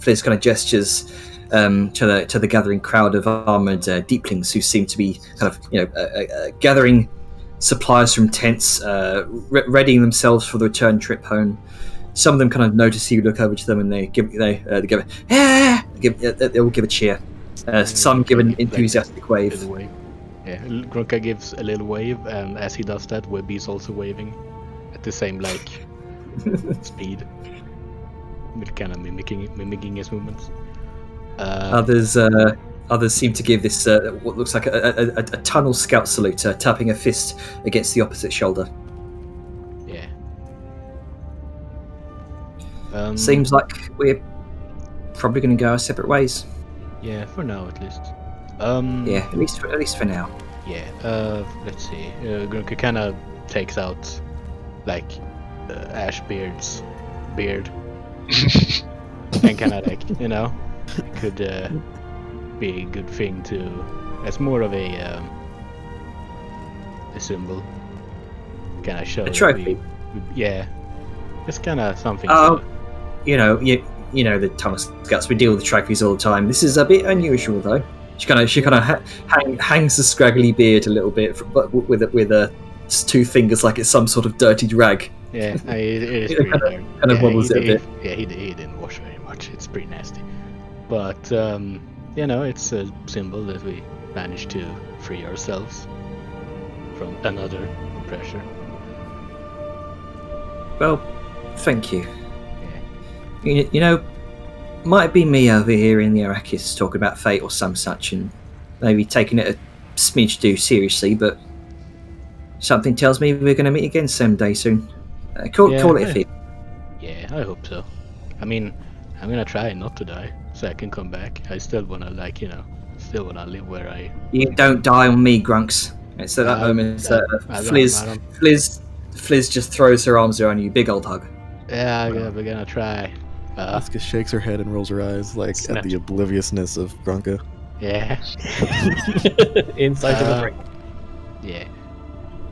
Fliz kind of gestures to the gathering crowd of armored deeplings who seem to be kind of gathering supplies from tents, readying themselves for the return trip home. Some of them kind of notice you, look over to them, and they will give a cheer. Some give an enthusiastic wave. little wave. Yeah, Grunka gives a little wave, and as he does that, Webby's also waving at the same speed, kind of mimicking his movements. Others seem to give this what looks like a tunnel scout salute, tapping a fist against the opposite shoulder. Yeah. Seems like we're probably going to go our separate ways. Yeah, for now at least. Yeah, at least for now. Yeah. Let's see. Grunka kind of takes out Ashbeard's beard, and kind of it could be a good thing to, as more of a symbol, kind of show A trophy. Yeah, just kind of something. You know the tunnel scouts. We deal with the trophies all the time. This is a bit unusual, though. She kind of hangs the scraggly beard a little bit, but with two fingers like it's some sort of dirty rag. Yeah, it is pretty hard. Kind of wobbles it a bit. Yeah, he didn't wash very much. It's pretty nasty. But it's a symbol that we managed to free ourselves from another pressure. Well, thank you. Yeah. Might be me over here in the Arrakis talking about fate or some such, and maybe taking it a smidge too seriously, but something tells me we're going to meet again someday soon. Call it a feat. Yeah, I hope so. I mean, I'm gonna try not to die, so I can come back. I still wanna still wanna live where I. You don't die on me, Grunks. It's at that moment Fliz just throws her arms around you, big old hug. Yeah, we're gonna try. Asuka shakes her head and rolls her eyes, at the obliviousness of Grunka. Yeah. Inside of the brick. Yeah.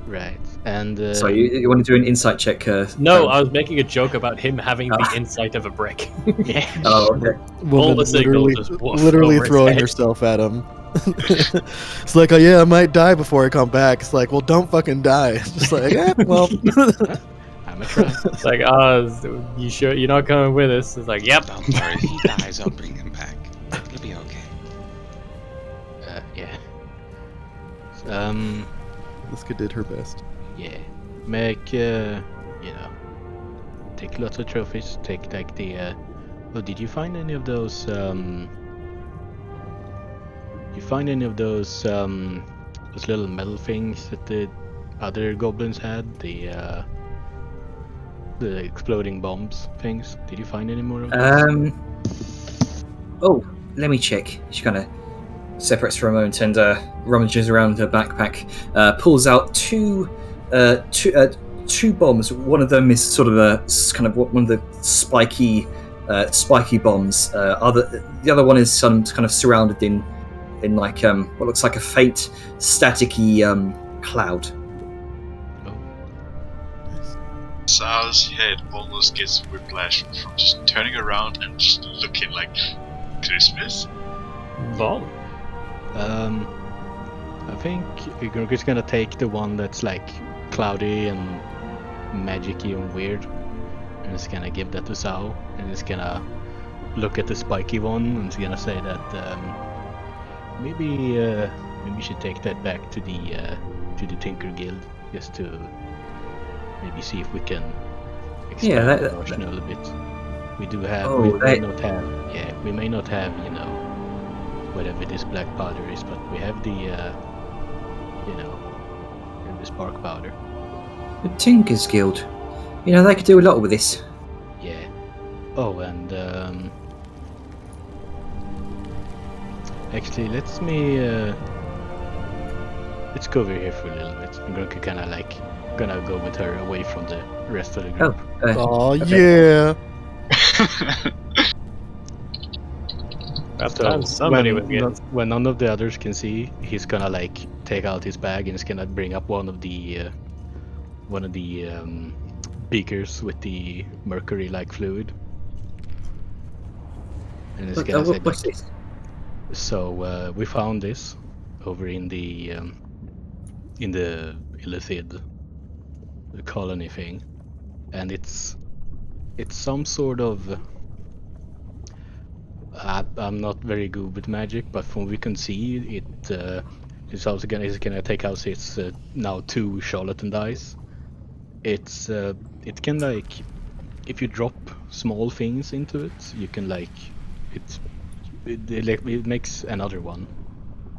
Right. And So you want to do an insight check? No, I was making a joke about him having the insight of a brick. Yeah. Oh, okay. All the signals just woof literally over his throwing head. herself at him. It's like, oh yeah, I might die before I come back. It's like, well, don't fucking die. It's just like, well. I'm a try. It's like, you sure you're not coming with us? It's like, yep. Don't worry, if he dies, I'll bring him back. It'll be okay. Yeah. Asuka did her best. Yeah. Make take lots of trophies. Take the did you find any of those those little metal things that the other goblins had? The exploding bombs things. Did you find any more of those? Oh, let me check. She kind of separates for a moment and rummages around her backpack, pulls out two bombs. One of them is sort of one of the spiky bombs. The other one is some kind of surrounded in what looks like a faint staticky cloud. Sal's head almost gets whiplash from just turning around and just looking like Christmas. Bomb. I think we're just gonna take the one that's cloudy and magicy and weird, and just gonna give that to Sao, and just gonna look at the spiky one and just gonna say that maybe we should take that back to the Tinker Guild just to maybe see if we can expand the arsenal a bit. We do have. We may not have whatever this black powder is, but we have the the spark powder. The Tinker's Guild. They could do a lot with this. Yeah. Oh, and actually, let's go over here for a little bit. I'm gonna go with her away from the rest of the group. Oh okay. yeah. That's So fine. Somebody when, would get. when none of the others can see, he's gonna like take out his bag and he's gonna bring up one of the beakers with the mercury-like fluid. And it's gonna say, What's this? so we found this over in the Illithid colony thing, and it's some sort of I'm not very good with magic, but from what we can see, it's also gonna take out its now 2 charlatan dice. It can like, if you drop small things into it, you can like it makes another one.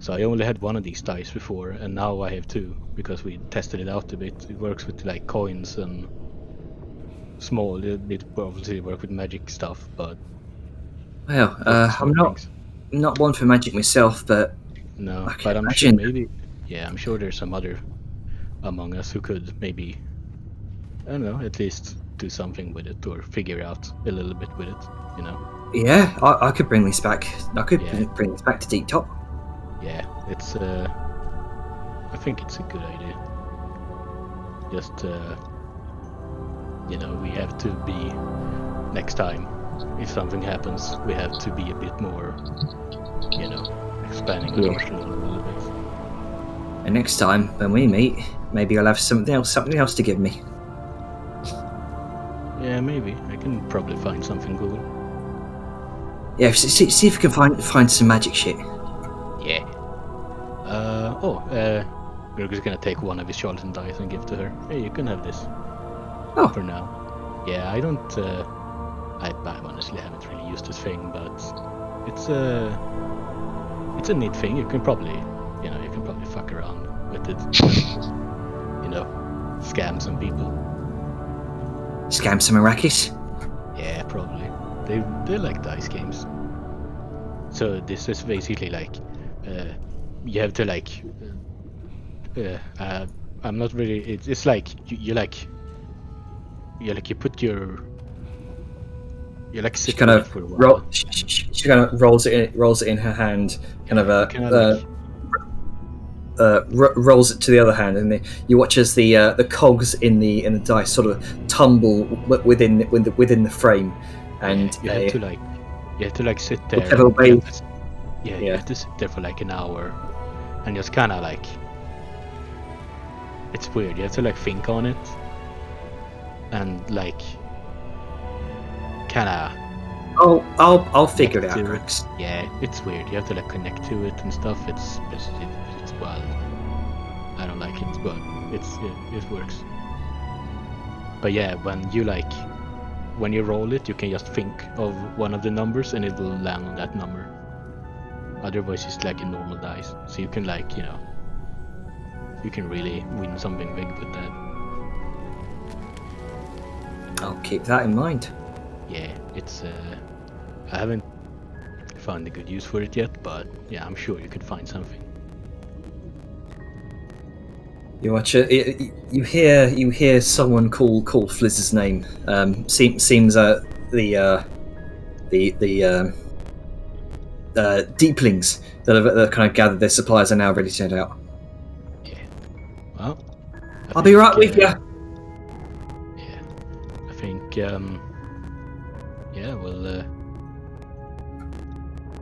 So I only had one of these dice before, and now I have 2 because we tested it out a bit. It works with like coins and small. It obviously work with magic stuff, but Well, I'm not one for magic myself, but no. I can But I'm imagine. sure maybe, yeah, I'm sure there's some other among us who could maybe, I don't know, at least do something with it or figure out a little bit with it, you know. Yeah, I could bring this back. I could Yeah. bring this back to Deep Top. Yeah, it's I think it's a good idea. Just you know, we have to be, next time if something happens, we have to be a bit more, you know, expanding the Yeah. arsenal a little bit. And next time when we meet, maybe I'll have something else to give me. Yeah, maybe I can probably find something cool. Yeah, see if you can find some magic shit. Yeah. Gurg's gonna take one of his charlatan dice and give to her. Hey, you can have this. Oh. For now. Yeah, I don't. I honestly haven't really used this thing, but it's a neat thing. You can probably fuck around with it. You know, scam some people. Scam some Arrakis. Yeah, probably. They like dice games. So this is basically like, you have to like, I'm not really. It's like you put your. You like She sit kind with it of for a while. she kind of rolls it in her hand, kind of rolls it to the other hand, and you watch as the cogs in the dice sort of tumble within the frame, and you have to like sit there. Whichever way- You have to sit there for like an hour, and just kind of like, it's weird. You have to like think on it, and like, kind of. I'll figure it out, to it. Rex. Yeah, it's weird. You have to like connect to it and stuff. It's wild. I don't like it, but it works. But yeah, when you roll it, you can just think of one of the numbers and it will land on that number. Otherwise, it's like a normal dice. So you can like, you know, you can really win something big with that. I'll keep that in mind. Yeah, it's I haven't found a good use for it yet, but yeah, I'm sure you could find something. You watch it. You hear someone call Flizz's name. Seems the deeplings that have kind of gathered their supplies are now ready to head out. Yeah. Well, I'll be right with you. Yeah, I think yeah, we'll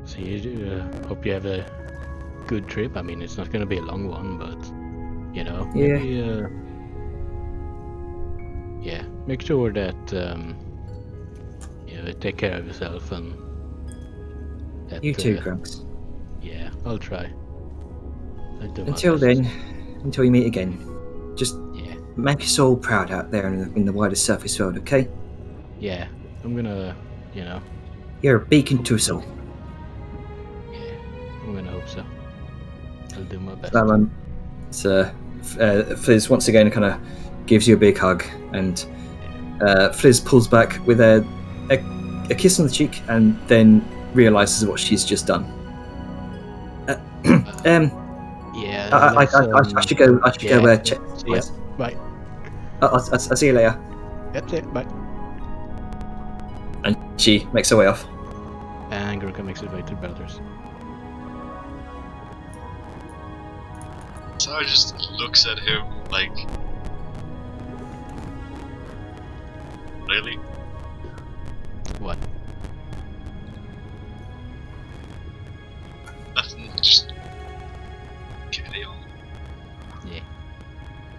see you. Hope you have a good trip. I mean, it's not gonna be a long one, but you know, Yeah. maybe, yeah, make sure that you know, take care of yourself and that, You too, Grunks. Yeah, I'll try. I'll do my Until best. then, until we meet again, just Yeah, make us all proud out there in the wider surface world, okay? yeah, I'm gonna, you know, You're a beacon to us all. yeah, I'm gonna hope so. I'll do my best. So, Fliz once again kind of gives you a big hug, and Fliz pulls back with a kiss on the cheek, and then realizes what she's just done. Yeah, I should go. I should go check. See ya. Bye. I'll see you later. That's it. Bye. And she makes her way off. And Greg Grunka makes his way to Belders. Sar just looks at him like, really? What? Nothing, just carry on. Yeah.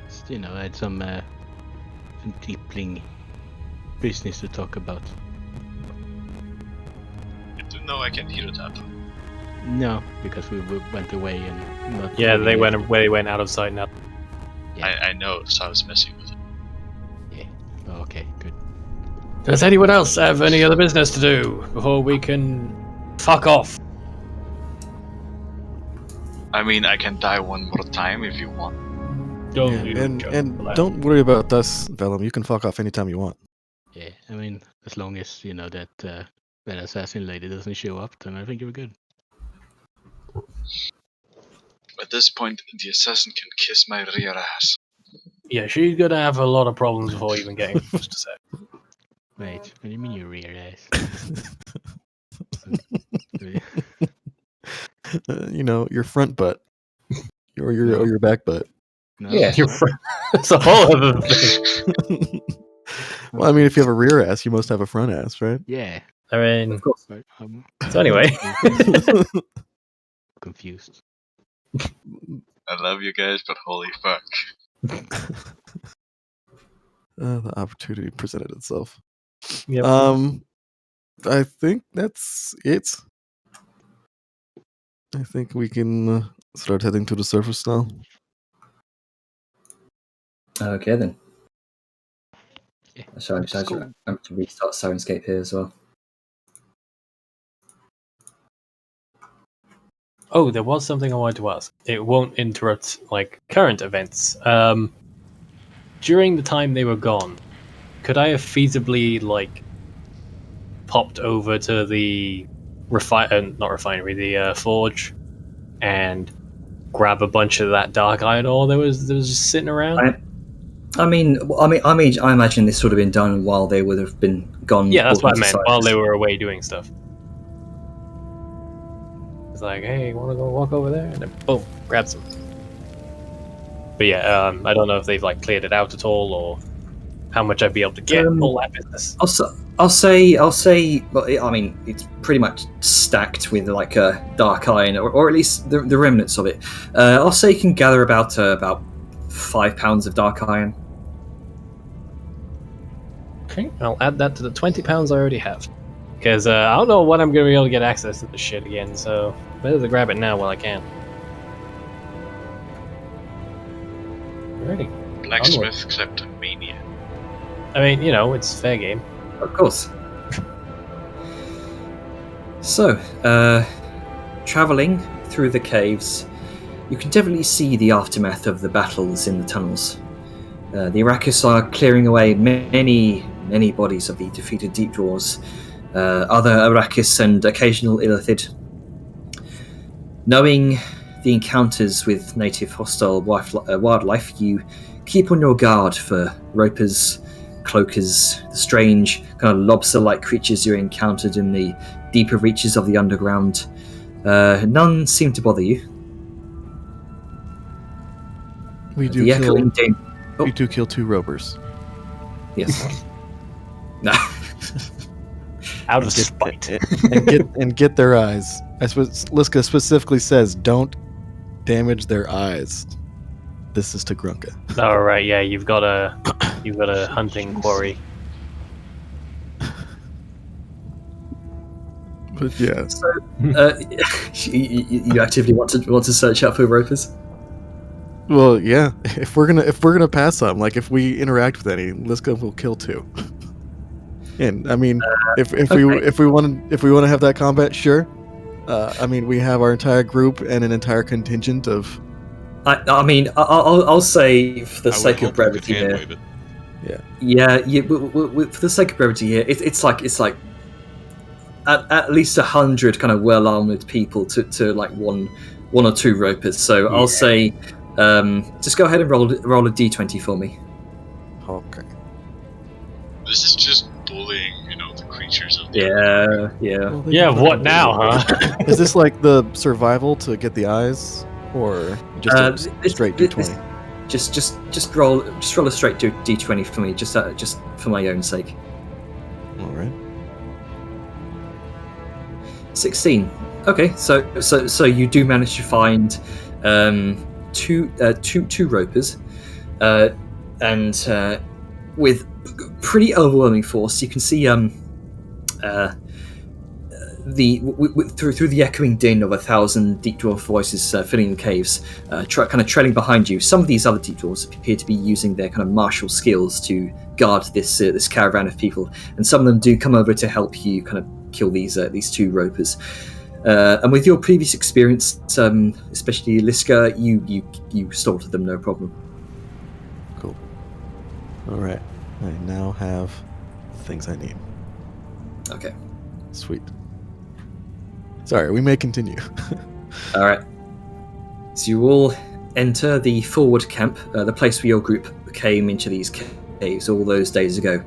Just, I had some tippling business to talk about. You do know I can hear that. No, because we went away and not Yeah, they really- went out of sight now. I know, so I was messing with it. Yeah. Oh, okay, good. Does anyone else have any other business to do before we can fuck off? I mean, I can die one more time if you want. Don't Yeah, do and Joe. don't worry about us, Vellum. You can fuck off anytime you want. Yeah, I mean, as long as that assassin lady doesn't show up, then I think you're good. At this point, the assassin can kiss my rear ass. Yeah, she's gonna have a lot of problems before even getting close to set. Wait, what do you mean you rear ass? Your front butt, or your back butt. No? Yeah. You're It's a whole other thing. Well, I mean, if you have a rear ass, you must have a front ass, right? Yeah. I mean, Of course. But, so anyway. confused. I love you guys, but holy fuck. The opportunity presented itself. Yep. I think that's it. I think we can start heading to the surface now. Okay then. Yeah, Sorry, let's go. I'm going to restart Sirenscape here as well. Oh, there was something I wanted to ask. It won't interrupt current events. During the time they were gone, could I have feasibly popped over to the the forge, and grab a bunch of that dark iron ore that was just sitting around? I imagine this would have been done while they would have been gone. Yeah, that's what I walking to meant. While Cyrus. they were away doing stuff. It's like, hey, want to go walk over there? And then boom, grab some. But yeah, I don't know if they've cleared it out at all, or how much I'd be able to get. All that business. I'll say. Well, I mean, it's pretty much stacked with a dark iron, or at least the remnants of it. I'll say you can gather about 5 pounds of dark iron. Okay, I'll add that to the 20 pounds I already have. Because I don't know when I'm going to be able to get access to this shit again, so better to grab it now while I can. Alrighty. Blacksmith kleptomania. I mean, it's fair game. Of course. So, traveling through the caves, you can definitely see the aftermath of the battles in the tunnels. The Arrakis are clearing away many bodies of the defeated Deep Dwars, other Arrakis and occasional Illithid. Knowing the encounters with native hostile wildlife, you keep on your guard for ropers, cloakers, the strange kind of lobster-like creatures you encountered in the deeper reaches of the underground. None seem to bother you. We do The kill. echoing dame. We do kill 2 ropers. Yes. No. Out of spite. and get their eyes. I suppose Liska specifically says, "Don't damage their eyes." This is to Grunka. All right, yeah, you've got a hunting quarry. But yeah, You actively want to search out for ropers? well, yeah. If we're gonna pass some, if we interact with any, Liska will kill 2. And I mean, if we want to have that combat, sure. I mean, we have our entire group and an entire contingent of. I mean, I'll say for the sake of brevity here. Wave it. Yeah, for the sake of brevity here, it's like at least 100 kind of well armored people to one or 2 ropers. So I'll say, just go ahead and roll a d20 for me. Okay. This is just bullying, the creatures of Yeah. Well, thank Yeah, you for what the- now, huh? Is this like the survival to get the eyes, or just a This- straight this- D20? Just roll a straight D20 for me, just for my own sake. All right. 16. Okay, so you do manage to find two ropers, and with pretty overwhelming force, you can see through the echoing din of 1,000 deep dwarf voices filling the caves, kind of trailing behind you. Some of these other deep dwarves appear to be using their kind of martial skills to guard this caravan of people, and some of them do come over to help you kind of kill these two ropers. And with your previous experience, especially Liska, you slaughtered them no problem. Cool. All right. I now have the things I need. Okay. Sweet. Sorry, we may continue. All right. So you all enter the forward camp, the place where your group came into these caves all those days ago.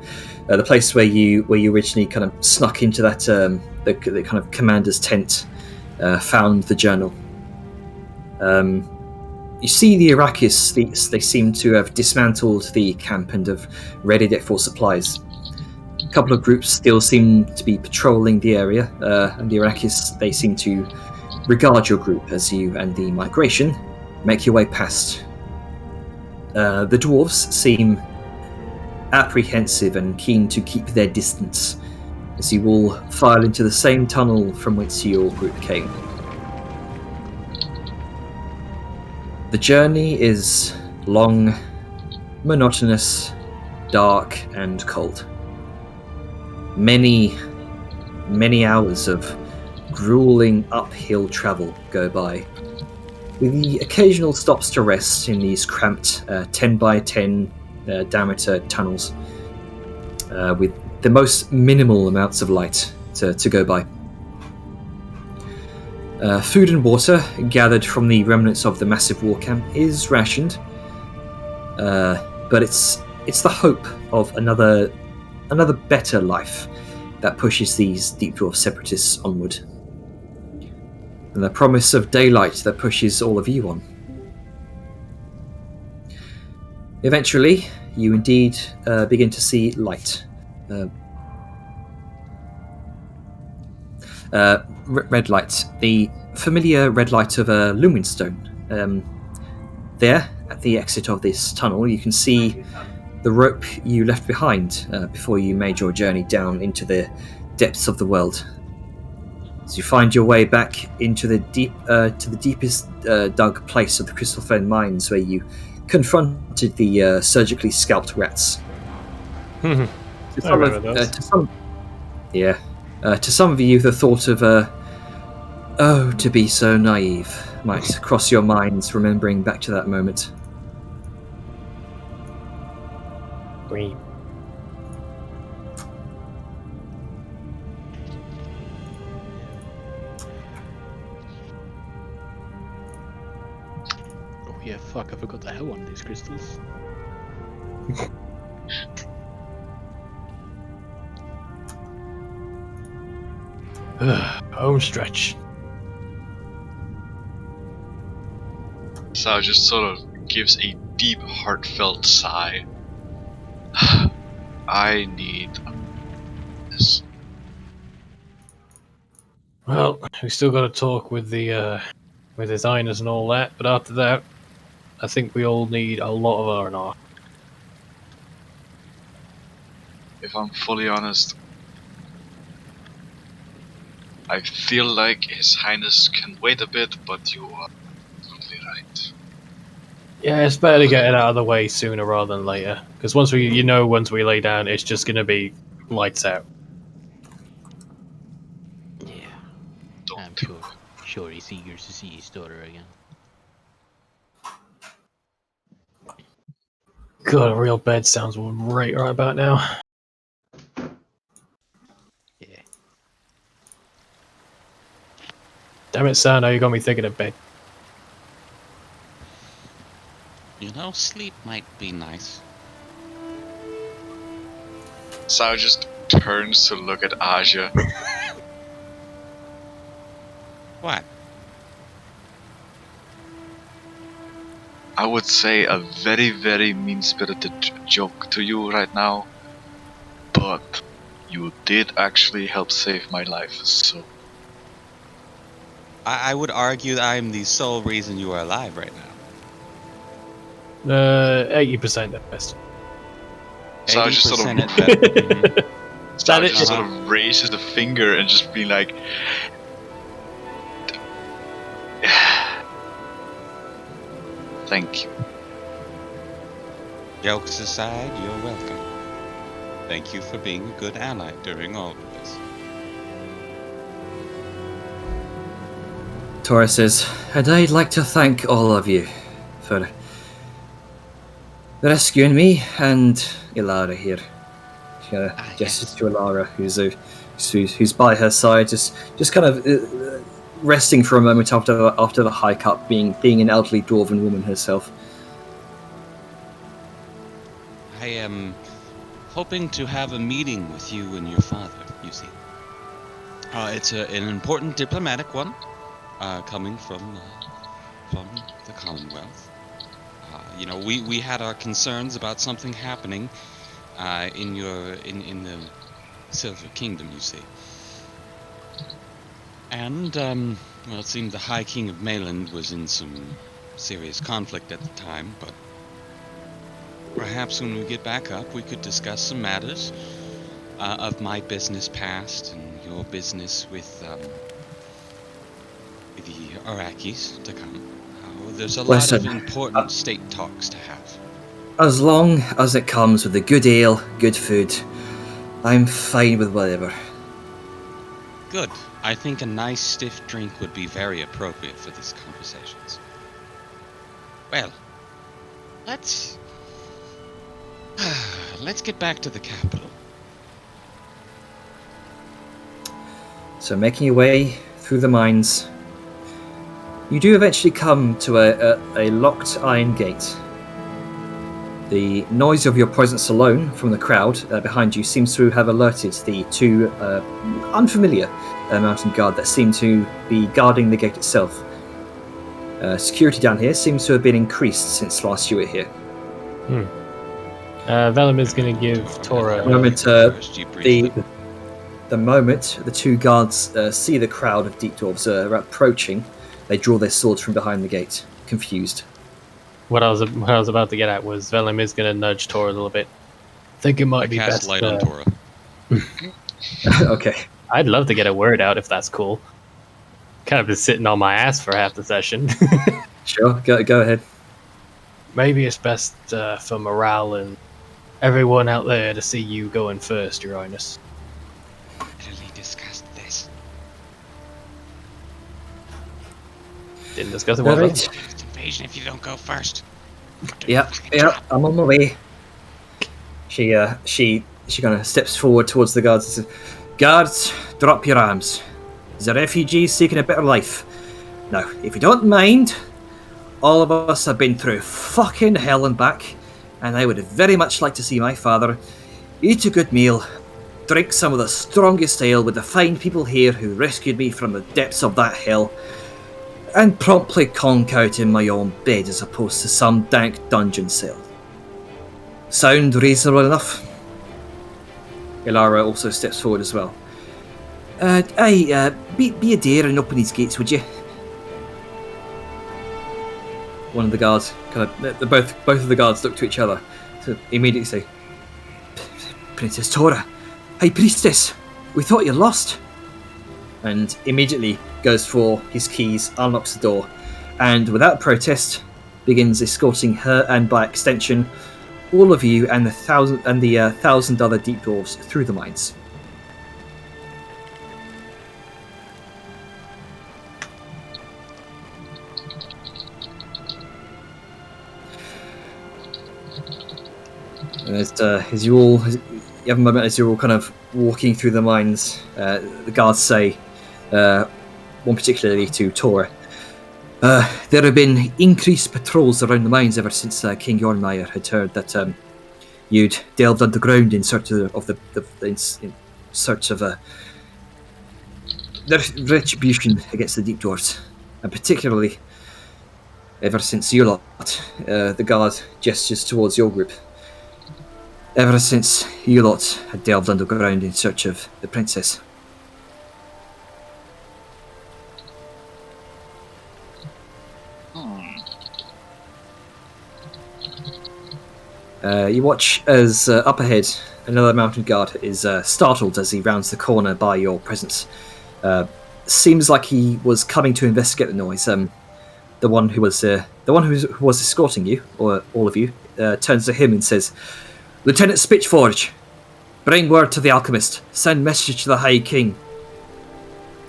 The place where you originally kind of snuck into that the kind of commander's tent, found the journal. You see the Arrakis. They seem to have dismantled the camp and have readied it for supplies. A couple of groups still seem to be patrolling the area, and the Arrakis, they seem to regard your group as you and the migration make your way past. The dwarves seem apprehensive and keen to keep their distance as you all file into the same tunnel from which your group came. The journey is long, monotonous, dark, and cold. Many hours of grueling uphill travel go by, with the occasional stops to rest in these cramped 10 by 10 diameter tunnels, with the most minimal amounts of light to go by. Food and water gathered from the remnants of the massive war camp is rationed, but it's the hope of another better life that pushes these deep dwarf separatists onward, and the promise of daylight that pushes all of you on. Eventually, you indeed begin to see light. Red light, the familiar red light of a Lumenstone. There, at the exit of this tunnel, you can see the rope you left behind before you made your journey down into the depths of the world. As you find your way back into the deepest dug place of the Crystal Fen mines, where you confronted the surgically scalped rats. I remember those. To some of you, the thought of "oh, to be so naive" might cross your minds, remembering back to that moment. Green. Oh yeah, fuck, I forgot I have one of these crystals. Home stretch. Sal just sort of gives a deep, heartfelt sigh. I need this. Well, we still got to talk with his highness and all that, but after that, I think we all need a lot of R&R. If I'm fully honest, I feel like His Highness can wait a bit, but you are totally right. Yeah, it's better to get it out of the way sooner rather than later, because once we lay down, it's just gonna be lights out. Yeah, I'm sure he's eager to see his daughter again. God, a real bed sounds right about now. Yeah. Damn it, Sam, now you got me thinking of bed. You know, sleep might be nice. Sal just turns to look at Aja. What? I would say a very, very mean-spirited joke to you right now, but you did actually help save my life, so... I would argue that I'm the sole reason you are alive right now. 80% at best. So I just sort of- 80% at best. Mhm. Star That just is- sort of raises the finger and just be like... Thank you. Jokes aside, you're welcome. Thank you for being a good ally during all of this. Tora says, and I'd like to thank all of you for rescuing me and Ilara here. She gestures to Ilara, who's by her side, just kind of resting for a moment after the hike up, being an elderly dwarven woman herself. I am hoping to have a meeting with you and your father, you see. It's an important diplomatic one, coming from the Commonwealth. You know, we had our concerns about something happening in the Silver Kingdom, you see. And, well, it seemed the High King of Mayland was in some serious conflict at the time, but perhaps when we get back up, we could discuss some matters of my business past and your business with the Arakis to come. There's a lot of Listen, important state talks to have. As long as it comes with a good ale, good food, I'm fine with whatever. Good. I think a nice stiff drink would be very appropriate for these conversations. Well, let's get back to the capital. So making your way through the mines, you do eventually come to a locked iron gate. The noise of your presence alone from the crowd behind you seems to have alerted the two unfamiliar mountain guard that seem to be guarding the gate itself. Security down here seems to have been increased since last you were here. Velamir's going to give Tora... The moment, First you briefly- the moment the two guards see the crowd of deep dwarves approaching, they draw their swords from behind the gate, confused. What I was about to get at was Velamir's going to nudge Tora a little bit. Think it might I be cast best. light on Tora. Okay. I'd love to get a word out if that's cool. Kind of been sitting on my ass for half the session. Sure, go ahead. Maybe it's best for morale and everyone out there to see you going first, Your Highness. Literally discussed this. Didn't discuss it All well. right. It's invasion if you don't go first. Yeah, I'm on my way. She kind of steps forward towards the guards and says, "Guards, drop your arms. There's a refugee seeking a better life. Now, if you don't mind, all of us have been through fucking hell and back, and I would very much like to see my father eat a good meal, drink some of the strongest ale with the fine people here who rescued me from the depths of that hell, and promptly conk out in my own bed as opposed to some dank dungeon cell. Sound reasonable enough?" Ilara also steps forward as well. Be a dear and open these gates, would you? One of the guards both of the guards look to each other to immediately say, "Princess Tora, High Priestess, we thought you lost." And immediately goes for his keys, unlocks the door, and without protest begins escorting her and by extension all of you and the thousand other deep dwarves through the mines. And as you have a moment as you're all kind of walking through the mines, the guards say, one particularly to Tora, there have been increased patrols around the mines ever since King Jornmaier had heard that you'd delved underground in search of in search of the retribution against the Deep Dwarfs, and particularly ever since you lot, the guard gestures towards your group. Ever since you lot had delved underground in search of the princess. You watch as up ahead, another mounted guard is startled as he rounds the corner by your presence. Seems like he was coming to investigate the noise. The one who was escorting you, or all of you, turns to him and says, "Lieutenant Spitchforge, bring word to the alchemist. Send message to the High King,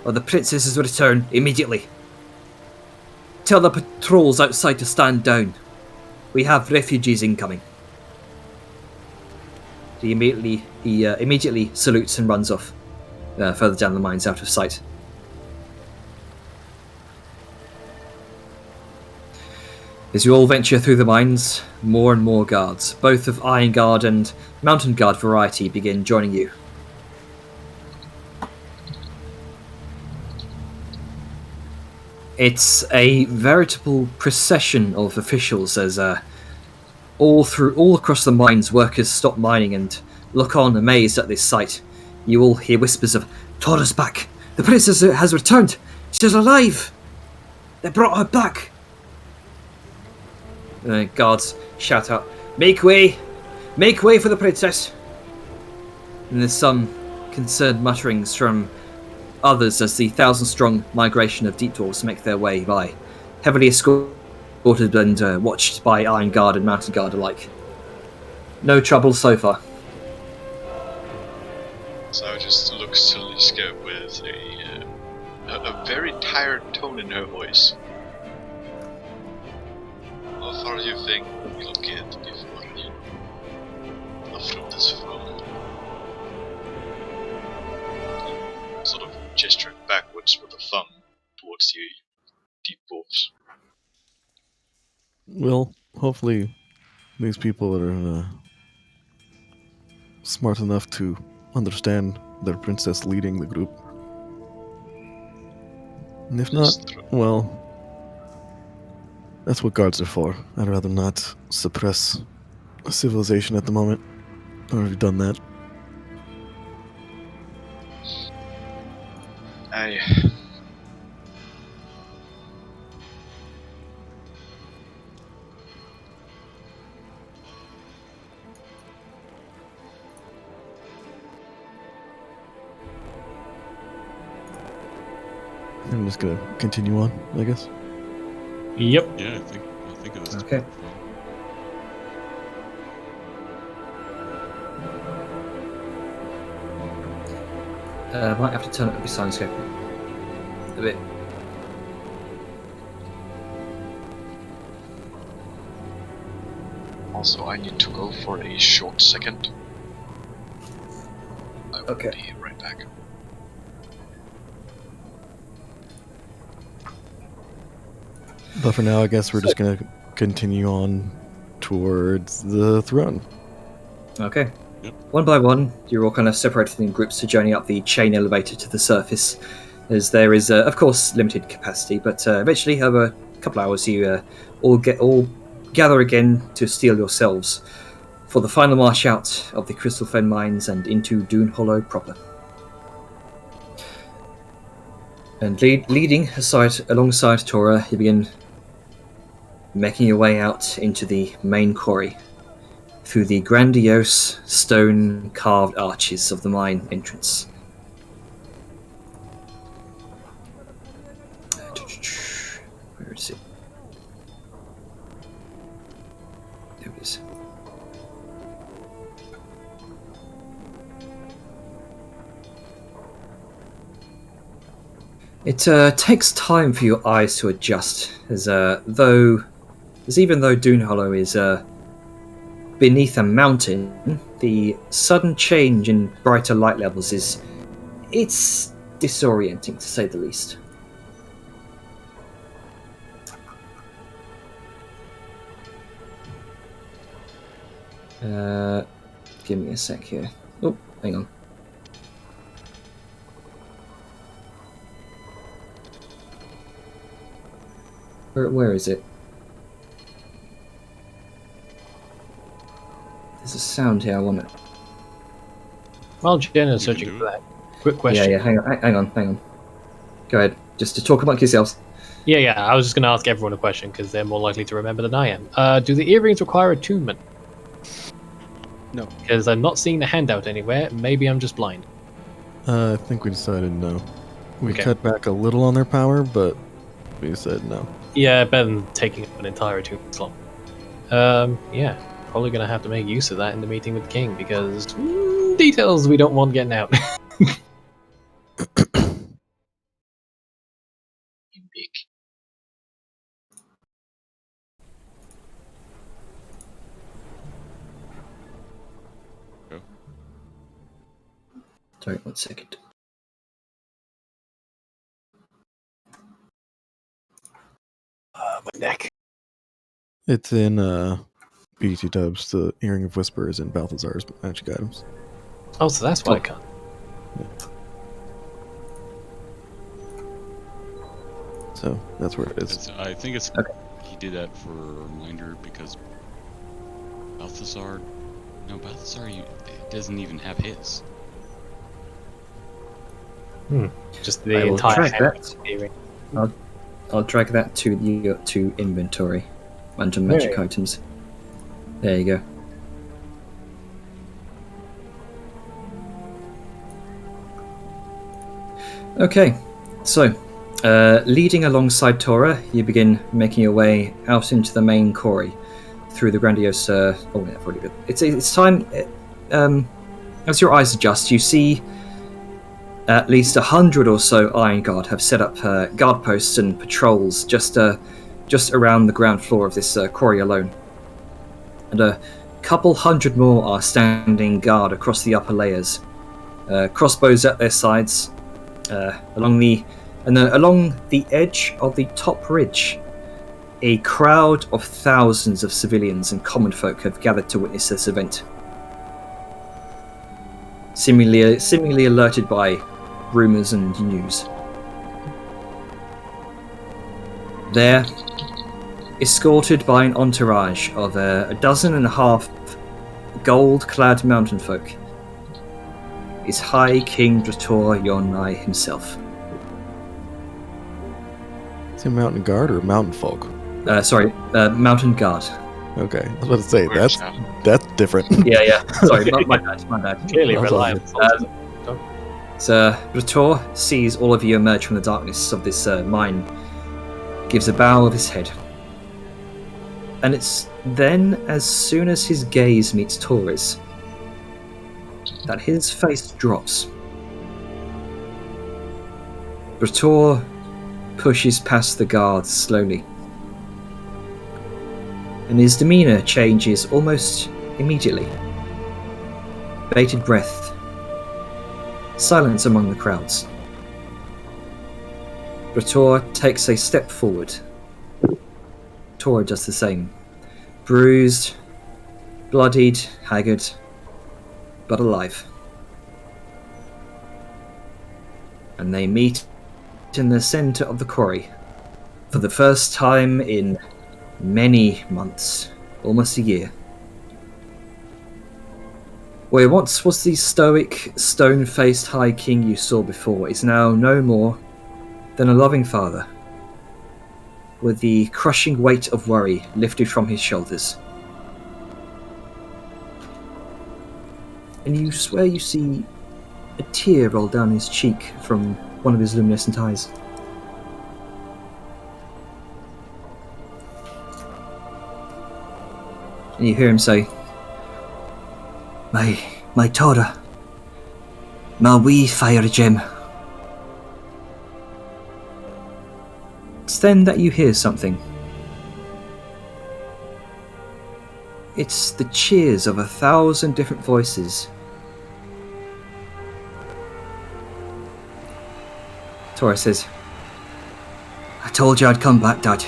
or the princess's return immediately. Tell the patrols outside to stand down. We have refugees incoming." He immediately salutes and runs off, further down the mines, out of sight. As you all venture through the mines, more and more guards, both of Iron Guard and Mountain Guard variety, begin joining you. It's a veritable procession of officials as all across the mines, workers stop mining and look on amazed at this sight. You all hear whispers of, "Tora's back! The princess has returned! She's alive! They brought her back!" Guards shout out, Make way for the princess!" And there's some concerned mutterings from others as the 1,000-strong migration of Deep Dwarfs make their way by, heavily escorted and watched by Iron Guard and Mountain Guard alike. No trouble so far. So just looks to Liska with a very tired tone in her voice. How far do you think we'll get before the fruit is full? Sort of gesturing backwards with a thumb towards the Deep Dwarfs. Well, hopefully these people are smart enough to understand their princess leading the group. And if not, well, that's what guards are for. I'd rather not suppress a civilization at the moment. I've already done that. I'm just gonna continue on, I guess. Yep. Yeah, I think it was Okay. Might have to turn up the sound scope a bit. Also, I need to go for a short second. I will Okay. be right back. But for now, I guess we're just gonna continue on towards the throne. Okay. Yep. One by one, you're all kind of separated in groups to journey up the chain elevator to the surface, as there is, of course, limited capacity. But eventually, over a couple hours, you all gather again to steel yourselves for the final march out of the Crystal Fen mines and into Dune Hollow proper. And leading alongside Tora, you begin making your way out into the main quarry, through the grandiose stone-carved arches of the mine entrance. Where is it? There it is. It takes time for your eyes to adjust, as even though Dune Hollow is beneath a mountain, the sudden change in brighter light levels it's disorienting, to say the least. Give me a sec here. Oh, hang on. Where is it? There's a sound here. I want it. While Jen is You can searching do for it. that, quick question. Yeah. Hang on. Go ahead. Just to talk amongst yourselves. Yeah. I was just going to ask everyone a question because they're more likely to remember than I am. Do the earrings require attunement? No. Because I'm not seeing the handout anywhere. Maybe I'm just blind. I think we decided no. We Okay. cut back a little on their power, but we said no. Yeah, better than taking up an entire attunement slot. Yeah. Probably going to have to make use of that in the meeting with the king because details we don't want getting out. Big. Sorry, 1 second. My neck. It's in BT Dubs, the Earring of Whispers, and Balthazar's magic items. Oh, so that's why I can't. So that's where it is. I think it's Okay. he did that for a reminder because Balthazar it doesn't even have his. Just I the will entire track hand that. earring. I'll drag that to inventory under magic Yeah. items. There you go. Okay, so leading alongside Tora, you begin making your way out into the main quarry through the grandiose. I've already been. It's time. As your eyes adjust, you see at least 100 or so Iron Guard have set up guard posts and patrols just around the ground floor of this quarry alone, and a couple hundred more are standing guard across the upper layers, crossbows at their sides. Along the edge of the top ridge, a crowd of thousands of civilians and common folk have gathered to witness this event. Seemingly alerted by rumours and news. There, escorted by an entourage of a dozen and a half gold-clad mountain folk, is High King Drator Yonai himself. Is it Mountain Guard or Mountain Folk? Mountain Guard. Okay, I was about to say Where's that's different. Yeah. Sorry, my bad. Clearly That's reliable. So Drator sees all of you emerge from the darkness of this mine, gives a bow of his head. And it's then, as soon as his gaze meets Torres, that his face drops. Drator pushes past the guards slowly, and his demeanour changes almost immediately. Bated breath, silence among the crowds. Drator takes a step forward. Tora does the same. Bruised, bloodied, haggard, but alive. And they meet in the centre of the quarry for the first time in many months, almost a year. Where once was the stoic, stone-faced High King you saw before is now no more than a loving father, with the crushing weight of worry lifted from his shoulders. And you swear you see a tear roll down his cheek from one of his luminescent eyes. And you hear him say, My Tora, my wee fire gem. It's then that you hear something. It's the cheers of 1,000 different voices. Tora says, I told you I'd come back, Dad.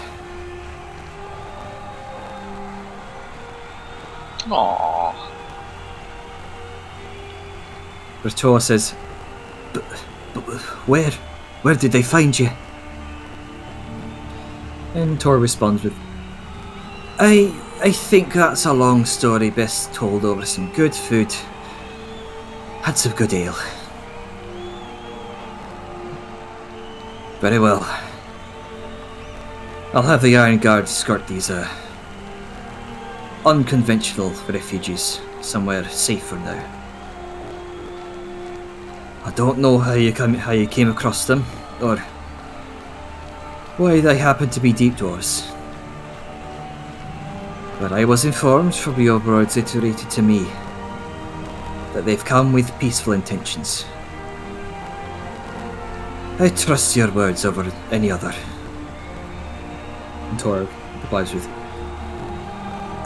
Aww. Rator says, but where did they find you? And Tor responds with, I think that's a long story best told over some good food. Had some good ale. Very well. I'll have the Iron Guard escort these unconventional refugees somewhere safer now. I don't know how you came across them, or why they happen to be deep dwarves. But I was informed from your words iterated to me that they've come with peaceful intentions. I trust your words over any other. And Tor replies with,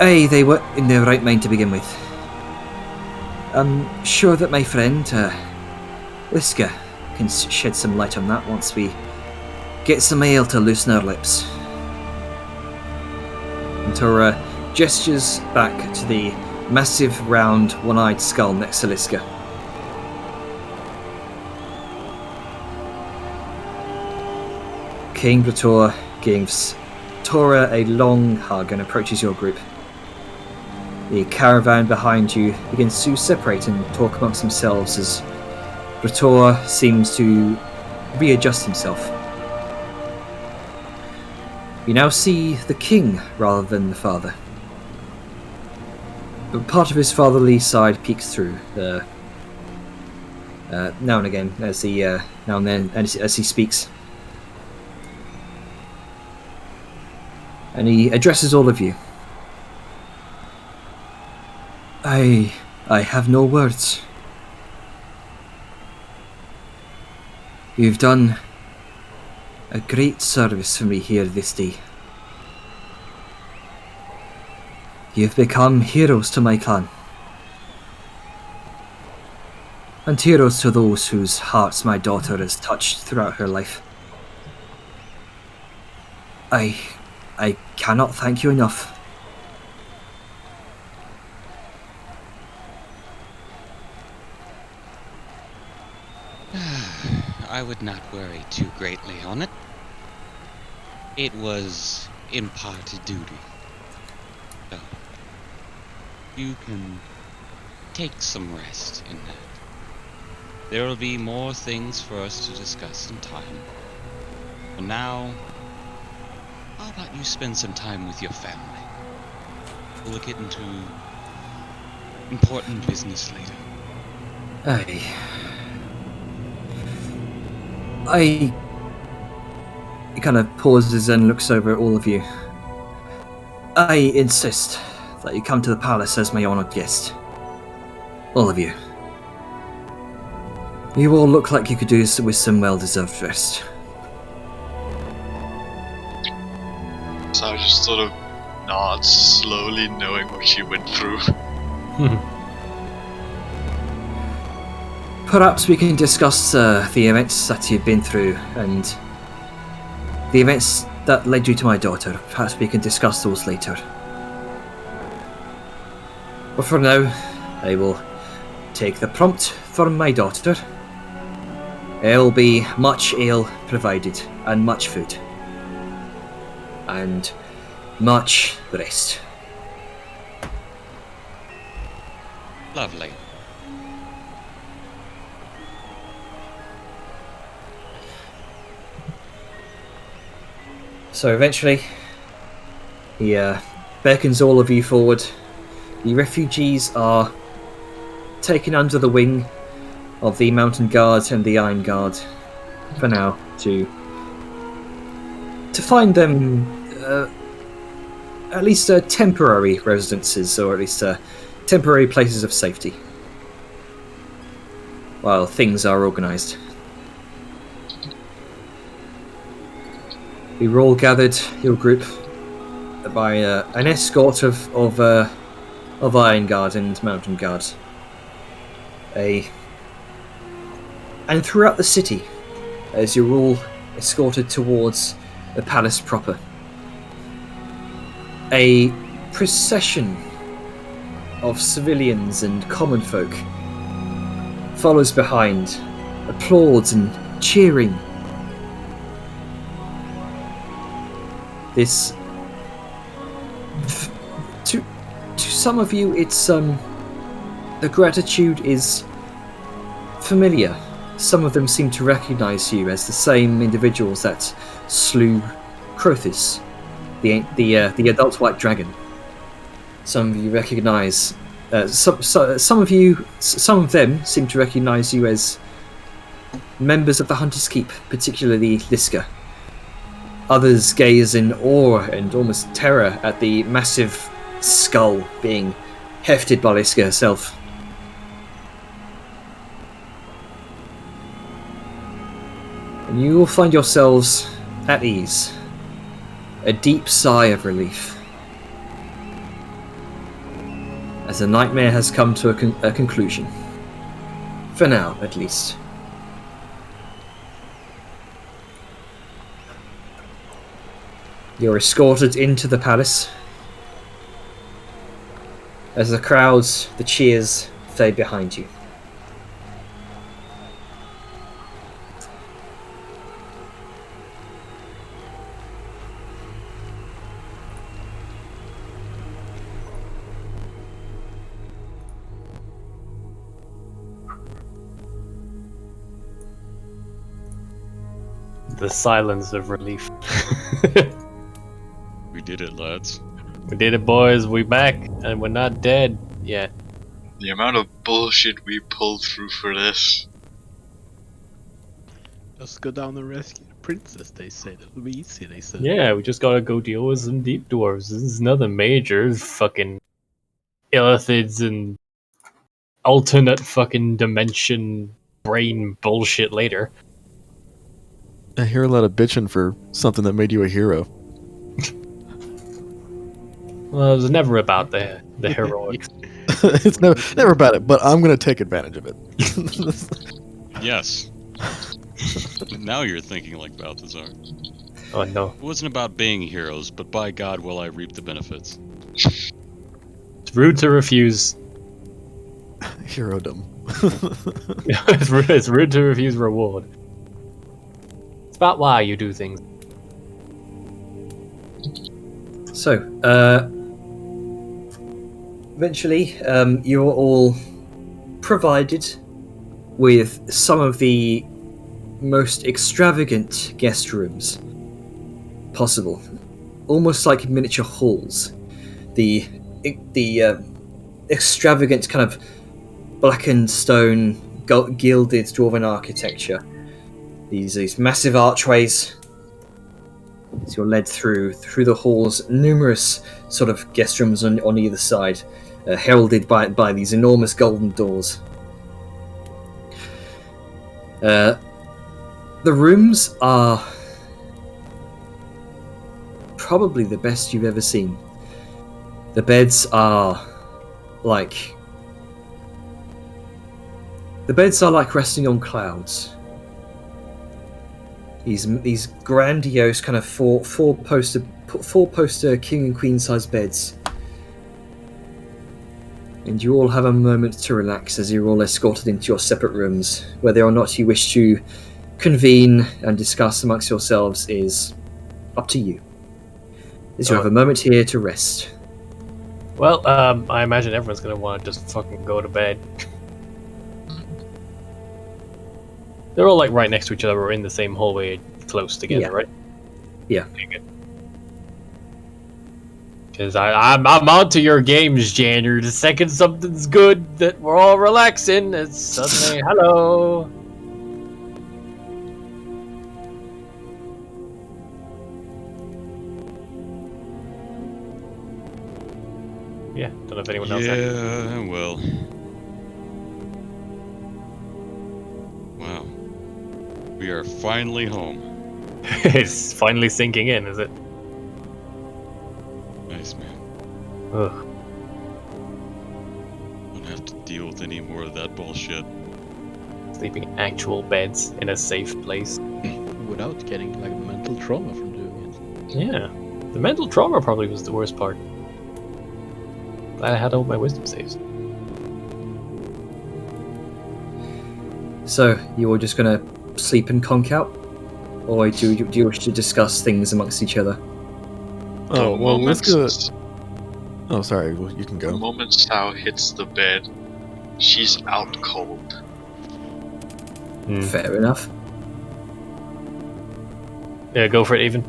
aye, they were in their right mind to begin with. I'm sure that my friend, Liska, can shed some light on that once we get some ale to loosen our lips. And Tor gestures back to the massive, round, one-eyed skull next to Liska. King Brator gives Tora a long hug and approaches your group. The caravan behind you begins to separate and talk amongst themselves as Brator seems to readjust himself. You now see the king rather than the father. But part of his fatherly side peeks through now and again as he as he speaks. And he addresses all of you. I have no words. You've done a great service for me here this day. You've become heroes to my clan. And heroes to those whose hearts my daughter has touched throughout her life. I cannot thank you enough. I would not worry too greatly on it. It was imparted duty. So, you can take some rest in that. There will be more things for us to discuss in time. For now, how about you spend some time with your family? We'll get into important business later. He kind of pauses and looks over at all of you. I insist that you come to the palace as my honoured guest. All of you. You all look like you could do this with some well-deserved rest. So I just sort of nods slowly, knowing what she went through. Perhaps we can discuss the events that you've been through and the events that led you to my daughter. Perhaps we can discuss those later. But for now, I will take the prompt from my daughter. There will be much ale provided, and much food. And much rest. Lovely. So eventually, he beckons all of you forward. The refugees are taken under the wing of the Mountain Guard and the Iron Guard for now to find them at least temporary residences, or at least temporary places of safety while things are organised. We were all gathered, your group, by an escort of Iron Guard and Mountain Guard. And throughout the city, as you're all escorted towards the palace proper, a procession of civilians and common folk follows behind, applauds and cheering. This, to some of you, it's the gratitude is familiar. Some of them seem to recognize you as the same individuals that slew Crothis, the adult white dragon. Some of you recognize. Some of them seem to recognize you as members of the Hunter's Keep, particularly Liska. Others gaze in awe and almost terror at the massive skull being hefted by Liska herself. And you will find yourselves at ease. A deep sigh of relief. As the nightmare has come to a conclusion. For now, at least. You're escorted into the palace. As the crowds, the cheers, fade behind you. The silence of relief. We did it, lads. We did it, boys. We back, and we're not dead yet. The amount of bullshit we pulled through for this. Just go down and rescue the princess, they said. It'll be easy, they said. Yeah, we just gotta go deal with some deep dwarves. This is nothing major. Fucking illithids and alternate fucking dimension brain bullshit later. I hear a lot of bitching for something that made you a hero. Well, it was never about the heroics. It's never about it, but I'm gonna take advantage of it. Yes. Now you're thinking like Balthazar. Oh no. It wasn't about being heroes, but by God will I reap the benefits. It's rude to refuse. Herodom. It's rude to refuse reward. It's about why you do things. So, eventually, you are all provided with some of the most extravagant guest rooms possible, almost like miniature halls. The extravagant kind of blackened stone, gilded dwarven architecture. These massive archways. As you're led through the halls, numerous sort of guest rooms on either side, heralded by these enormous golden doors. The rooms are probably the best you've ever seen. The beds are like resting on clouds. These grandiose kind of four poster king and queen size beds. And you all have a moment to relax as you're all escorted into your separate rooms. Whether or not you wish to convene and discuss amongst yourselves is up to you. As you have a moment here to rest. Well, I imagine everyone's gonna want to just fucking go to bed. They're all like right next to each other or in the same hallway, close together, Yeah. right? Yeah. Because I'm onto your games, Janner. The second something's good that we're all relaxing, it's suddenly hello. Yeah, don't know if anyone else. Yeah, well. Wow. We are finally home. It's finally sinking in, is it? Nice, man. Ugh. Don't have to deal with any more of that bullshit. Sleeping in actual beds in a safe place. Without getting like mental trauma from doing it. Yeah. The mental trauma probably was the worst part. Glad I had all my wisdom saves. So, you're just gonna sleep and conk out? Or do you wish to discuss things amongst each other? Oh, The well, let's moment- go. Oh, sorry. Well, you can The go. moment Sao hits the bed, she's out cold. Fair enough. Yeah, go for it, even.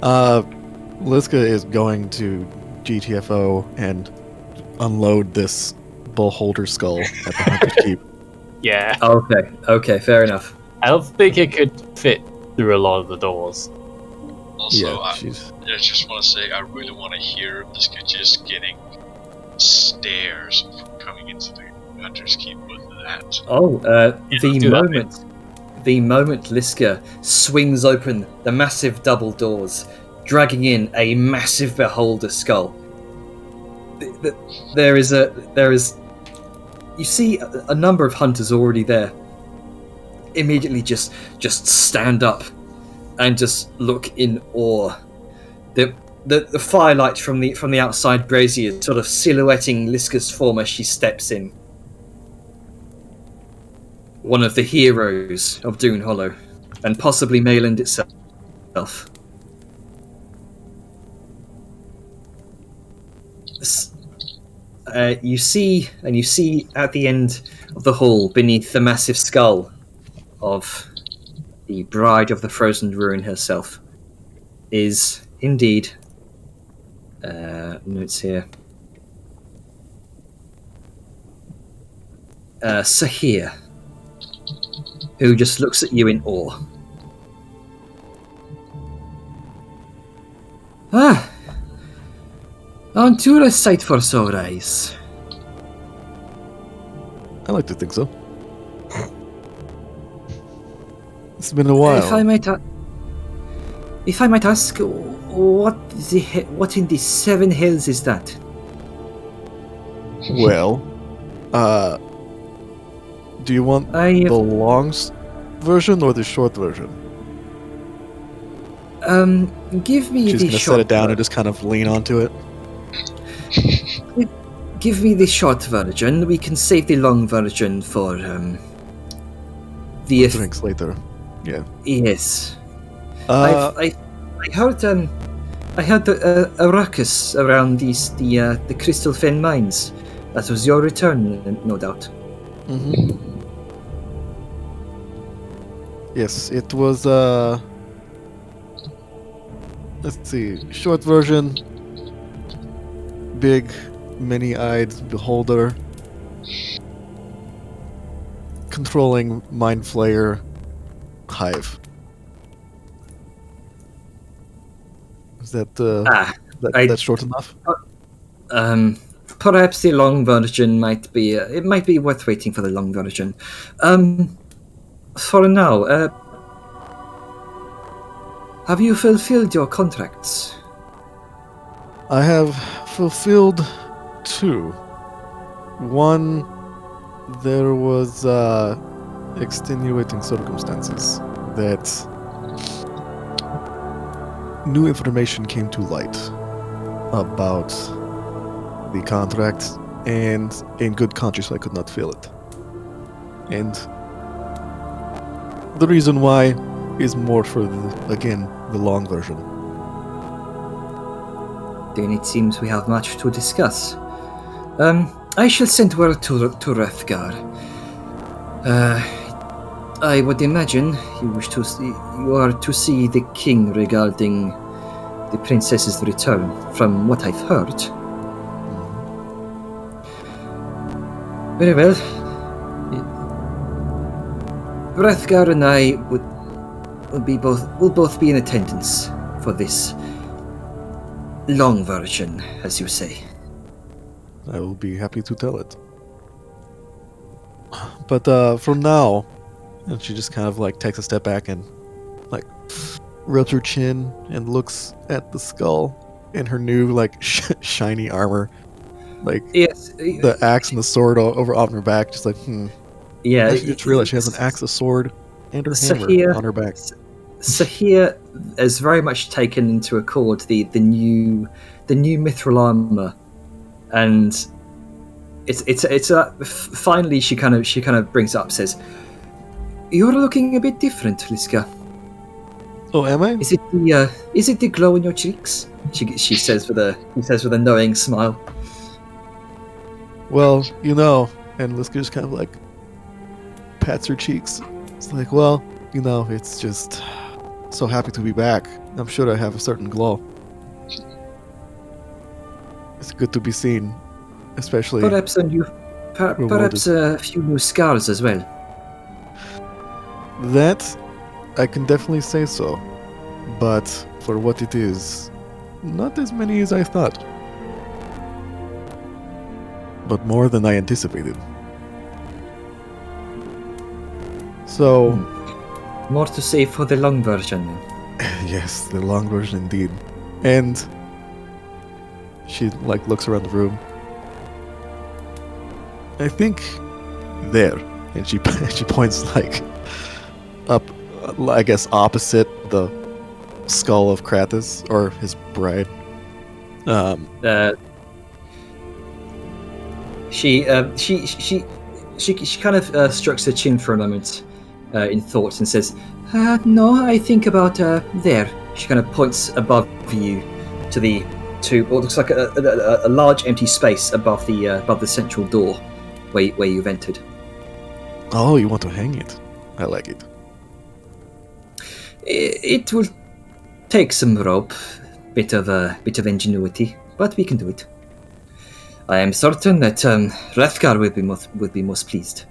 Liska is going to GTFO and unload this bullholder skull at the Hunter's Keep. Yeah. Okay, fair enough. I don't think it could fit through a lot of the doors. Also, Yeah, I just want to say I really want to hear this kid just getting stares from coming into the Hunter's Keep with that. Oh, let's do that, the moment Liska swings open the massive double doors, dragging in a massive beholder skull. There is you see a number of hunters already there. Immediately just stand up and just look in awe. The firelight from the outside brazier sort of silhouetting Liska's form as she steps in. One of the heroes of Dune Hollow, and possibly Mayland itself. You see at the end of the hall, beneath the massive skull of the Bride of the Frozen Ruin herself, is indeed notes here. Sahir, who just looks at you in awe. Ah, aren't you a sight for sore eyes? I like to think so. It's been a while. If I might ask, what in the seven hills is that? Well, do you want the long version or the short version? Give me She's the gonna short set it down and just kind of lean onto it. Give me the short version. We can save the long version for the Drinks later. Yeah. Yes. Uh, I heard a ruckus around the Crystal Fen mines. That was your return, no doubt. mhm. Yes, it was. Let's see. Short version. Big, many-eyed beholder. Controlling Mind Flayer Hive. Is that that's short enough? Perhaps the long version might be. It might be worth waiting for the long version. For now, have you fulfilled your contracts? I have fulfilled 2. One, there was extenuating circumstances that new information came to light about the contract, and in good conscience I could not fill it. And the reason why is more for the long version. Then it seems we have much to discuss. I shall send word to Rethgar. I would imagine you are to see the king regarding the princess's return, from what I've heard. Very well. Rethgar and I will both be in attendance for this long version, as you say. I will be happy to tell it. But for now, and she just kind of like takes a step back and like rubs her chin and looks at the skull in her new like shiny armor, like Yes. the axe and the sword over on her back, just like Yeah. I just realized she has an axe, a sword, and her hammer Sahir- on her back. Sahir has very much taken into accord the new mithril armor, and it's finally she kind of brings it up, says, You're looking a bit different, Liska. Oh, am I? Is it the glow in your cheeks? She says with a knowing smile. Well, you know, and Liska just kind of like pats her cheeks. It's like, well, you know, it's just so happy to be back. I'm sure I have a certain glow. It's good to be seen, especially. Perhaps a few new scars as well. That, I can definitely say so. But for what it is, not as many as I thought. But more than I anticipated. So, More to say for the long version. yes, the long version indeed. And she like looks around the room. I think there, and she she points like up, I guess opposite the skull of Kratos or his bride. She kind of strokes her chin for a moment in thought and says, "No, I think about there." She kind of points above you to what looks like a large empty space above the central door where you've entered. Oh, you want to hang it? I like it. It will take some rope, bit of ingenuity, but we can do it. I am certain that Rathgar would be most pleased.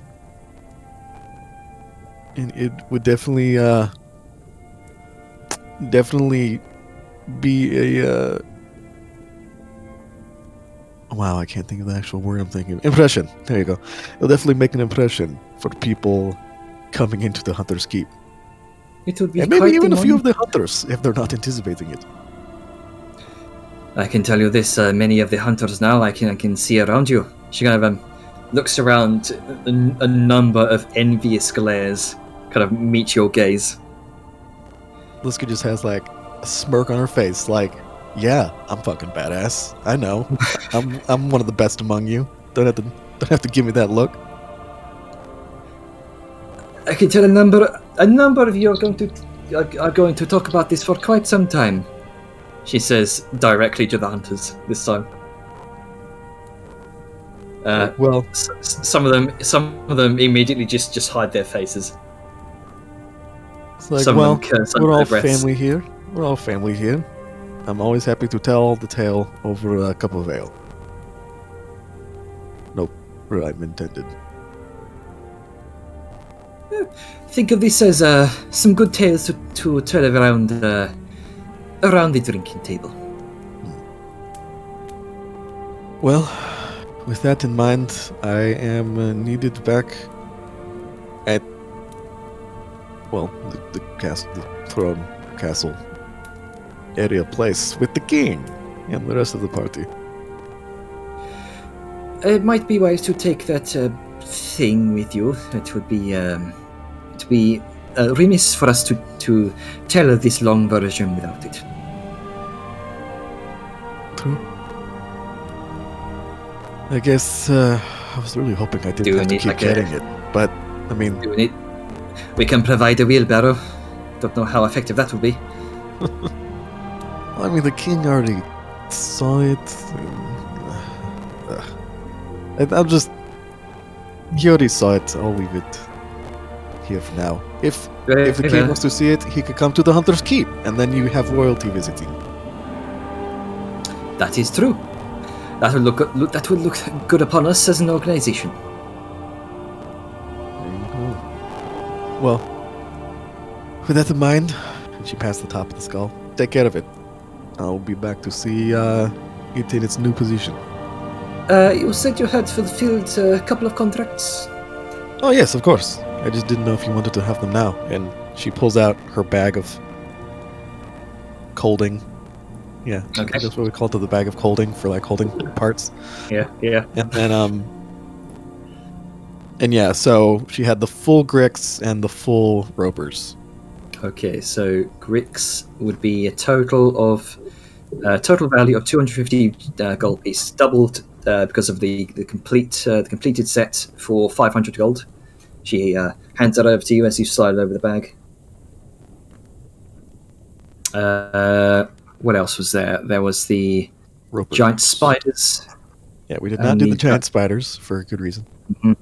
And it would definitely be a wow, I can't think of the actual word I'm thinking. Impression. There you go. It'll definitely make an impression for people coming into the Hunter's Keep. It would be And maybe quite even the a few of moment. the hunters, if they're not anticipating it. I can tell you this: many of the hunters now I can see around you. She kind of looks around. A number of envious glares kind of meet your gaze. Liska just has like a smirk on her face, like, yeah, I'm fucking badass. I know. I'm one of the best among you. Don't have to give me that look. I can tell a number of you are going to talk about this for quite some time. She says directly to the hunters this time. Well, Some of them immediately just hide their faces. it's like, some well, of them curse we're under all their breaths. family here. We're all family here. I'm always happy to tell the tale over a cup of ale. Nope, rhyme intended. Think of this as some good tales to tell around the drinking table. Well, with that in mind, I am needed back at, well, the throne castle area place with the king and the rest of the party. It might be wise to take that thing with you. It would be remiss for us to tell this long version without it. True. I guess I was really hoping I Do didn't you have to need, keep like, getting it, but I mean, We can provide a wheelbarrow. Don't know how effective that will be. I mean, the king already saw it. And I'm just. He already saw it. I'll leave it here for now. If the king wants to see it, he could come to the Hunter's Keep, and then you have royalty visiting. That is true. That would look good upon us as an organization. There you go. Well, with that in mind, and she passed the top of the skull. Take care of it. I'll be back to see it in its new position. You said you had fulfilled a couple of contracts. Oh yes, of course. I just didn't know if you wanted to have them now. And she pulls out her bag of colding. Yeah, Okay. that's what we call it, the bag of colding for like holding parts. Yeah. And yeah, so she had the full Grix and the full Ropers. Okay, so Grix would be a total value of 250 gold piece, doubled because of the completed set for 500 gold, She hands it over to you as you slide it over the bag. What else was there? There was the Roper. giant spiders. Yeah, we did not do the giant spiders for a good reason. Mhm.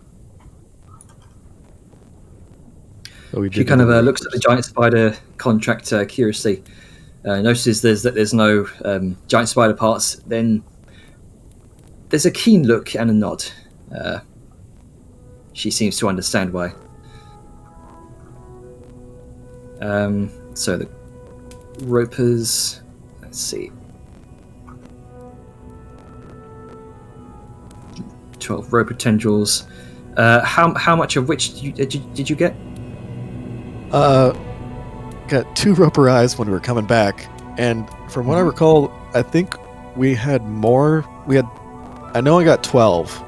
But we She did kind do of the looks at the ropers. giant spider contract curiously. Notices there's no giant spider parts. Then there's a keen look and a nod. She seems to understand why. So the ropers. Let's see. 12 roper tendrils. How much of which did you get? Got 2 roper eyes when we were coming back, and from what I recall, I think we had more. I know I got 12,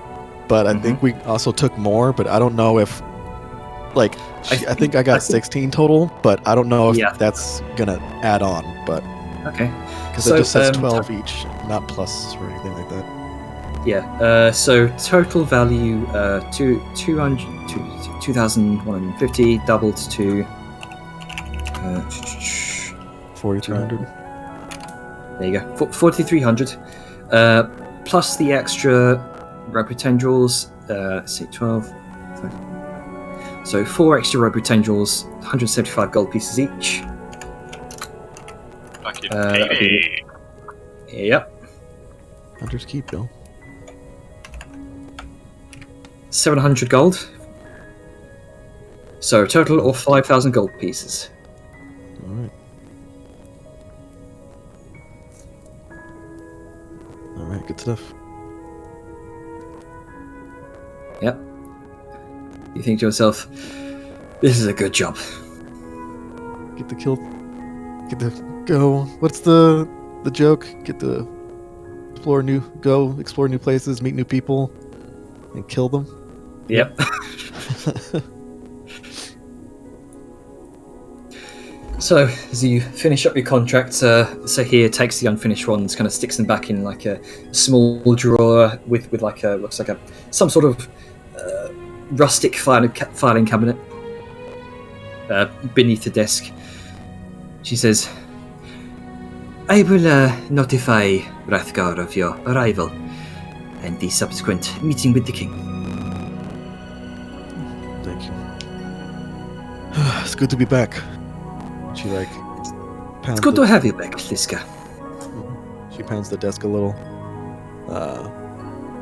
but I think we also took more. But I don't know if, like, I think I got 16 total, but I don't know if that's gonna add on. But Okay. because So, it just says 12 each, not plus or anything like that. Yeah. So total value 2,150 doubled to 4,300. there you go, 4,300 plus the extra roper tendrils. Let's see, 12. So 4 extra roper tendrils, 175 gold pieces each. Fucking that'll be- Yep. Hunter's Keep, Bill. 700 gold. So a total of 5,000 gold pieces. All right. All right, good stuff. Yep. You think to yourself, this is a good job. Get to kill. Get to go. What's the joke? Get to explore new places, meet new people, and kill them. Yep. So, as you finish up your contract, Sahir takes the unfinished ones, kind of sticks them back in like a small drawer with like a looks like some sort of rustic filing cabinet beneath the desk. She says, "I will notify Rathgar of your arrival and the subsequent meeting with the king." Thank you. It's good to be back. She pounds. It's good to have you back, Liska. She pounds the desk a little,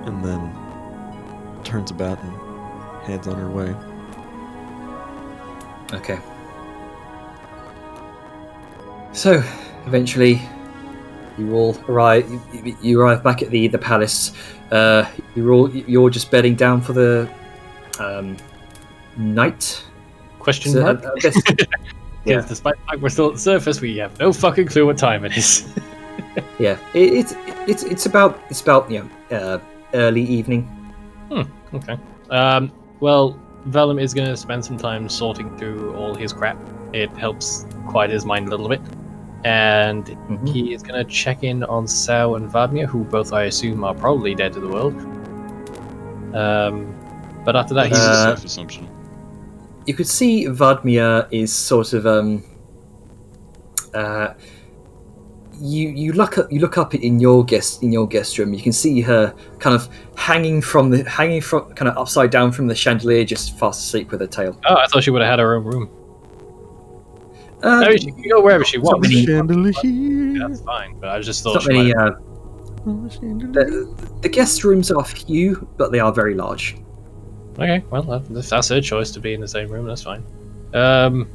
and then turns about and heads on her way. Okay. So, eventually, you all arrive. You arrive back at the palace. You're just bedding down for the night. Question So, mark? I guess, Because despite the fact we're still at the surface, we have no fucking clue what time it is. yeah. It's about early evening. Okay. Well, Vellum is going to spend some time sorting through all his crap. It helps quiet his mind a little bit. And he is going to check in on Sao and Vadmir, who both, I assume, are probably dead to the world. But after that, That's he's... a safe assumption. You could see Vadmir is sort of you look up in your guest room. You can see her kind of hanging from kind of upside down from the chandelier, just fast asleep with her tail. Oh, I thought she would have had her own room. Maybe she can go wherever she wants. Chandelier. That's fine, but I just It's thought not she many. might... The guest rooms are few, but they are very large. Okay, well, that's her choice to be in the same room, that's fine. Yeah,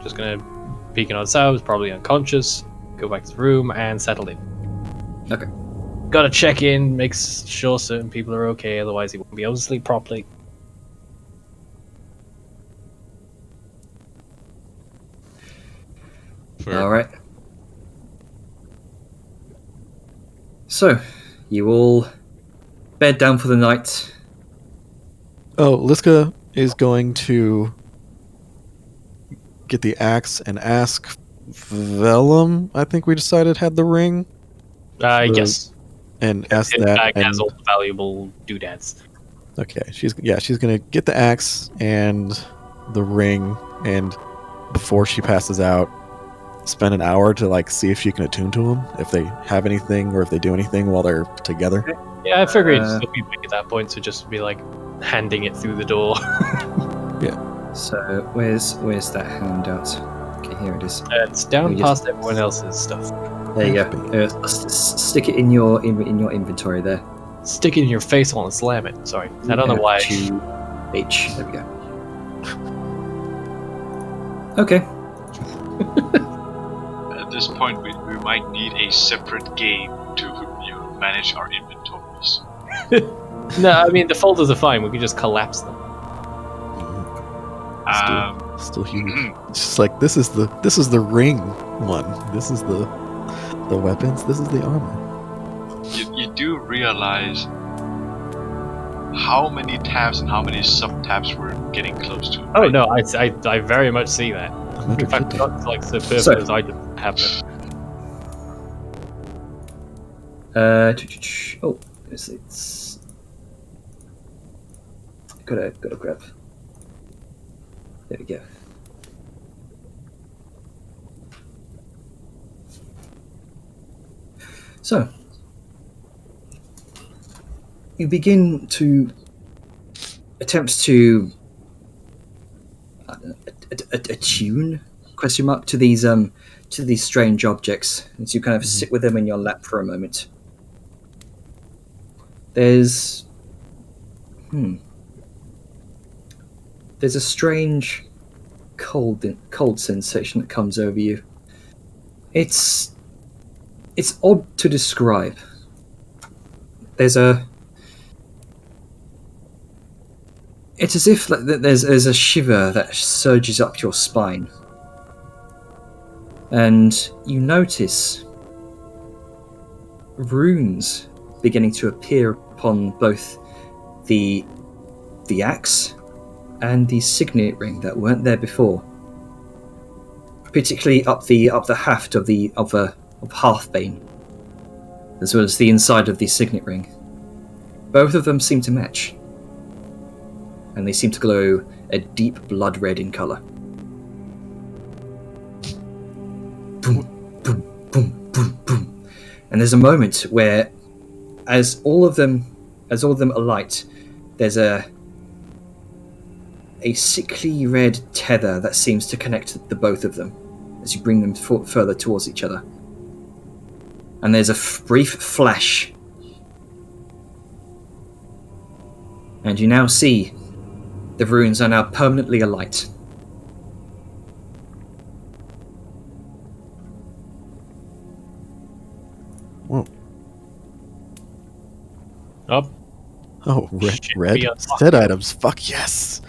just gonna peek in on Sao, who's probably unconscious, go back to the room, and settle in. Okay. Gotta check in, make sure certain people are okay, otherwise he won't be able to sleep properly. Fair. All right. So, you all bed down for the night. Oh, Liska is going to get the axe and ask Vellum, I think we decided, had the ring. Yes. And ask His that. bag And, has all the valuable doodads. Okay, she's gonna get the axe and the ring, and before she passes out, spend an hour to like see if she can attune to them, if they have anything or if they do anything while they're together. Yeah, I figured it'd still be big at that point, so just be like handing it through the door. So where's that handout? Okay, here it is. It's down We just- past everyone else's stuff. There you go. Stick it in your inventory there. Stick it in your face while and slam it. Sorry, I don't know why. H. There we go. Okay. At this point, we might need a separate game to manage our inventories. No, I mean the folders are fine. We can just collapse them. Still huge. It's just like this is the ring one. This is the weapons. This is the armor. You do realize how many tabs and how many sub-tabs we're getting close to. Oh right? no, I very much see that. In fact, that's like superfluous items happen. Oh, it's gotta grab. There we go. So, you begin to attempt to attune to these strange objects as you kind of sit with them in your lap for a moment. There's a strange cold sensation that comes over you. It's odd to describe. It's as if there's a shiver that surges up your spine. And you notice runes beginning to appear upon both the axe and the signet ring that weren't there before. Particularly up the haft of Hearthbane, as well as the inside of the signet ring. Both of them seem to match, and they seem to glow a deep blood red in color. Boom, boom, boom, boom, boom. And there's a moment where, as all of them alight, there's a sickly red tether that seems to connect the both of them as you bring them further towards each other. And there's a brief flash, and you now see the runes are now permanently alight. Whoa. Up. Oh, Should red be unlocked. set items. Fuck yes.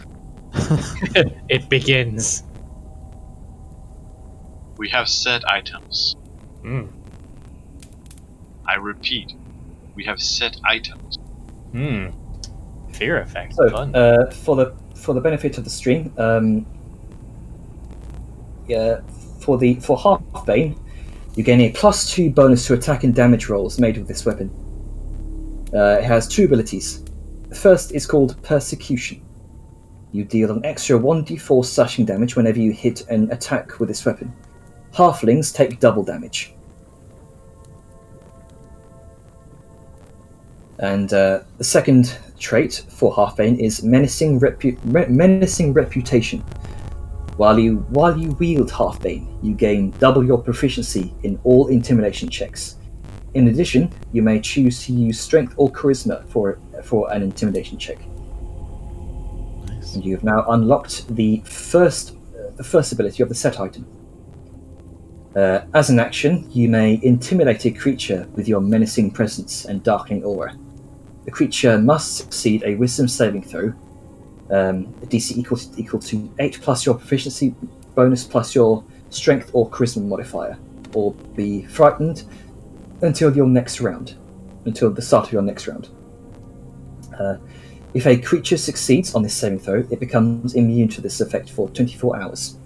It begins. We have set items. Hmm. I repeat, we have set items. Hmm. Fear effect. So, Fun. for the benefit of the stream, for Hearthbane, you gain a +2 bonus to attack and damage rolls made with this weapon. It has two abilities. The first is called Persecution. You deal an extra 1d4 slashing damage whenever you hit an attack with this weapon. Halflings take double damage. And the second trait for Hearthbane is Menacing Reputation. While you wield Hearthbane, you gain double your proficiency in all intimidation checks. In addition, you may choose to use Strength or Charisma for an intimidation check. Nice. And you have now unlocked the first ability of the set item. As an action, you may intimidate a creature with your menacing presence and darkening aura. The creature must succeed a Wisdom saving throw, a DC equal to 8 plus your proficiency bonus plus your Strength or Charisma modifier, or be frightened until the start of your next round. If a creature succeeds on this saving throw, it becomes immune to this effect for 24 hours.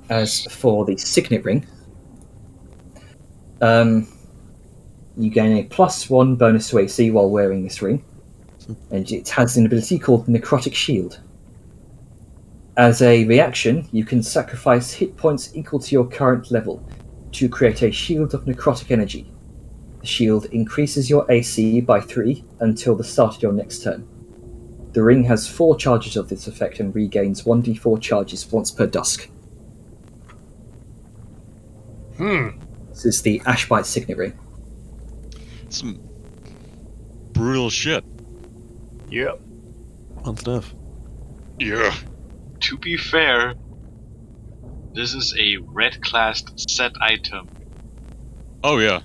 As for the signet ring, you gain a +1 bonus to AC while wearing this ring, and it has an ability called Necrotic Shield. As a reaction, you can sacrifice hit points equal to your current level to create a shield of necrotic energy. The shield increases your AC by 3 until the start of your next turn. The ring has 4 charges of this effect and regains 1d4 charges once per dusk. This is the Ashbite Signet Ring. Some brutal shit. Yep. Fun stuff. Yeah. To be fair, this is a red-classed set item. Oh yeah.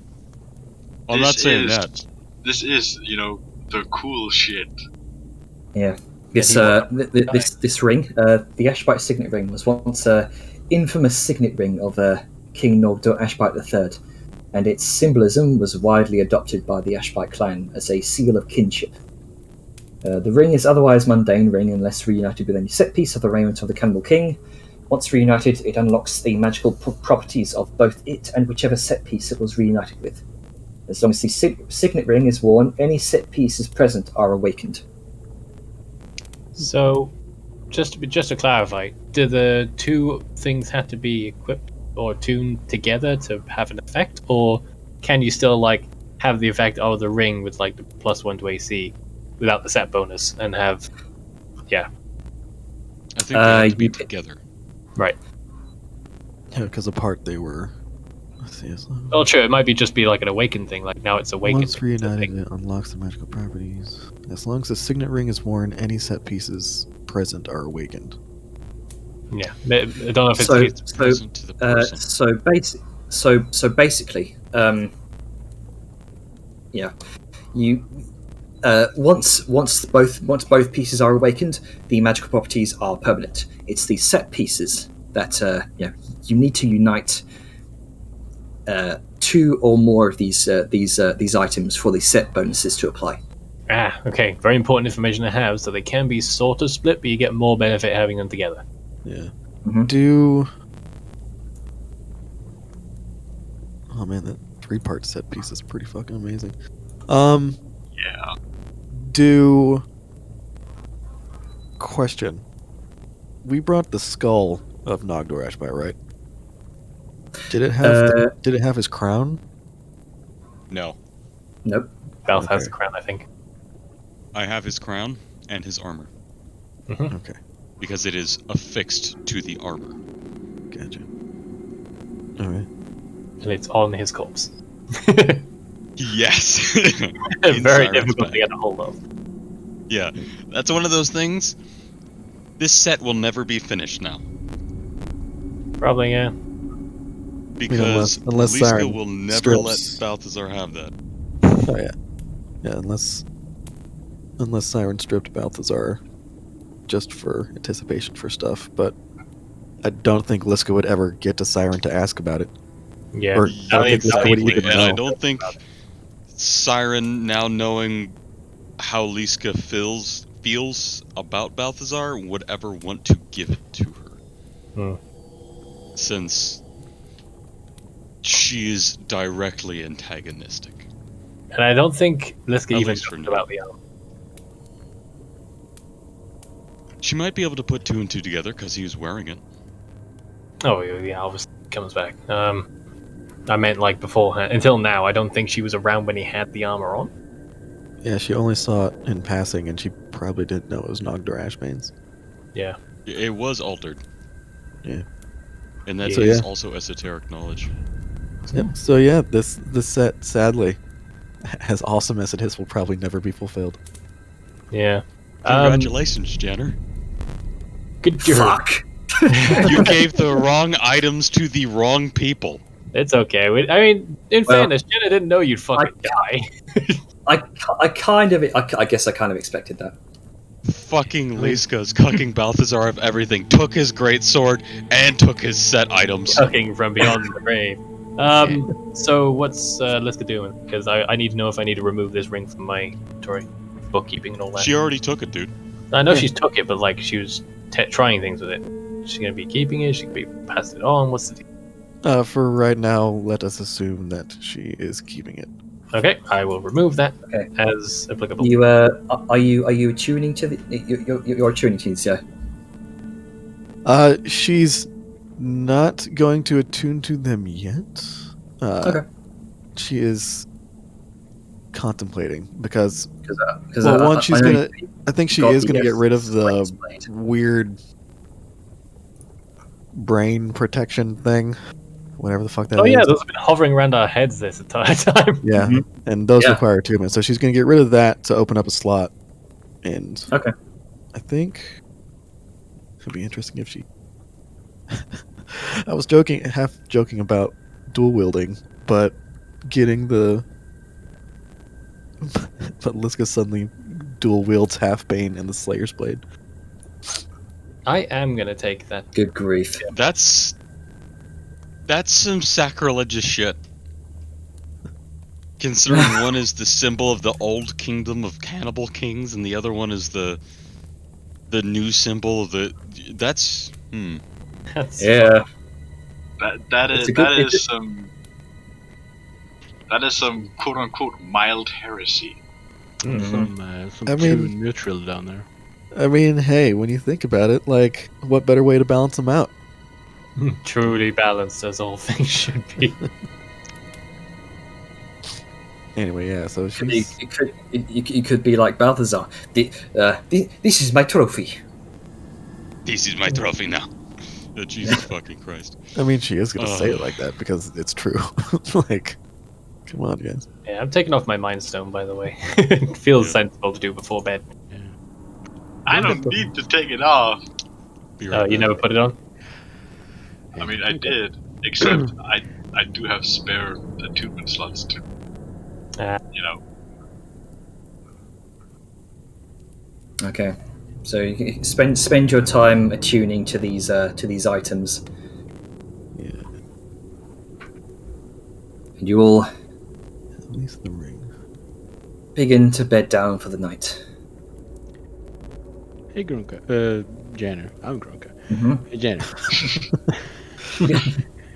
I'm not saying that. This is, the cool shit. Yeah. This this ring, the Ashbite Signet Ring, was once a infamous signet ring of King Nogdor Ashbite III, and its symbolism was widely adopted by the Ashbite clan as a seal of kinship. The ring is otherwise mundane ring unless reunited with any set piece of the raiment of the Cannibal King. Once reunited, it unlocks the magical properties of both it and whichever set piece it was reunited with. As long as the signet ring is worn, any set pieces present are awakened. So, just to clarify, do the two things have to be equipped or tuned together to have an effect, or can you still have the effect of the ring with the +1 to AC without the set bonus and have? Yeah. I think they have to be together. Right. Yeah, because apart they were. Let's see. Oh, true. It might just be an awakened thing. Now it's awakened. Once reunited, it unlocks the magical properties. As long as the signet ring is worn, any set pieces present are awakened. Yeah. I don't know if it's present to the person. So basically, you once both pieces are awakened, the magical properties are permanent. It's the set pieces that you need to unite 2 or more of these items for the set bonuses to apply. Okay. Very important information to have. So they can be sort of split, but you get more benefit having them together. Yeah. Mm-hmm. Oh man, that 3-part set piece is pretty fucking amazing. Yeah. Question. We brought the skull of Nogdor Ashbite, right? Did it have his crown? No. Nope. Balth has the crown, I think. I have his crown and his armor. Mm-hmm. Okay. Because it is affixed to the armor. Gotcha. Alright. And it's on his corpse. Yes. Very difficult to get a hold of. Yeah. That's one of those things. This set will never be finished now. Probably, yeah. Because unless Liska Siren will never let strips. Balthazar have that. Oh yeah. Yeah, unless Siren stripped Balthazar just for anticipation for stuff, but I don't think Liska would ever get to Siren to ask about it. Yeah. Or I don't think Liska would Exactly. even And know. I don't think Siren, now knowing how Liska feels about Balthazar, would ever want to give it to her. Since she is directly antagonistic. And I don't think Liska At even least for talked now. about the armor. She might be able to put 2 and 2 together because he was wearing it. Oh, yeah, Alvis comes back. I meant beforehand. Until now, I don't think she was around when he had the armor on. Yeah, she only saw it in passing, and she probably didn't know it was Nogdor Ashbane's. Yeah. It was altered. Yeah. And that So, is yeah. also esoteric knowledge. Yep. So yeah, this set, sadly, as awesome as it is, will probably never be fulfilled. Yeah. Congratulations, Jenner. Good job. Fuck. You gave the wrong items to the wrong people. It's okay. I mean, in fairness, Jenna didn't know you'd fucking die. I guess I kind of expected that. Fucking Liska's cucking Balthazar of everything. Took his greatsword and took his set items. Fucking from beyond the grave. So what's Liska doing? Because I need to know if I need to remove this ring from my inventory, bookkeeping and all that. She already took it, dude. I know she's took it, but she was trying things with it. She's gonna be keeping it. She could be passing it on. What's the deal? For right now, let us assume that she is keeping it. Okay, I will remove that Okay. as applicable. You are you attuning to the you're attuning to these? Yeah. She's not going to attune to them yet. Okay. She is contemplating because Because well, one, she's I know gonna. I think she got is the gonna get rid of Slade's the blade. weird brain protection thing, whatever the fuck that is. Oh yeah, those have been hovering around our heads this entire time. Yeah, Mhm. and those Yeah. require attunement. So she's gonna get rid of that to open up a slot, and Okay. I think it'd be interesting if she. I was half joking about dual wielding, but getting the. But Liska suddenly dual wields half Bane and the Slayer's blade. I am gonna take that. Good grief. That's some sacrilegious shit. Considering one is the symbol of the old kingdom of cannibal kings, and the other one is the new symbol of the. That's That's That Yeah. It's a good- that it's is some quote unquote mild heresy. Some I true mean- neutral down there. I mean, hey, when you think about it, like, what better way to balance them out? truly balanced as all things should be. Anyway, yeah. So You she's could be like Balthazar. This is my trophy. this is my trophy now. Jesus fucking Christ. I mean, she is gonna say it Ugh. like that because it's true. Like, come on, guys. Yeah, I'm taking off my Mind Stone, by the way. It feels Yeah. sensible to do before bed. I don't need to take it off. Be Oh, right you back. never put it on? I mean, I did, except I do have spare attunement slots to, Ah. Okay. So you can spend your time attuning to these items, Yeah, and you all at least the ring. begin to bed down for the night. Hey, Grunka. Janner. I'm Grunka. Mm-hmm. Hey, Janner.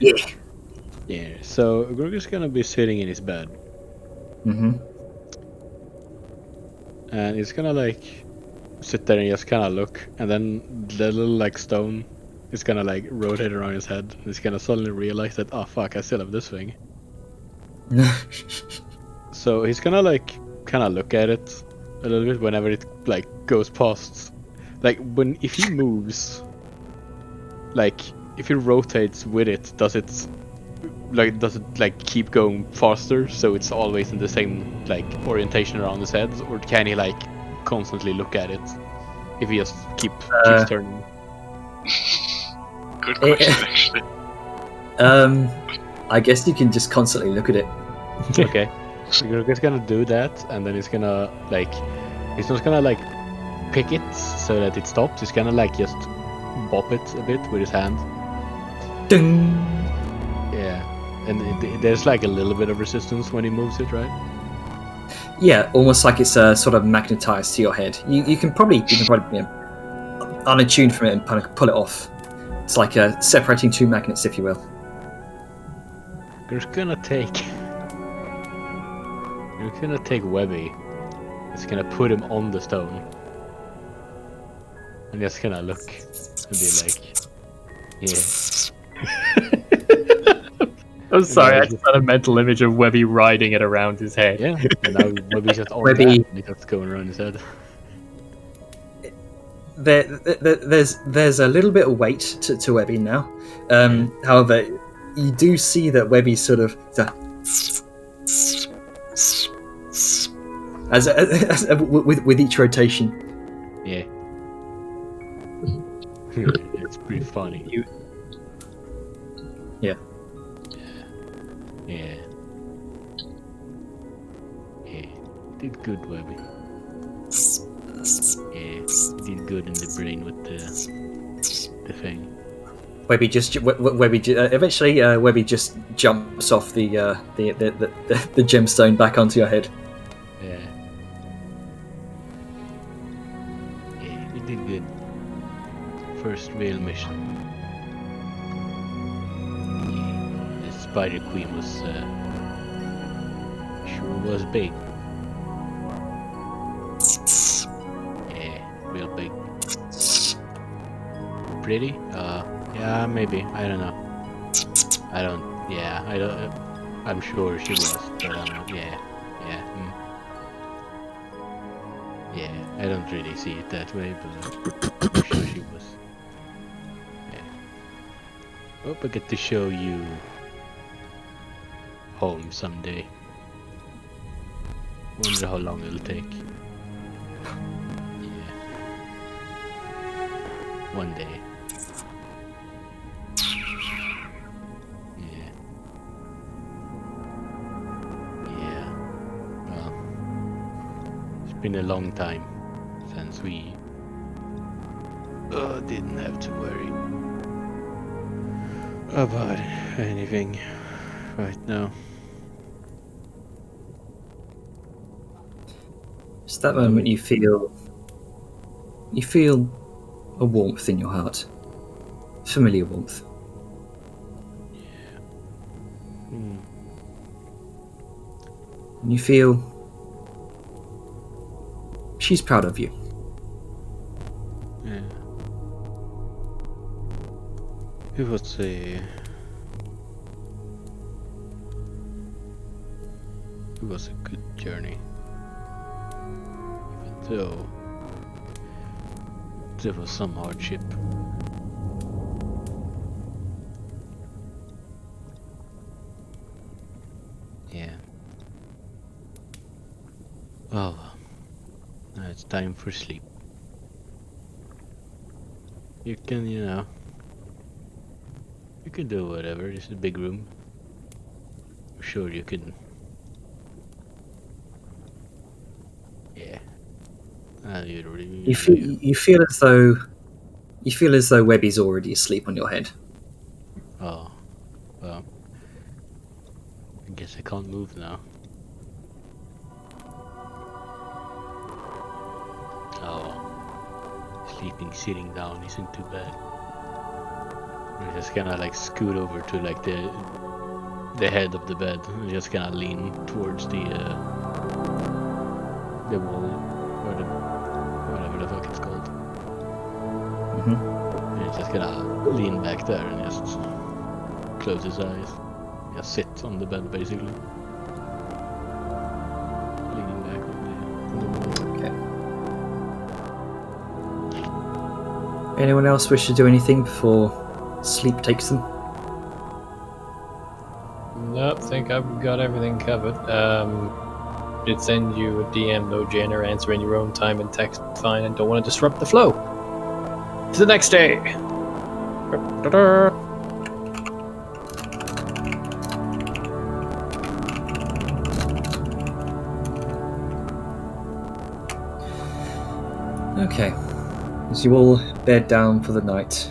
Yeah. Yeah, so Grunka's gonna be sitting in his bed, Mm-hmm. and he's gonna, like, sit there and just kind of look, and then the little, like, stone is gonna, like, rotate around his head. He's gonna suddenly realize that, oh, fuck, I still have this thing. So he's gonna, like, kind of look at it a little bit whenever it, like, goes past. Like, if he moves, like, if he rotates with it, does it keep going faster, so it's always in the same, like, orientation around his head, or can he, like, constantly look at it if he just keeps turning? Good question, actually. I guess you can just constantly look at it. Okay, so Gurga's gonna do that, and then he's gonna, like, he's not gonna, like, pick it so that it stops. He's gonna, like, just bop it a bit with his hand. Ding. Yeah, and there's, like, a little bit of resistance when he moves it, right? Yeah, almost like it's sort of magnetized to your head. You can probably unattune from it and kind of pull it off. It's like separating two magnets, if you will. You're gonna take Webby. It's gonna put him on the stone, and just gonna look and be like, yeah. I'm sorry, I just had a mental image of Webby riding it around his head. Yeah, and now Webby's just on Webby- that, and it's going around his head. There's a little bit of weight to Webby now. However, you do see that Webby sort of as with each rotation. Yeah. It's pretty funny. Yeah. Yeah. Yeah. Did good, Webby. Yeah. Did good in the brain with the thing. Webby eventually Webby just jumps off the gemstone back onto your head. Yeah. Yeah, you did good. First real mission. Yeah, the Spider Queen was Sure was big. Yeah, real big. Pretty? Yeah, maybe. I don't know. I'm sure she was, but yeah. Yeah, I don't really see it that way, but I'm sure she was. Yeah. Hope I get to show you home someday. Wonder how long it'll take. Yeah. One day. Yeah. Yeah. Well, it's been a long time since we didn't have to worry about anything right now. It's that moment you feel a warmth in your heart. Familiar warmth. Hmm. And you feel she's proud of you. Yeah. It was a good journey. Even though there was some hardship. Yeah. Well, now it's time for sleep. You can, you can do whatever. This is a big room. I'm sure you can. Yeah. You feel as though Webby's already asleep on your head. Oh, well. I guess I can't move now. Oh, sleeping sitting down isn't too bad. I just kinda like scoot over to like the head of the bed and just kinda lean towards the wall or the whatever the fuck it's called. Mm-hmm. And just gonna lean back there and just close his eyes. Just sit on the bed basically. Leaning back on the wall. Okay. Anyone else wish to do anything before sleep takes them? Nope, think I've got everything covered. Did send you a DM though, Jenner, answer in your own time and text fine and don't want to disrupt the flow. To the next day. Okay. As you all bed down for the night,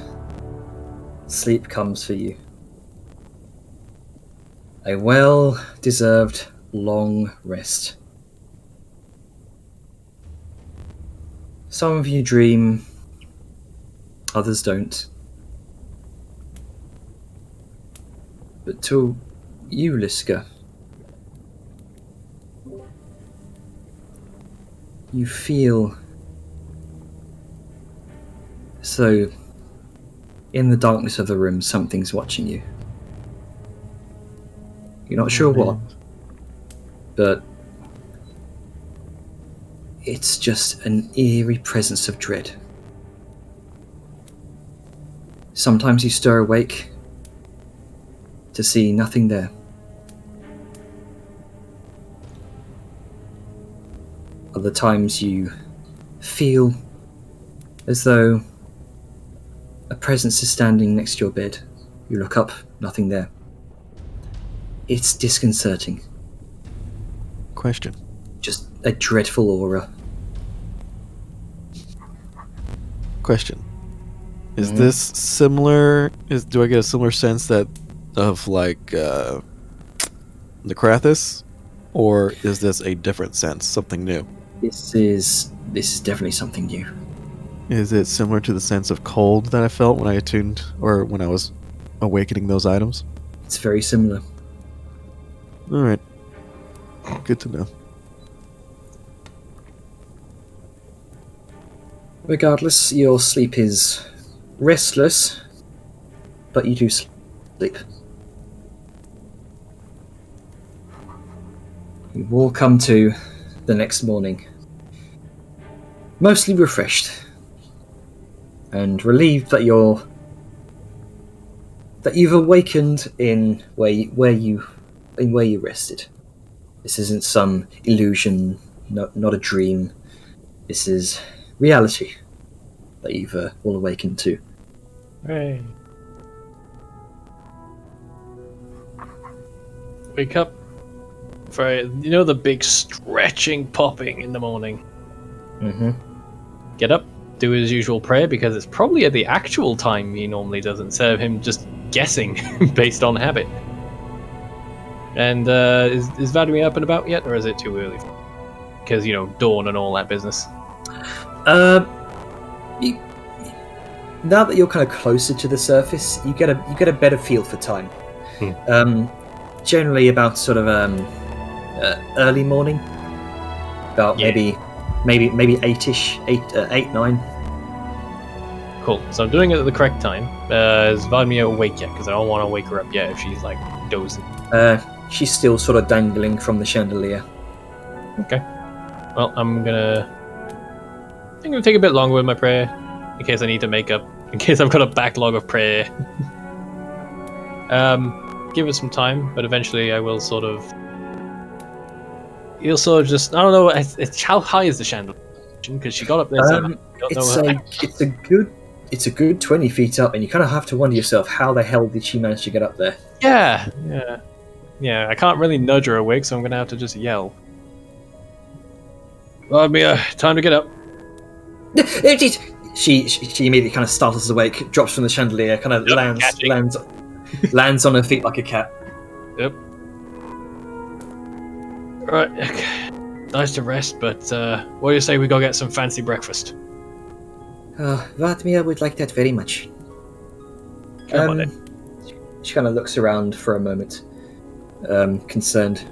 sleep comes for you. A well-deserved long rest. Some of you dream, others don't. But to you, Liska, you feel so in the darkness of the room something's watching you. You're not sure what, but it's just an eerie presence of dread. Sometimes you stir awake to see nothing there. Other times you feel as though a presence is standing next to your bed. You look up, nothing there. It's disconcerting. Question. Just a dreadful aura. Question. Is this similar? Do I get a similar sense that of like Necrathus, or is this a different sense, something new? This is definitely something new. Is it similar to the sense of cold that I felt when I attuned or when I was awakening those items? It's very similar. All right. Good to know. Regardless, your sleep is restless, but you do sleep. You will come to the next morning, mostly refreshed and relieved that you've awakened in where you rested. This isn't some illusion, not a dream. This is reality that you've all awakened to. Hey. Wake up. For the big stretching, popping in the morning. Mm-hmm. Get up, do his usual prayer because it's probably at the actual time he normally does instead of him just guessing based on habit. And is Vladimir up and about yet, or is it too early? Because dawn and all that business. Now that you're kind of closer to the surface, you get a better feel for time. Generally about sort of early morning, about maybe 8-ish, 8, 9. Cool. So I'm doing it at the correct time. Is Vladimir awake yet? Because I don't want to wake her up yet if she's like dozing. She's still sort of dangling from the chandelier. Okay. Well, I'm gonna take a bit longer with my prayer in case I need to make up. In case I've got a backlog of prayer. Give it some time, but eventually I will sort of. You'll sort of just. I don't know. It's how high is the chandelier? Because she got up there. It's a good 20 feet up, and you kind of have to wonder yourself, how the hell did she manage to get up there? Yeah. I can't really nudge her awake, so I'm gonna have to just yell. Vladimir, time to get up. She immediately kind of startles awake, drops from the chandelier, kind of lands on her feet like a cat. Yep. Right. Okay. Nice to rest, but what do you say we go get some fancy breakfast? Vladimir would like that very much. Come on then. She kind of looks around for a moment, concerned.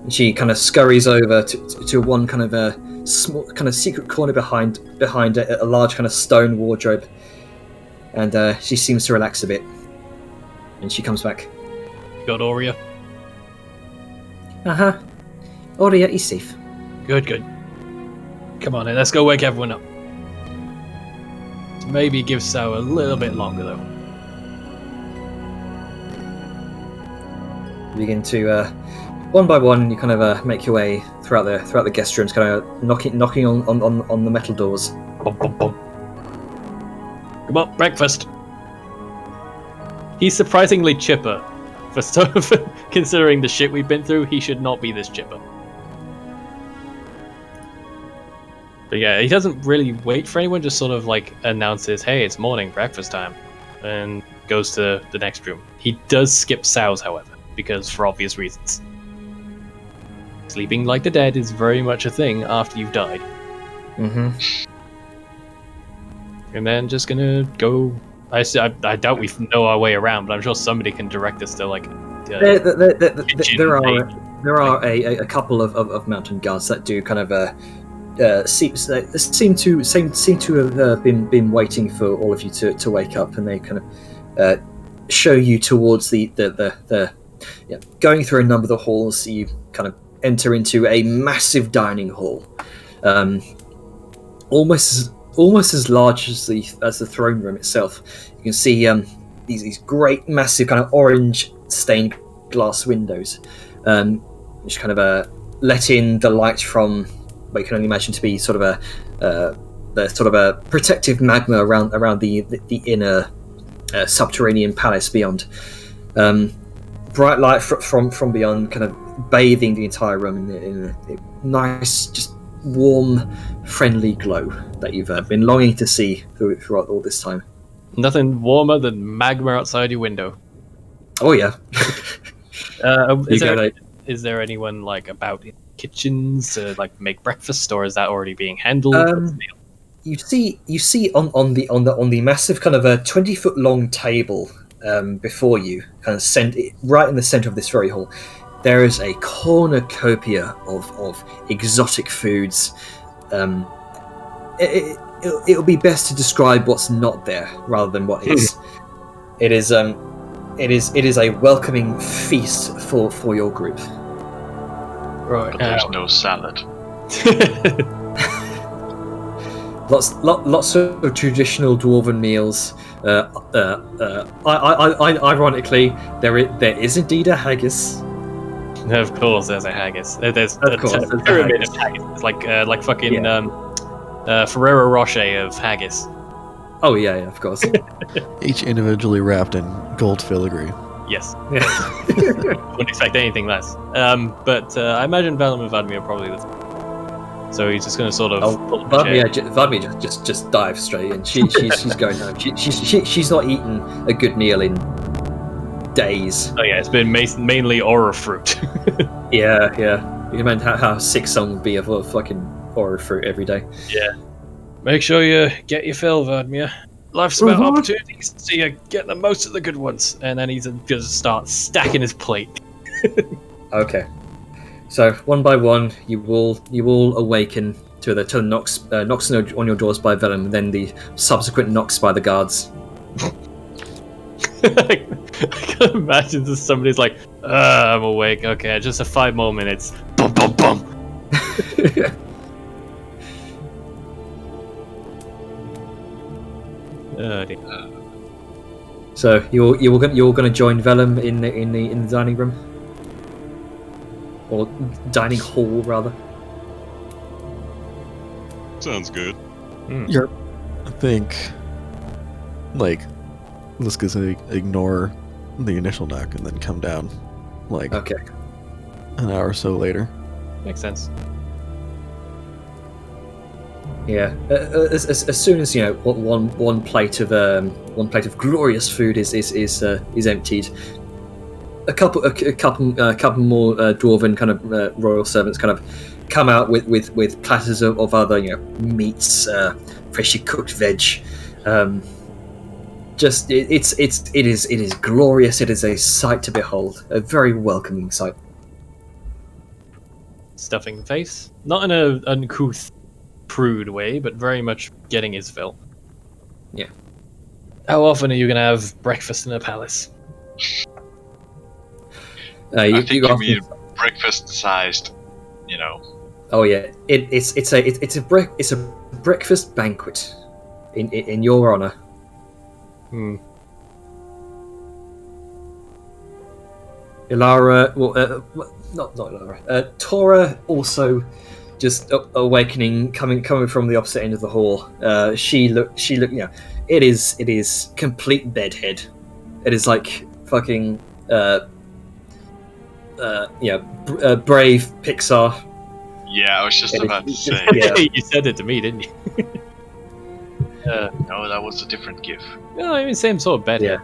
And she kind of scurries over to one kind of a small, kind of secret corner behind a large kind of stone wardrobe, and she seems to relax a bit. And she comes back. You got Aurea? Aurea is safe. Good. Come on then, let's go wake everyone up. Maybe give Sao a little bit longer though. You begin to one by one. You kind of make your way throughout the guest rooms, kind of knocking on the metal doors. Bum, bum, bum. Come on, breakfast. He's surprisingly chipper. For considering the shit we've been through, he should not be this chipper. But yeah, he doesn't really wait for anyone, just sort of like announces, hey, it's morning, breakfast time, and goes to the next room. He does skip Sao's, however, because for obvious reasons. Sleeping like the dead is very much a thing after you've died. Mm-hmm. And then just gonna go... I doubt we know our way around, but I'm sure somebody can direct us to like. There are a couple of mountain guards that do kind of seem to have been waiting for all of you to wake up, and they kind of show you towards the going through a number of the halls. You kind of enter into a massive dining hall, almost as large as the throne room itself. You can see these great, massive, kind of orange stained glass windows, which kind of let in the light from what you can only imagine to be sort of a protective magma around the inner subterranean palace beyond. Bright light from beyond, kind of bathing the entire room in a nice, just warm, friendly glow that you've been longing to see throughout all this time. Nothing warmer than magma outside your window. Oh yeah. Is there anyone like about in kitchens to like make breakfast, or is that already being handled? You see on the massive kind of a 20-foot long table before you, kind of right in the center of this very hall. there is a cornucopia of exotic foods. It'll be best to describe what's not there rather than what is. It is a welcoming feast for your group. Right. But there's no salad. Lots of traditional dwarven meals. Ironically, there is indeed a haggis. Of course, there's a haggis. There's a there's pyramid a of haggis. It's like fucking Ferrero Rocher of haggis. Oh yeah, of course. Each individually wrapped in gold filigree. Yes. Wouldn't expect anything less. But I imagine Vellum and Vladimir are probably the. So he's just going to sort of. Vladimir just dives straight in. She's going home. She's not eaten a good meal in days. Oh yeah, it's been mainly aura fruit. Yeah. You can imagine how sick someone would be of a fucking aura fruit every day. Yeah. Make sure you get your fill, Vladimir. Life's about opportunities, so you get the most of the good ones. And then he's going to start stacking his plate. Okay. So one by one, you will awaken to the knocks on your doors by Vellum, and then the subsequent knocks by the guards. I can imagine that somebody's like, I'm awake. Okay, just 5 more minutes. Bum bum bum. Oh, dear. So you're going to join Vellum in the dining room, or dining hall rather. Sounds good. I think, like, Liska's gonna ignore the initial knock and then come down, like, Okay. an hour or so later. Makes sense. Yeah. As soon as one plate of glorious food is emptied, a couple more dwarven kind of royal servants kind of come out with platters of other meats, freshly cooked veg. It is glorious. It is a sight to behold. A very welcoming sight. Stuffing the face. Not in a uncouth, prude way, but very much getting his fill. Yeah. How often are you going to have breakfast in a palace? I think you mean breakfast-sized, Oh yeah, it's a breakfast banquet in your honor. Ilara, not Ilara. Tora also just awakening, coming from the opposite end of the hall. She looked. It is complete bedhead. It is like fucking brave Pixar. Yeah, I was just about to say. Yeah. You said it to me, didn't you? No, that was a different GIF. No, I mean same sort of bed. Yeah.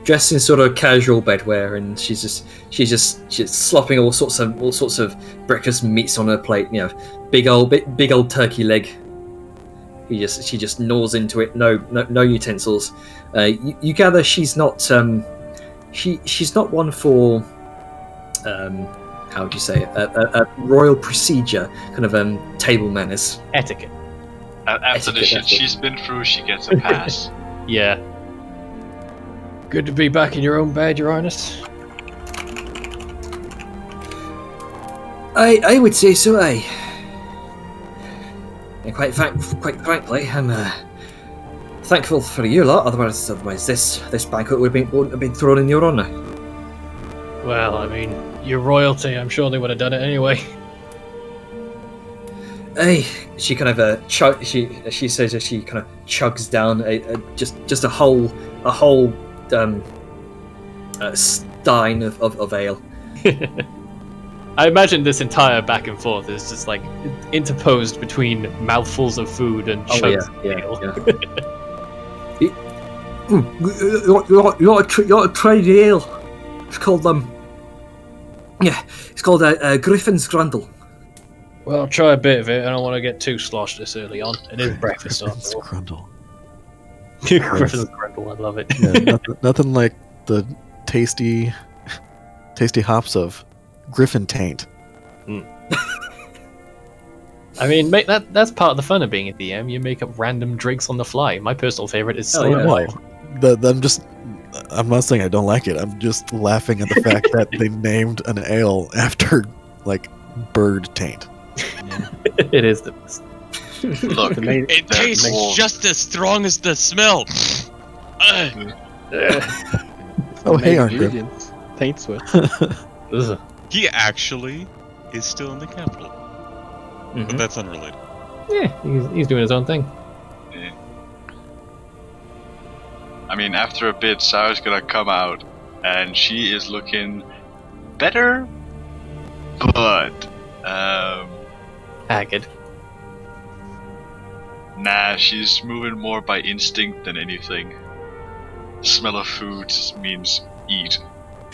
Dressed in sort of casual bedwear, and she's just slopping all sorts of breakfast meats on her plate. Big old turkey leg. She just gnaws into it. No utensils. You gather she's not she's not one for how would you say it? A royal procedure, kind of table manners. Etiquette. After the shit she's been through, she gets a pass. Yeah. Good to be back in your own bed, Your Highness. I would say so. And quite frankly, I'm thankful for you lot. Otherwise, this banquet wouldn't have been thrown in your honour. Well, I mean, your royalty. I'm sure they would have done it anyway. She kind of she says as she kind of chugs down just a whole stein of ale. I imagine this entire back and forth is just like interposed between mouthfuls of food and chugs of ale. You ought to try the ale. It's called Griffin's Grundle. Well, I'll try a bit of it. I don't want to get too sloshed this early on. It is breakfast Griffin's after all. Grundle. Griffin's Grundle, I love it. Yeah, nothing like the tasty hops of Griffin taint. I mean, mate, that's part of the fun of being a DM. You make up random drinks on the fly. My personal favorite is Oh, Stone yeah. Wine. I'm not saying I don't like it. I'm just laughing at the fact that they named an ale after like bird taint. It is the best. Look, It that tastes wolf- just as strong as the smell. Oh, hey, Main Arngrim. ingredients. Taint sweat. Ugh. He actually is still in the capital, but Mhm. that's unrelated. Yeah, he's doing his own thing. I mean, after a bit, Sarah's gonna come out, and she is looking better, but Haggard. nah, she's moving more by instinct than anything. Smell of food means eat.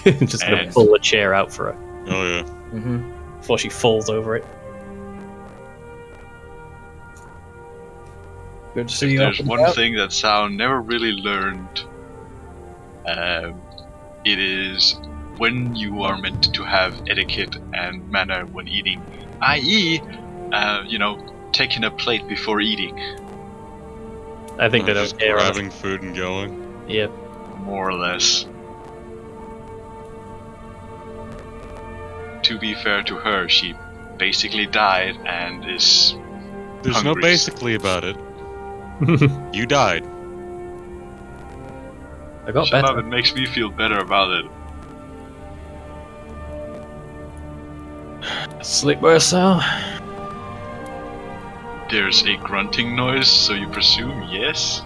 Just gonna And- pull a chair out for her Oh yeah. Mhm. before she falls over it. Good to see you. There's up and one about. thing that Sound never really learned. It is when you are meant to have etiquette and manner when eating, i.e., taking a plate before eating, I think they Just don't care. grabbing food and going. Yeah. more or less. To be fair to her, she basically died and is There's hungry. no basically about it. You died. I got Shut up, better. it makes me feel better about it. Sleep well, Sal. There's a grunting noise, so you presume yes?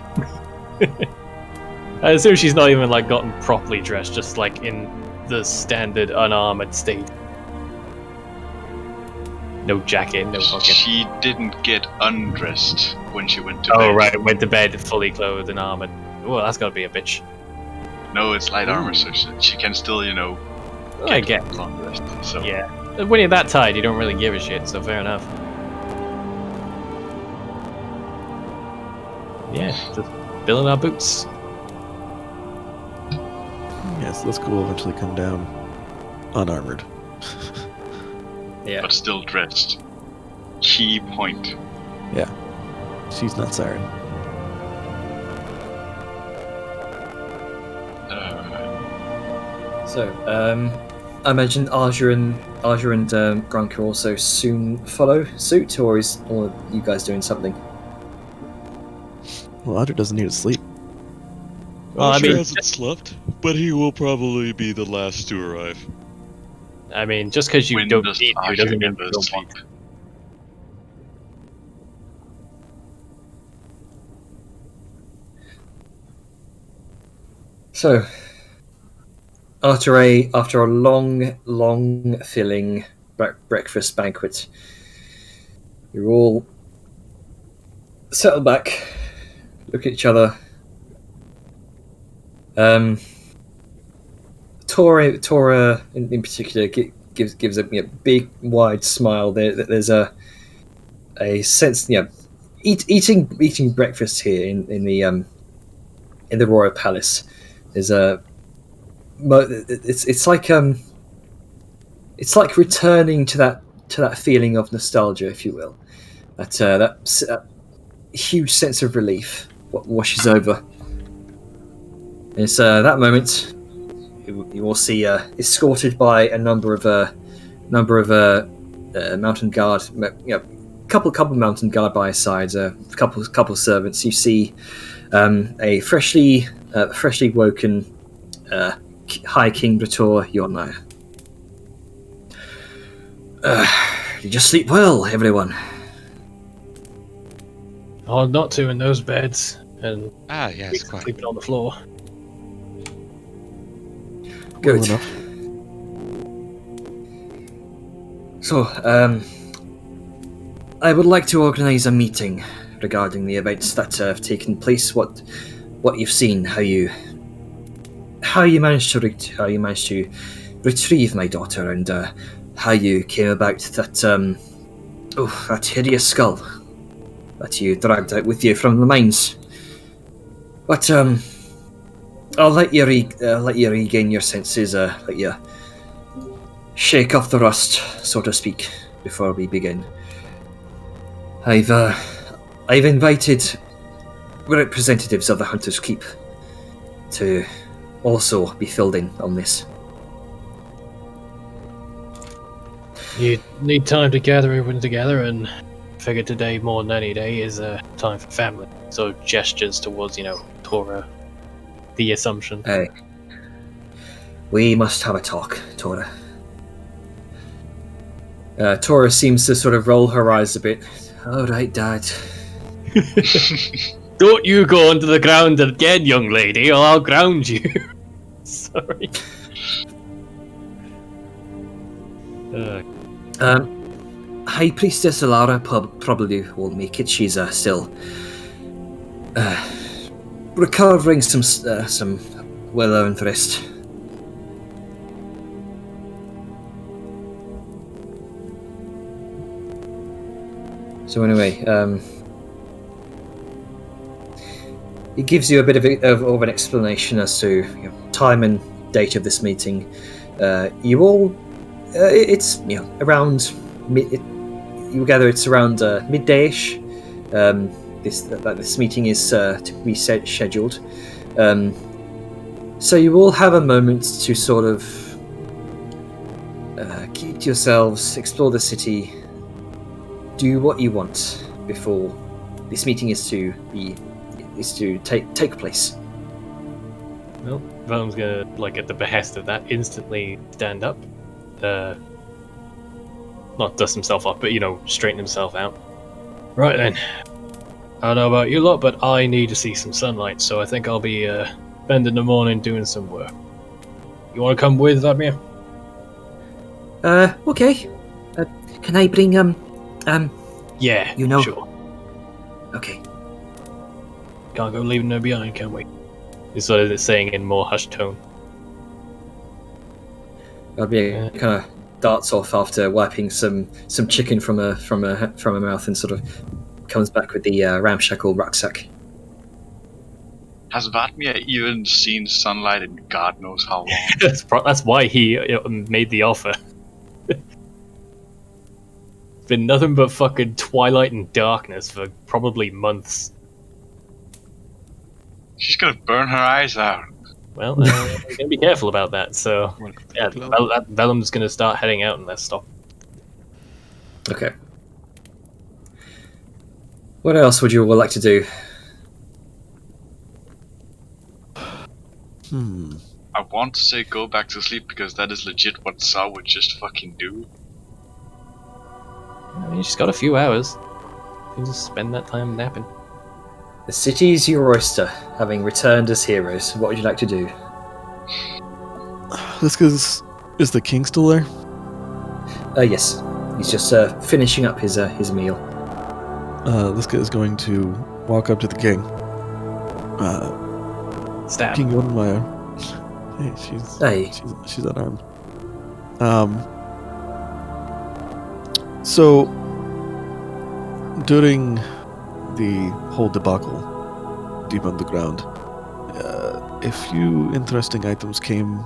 I assume she's not even like gotten properly dressed, just like in the standard unarmored state. No jacket, no fucking. She didn't get undressed when she went to bed. Oh right, went to bed fully clothed and armored. Well, that's gotta be a bitch. No, it's light armor, so she can still, I get. undressed. So Yeah. When you're that tired, you don't really give a shit. So fair enough. Yeah, just filling our boots. Yes, this will eventually come down unarmored. Yeah. but still dressed. Key point. She's not siren. Uh, So, I imagine Arja and Grunker also soon follow suit, or is all of you guys doing something? Well, Audrey doesn't need to sleep. Well, I Archer mean- hasn't slept, but he will probably be the last to arrive. I mean, just because you when don't does need to Archer doesn't mean ever you don't sleep? want. So, after a long filling breakfast banquet, you're all settled back, look at each other. Tora in particular gives a big wide smile. There's a sense, eating breakfast here in the royal palace. There's it's like returning to that feeling of nostalgia, if you will. That huge sense of relief what washes over. And it's that moment you will see escorted by a number of mountain guard, couple mountain guard by his sides, couple servants. You see a freshly woken High King Brator Yornaya. Did you sleep well, everyone? Oh, not two in those beds, and Ah, yes, quite. sleeping on the floor. Good. Well enough. So, I would like to organize a meeting regarding the events that have taken place. What you've seen, how you managed to retrieve my daughter, and how you came about that hideous skull that you dragged out with you from the mines. But I'll let you regain your senses. Let you shake off the rust, so to speak, before we begin. I've invited representatives of the Hunter's Keep to also be filled in on this. You need time to gather everyone together, and figure today more than any day is time for family. So gestures towards, Tora, the assumption. Hey, we must have a talk, Tora. Tora seems to sort of roll her eyes a bit. All right, Dad. Don't you go onto the ground again, young lady, or I'll ground you. Sorry. High Priestess Alara probably won't make it. She's still recovering some well-earned rest. So anyway, it gives you a bit of an explanation as to time and date of this meeting. You all, it's around you gather it's around midday-ish. This meeting is to be scheduled. So you all have a moment to sort of keep to yourselves, explore the city, do what you want before this meeting is to take place. Well, Velum's gonna, at the behest of that, instantly stand up. Not dust himself off, but, straighten himself out. Right then. I don't know about you lot, but I need to see some sunlight, so I think I'll be spending the morning doing some work. You want to come with, Vladimir? Okay. Can I bring, Yeah, sure. Okay. Can't go leaving her behind, can we? Is what it's saying in more hushed tone. Vladimir kind of darts off after wiping some chicken from her mouth and sort of comes back with the ramshackle rucksack. Has Vatmir even seen sunlight in God knows how long? That's why he made the offer. It's been nothing but fucking twilight and darkness for probably months. She's gonna burn her eyes out. Well, we're gonna be careful about that. So, yeah, Velum's gonna start heading out and let's stop. Okay. What else would you all like to do? I want to say go back to sleep because that is legit what Sa would just fucking do. I mean, she's got a few hours. You can just spend that time napping. The city's your oyster, having returned as heroes. What would you like to do? Is the king still there? Yes. He's just finishing up his meal. Liska is going to walk up to the king. Stab. King Jordanmeyer. Hey, she's unarmed. So during the whole debacle deep underground, a few interesting items came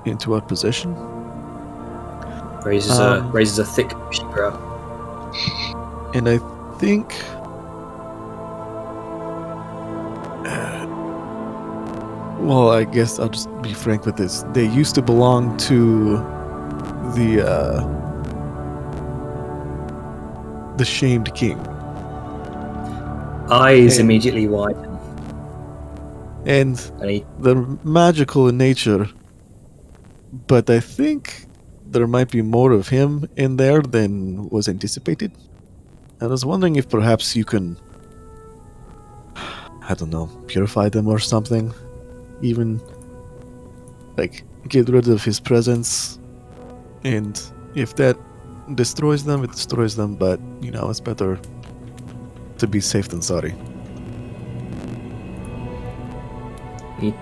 into our possession. Raises a thick bushy brow. And I think well, I guess I'll just be frank with this. They used to belong to the shamed king. Eyes immediately widen. And they're magical in nature, but I think there might be more of him in there than was anticipated. I was wondering if perhaps you can, I don't know, purify them or something. Even, get rid of his presence. And if that destroys them, it destroys them, but, it's better to be safe than sorry. He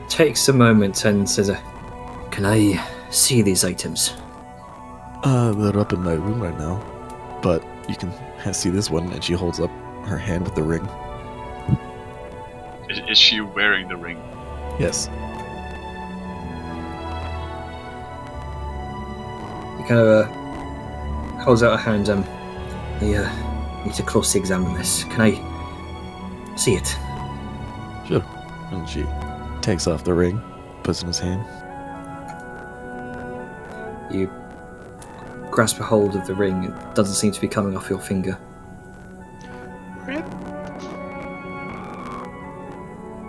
takes a moment and says, "Can I see these items?" They're up in my room right now, but you can see this one, and she holds up her hand with the ring. Is she wearing the ring? Yes. kind of holds out a hand. I need to closely examine this. Can I see it? Sure. And she takes off the ring, puts it in his hand. You grasp a hold of the ring. It doesn't seem to be coming off your finger.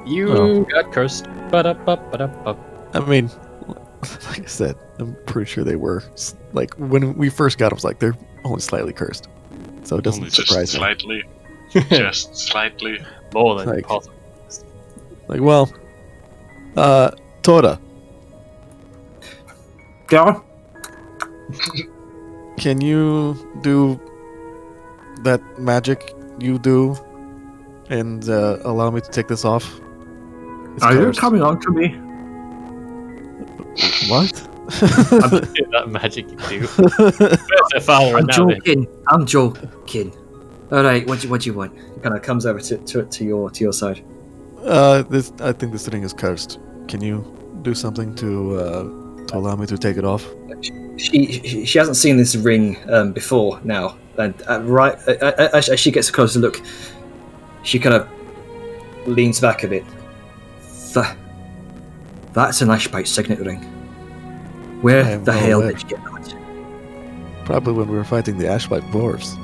You got cursed. Ba-da-ba-ba-da-ba. I mean, like I said, I'm pretty sure they were. Like, when we first got them, I was like, they're only slightly cursed. So it doesn't Only just surprise me. slightly. Just slightly. More than Like- possible. Like, well, Tora, Go on. can you do that magic you do and allow me to take this off? It's Are you cursed. coming on to me? What? That magic you do. Where's the foul right I'm now? Then? joking. I'm joking. All right. What do you want? It kind of comes over to your side. I think this ring is cursed. Can you do something to allow me to take it off? She hasn't seen this ring before now, and as she gets a closer look, she kind of leans back a bit. That's an Ashbite signet ring. I Where have the no hell way. did you get that? Probably when we were fighting the Ashbite dwarves.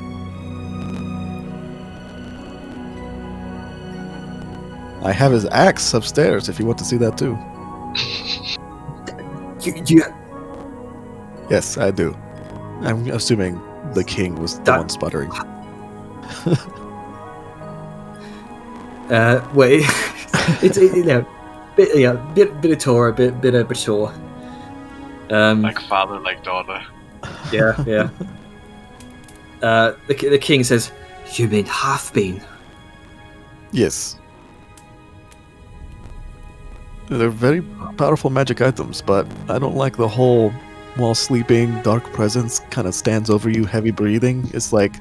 I have his axe upstairs if you want to see that too. You Yes, I do. I'm assuming the king was the That- one sputtering. wait. It's bit of Tora, bit of Bator. Like father, like daughter. Yeah. The king says, "You mean half-bean?" Yes. They're very powerful magic items, but I don't like the whole while sleeping, dark presence kind of stands over you, heavy breathing. It's like,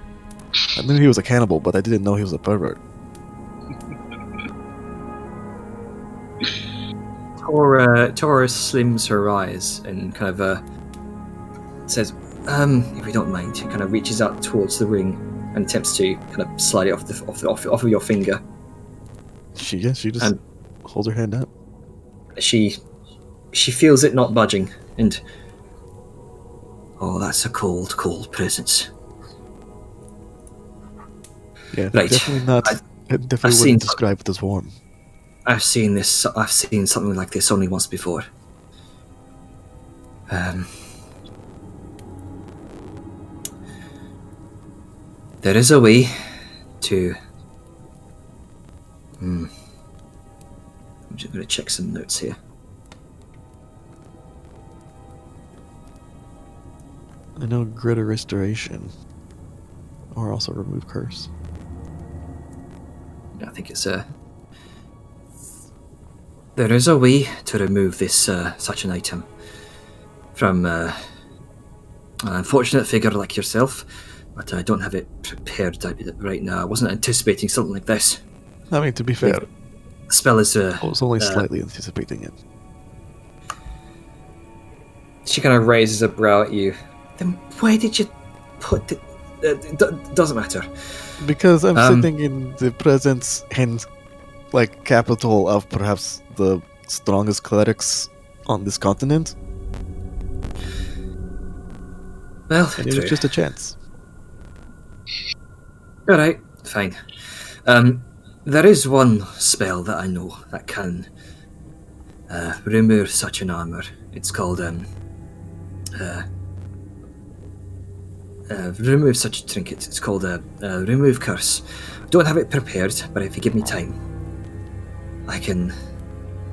I knew he was a cannibal, but I didn't know he was a pervert. Tora slims her eyes and kind of says, "If you don't mind," she kind of reaches out towards the ring and attempts to kind of slide it off of your finger. She just And- holds her hand out. She feels it not budging, and oh, that's a cold presence. Yeah, Right. definitely not. I've- I definitely seen- wouldn't describe it as warm. I've seen something like this only once before. There is a way to. I'm just going to check some notes here. I know Greater Restoration, or also Remove Curse. I think it's there is a way to remove this such an item from an unfortunate figure like yourself, but I don't have it prepared right now. I wasn't anticipating something like this. I mean, to be fair, The spell is I was only slightly anticipating it. She kind of raises a brow at you. Then why did you put it? Doesn't matter. Because I'm Um, sitting in the presence and, like, capital of perhaps the strongest clerics on this continent, Well, and it was true. just a chance. All right, fine. There is one spell that I know that can remove such an armor. It's called remove such a trinket. It's called remove curse. Don't have it prepared, but if you give me time, I can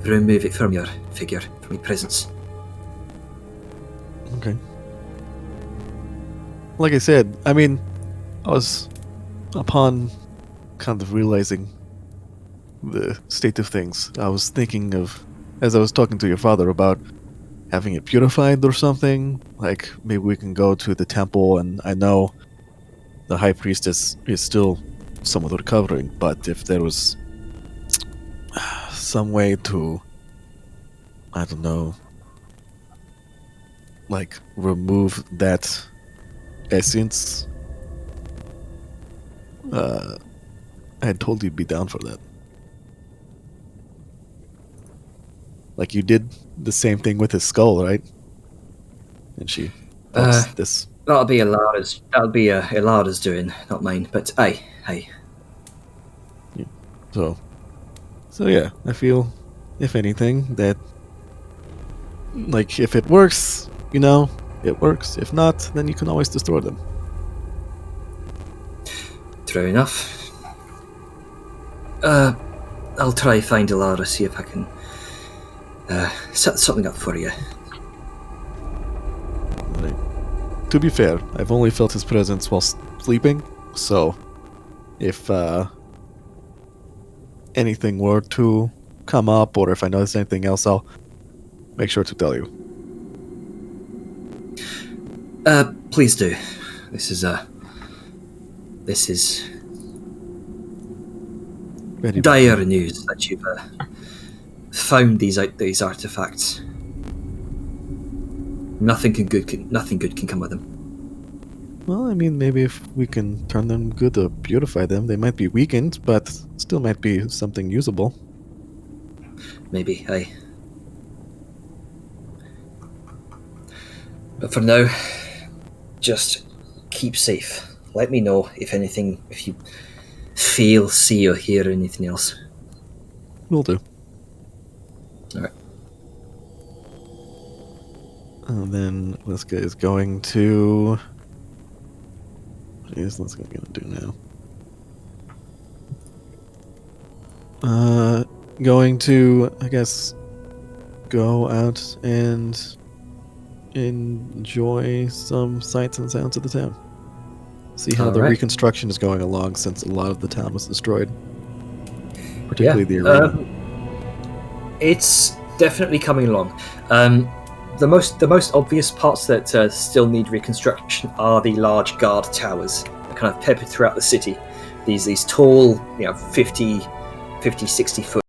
remove it from your figure, from your presence. Okay. Like I said, I mean, I was, upon kind of realizing the state of things, I was thinking of, as I was talking to your father about having it purified or something, like maybe we can go to the temple, and I know the high priestess is still somewhat recovering, but if there was some way to, I don't know, like remove that essence, I'd totally be down for that. Like you did the same thing with his skull, right? And she puts this. That'll be Ilara's doing, not mine. But hey. So yeah, I feel, if anything, that like if it works, it works. If not, then you can always destroy them. True enough. I'll try find Ilara, see if I can set something up for you. To be fair, I've only felt his presence while sleeping, so if anything were to come up, or if I notice anything else, I'll make sure to tell you. Please do. This is Very dire news that you've found these artifacts. Nothing good can come of them. Well, I mean, maybe if we can turn them good or beautify them, they might be weakened, but still might be something usable. Maybe, hey. But for now, just keep safe. Let me know if you feel, see, or hear anything else. Will do. Alright. And then this guy is going to... Jeez, what's he gonna do now? Going to, I guess, go out and enjoy some sights and sounds of the town. See how the reconstruction is going along, since a lot of the town was destroyed. Particularly the arena. It's definitely coming along. The most obvious parts that still need reconstruction are the large guard towers that kind of peppered throughout the city. These tall, 50, 60 foot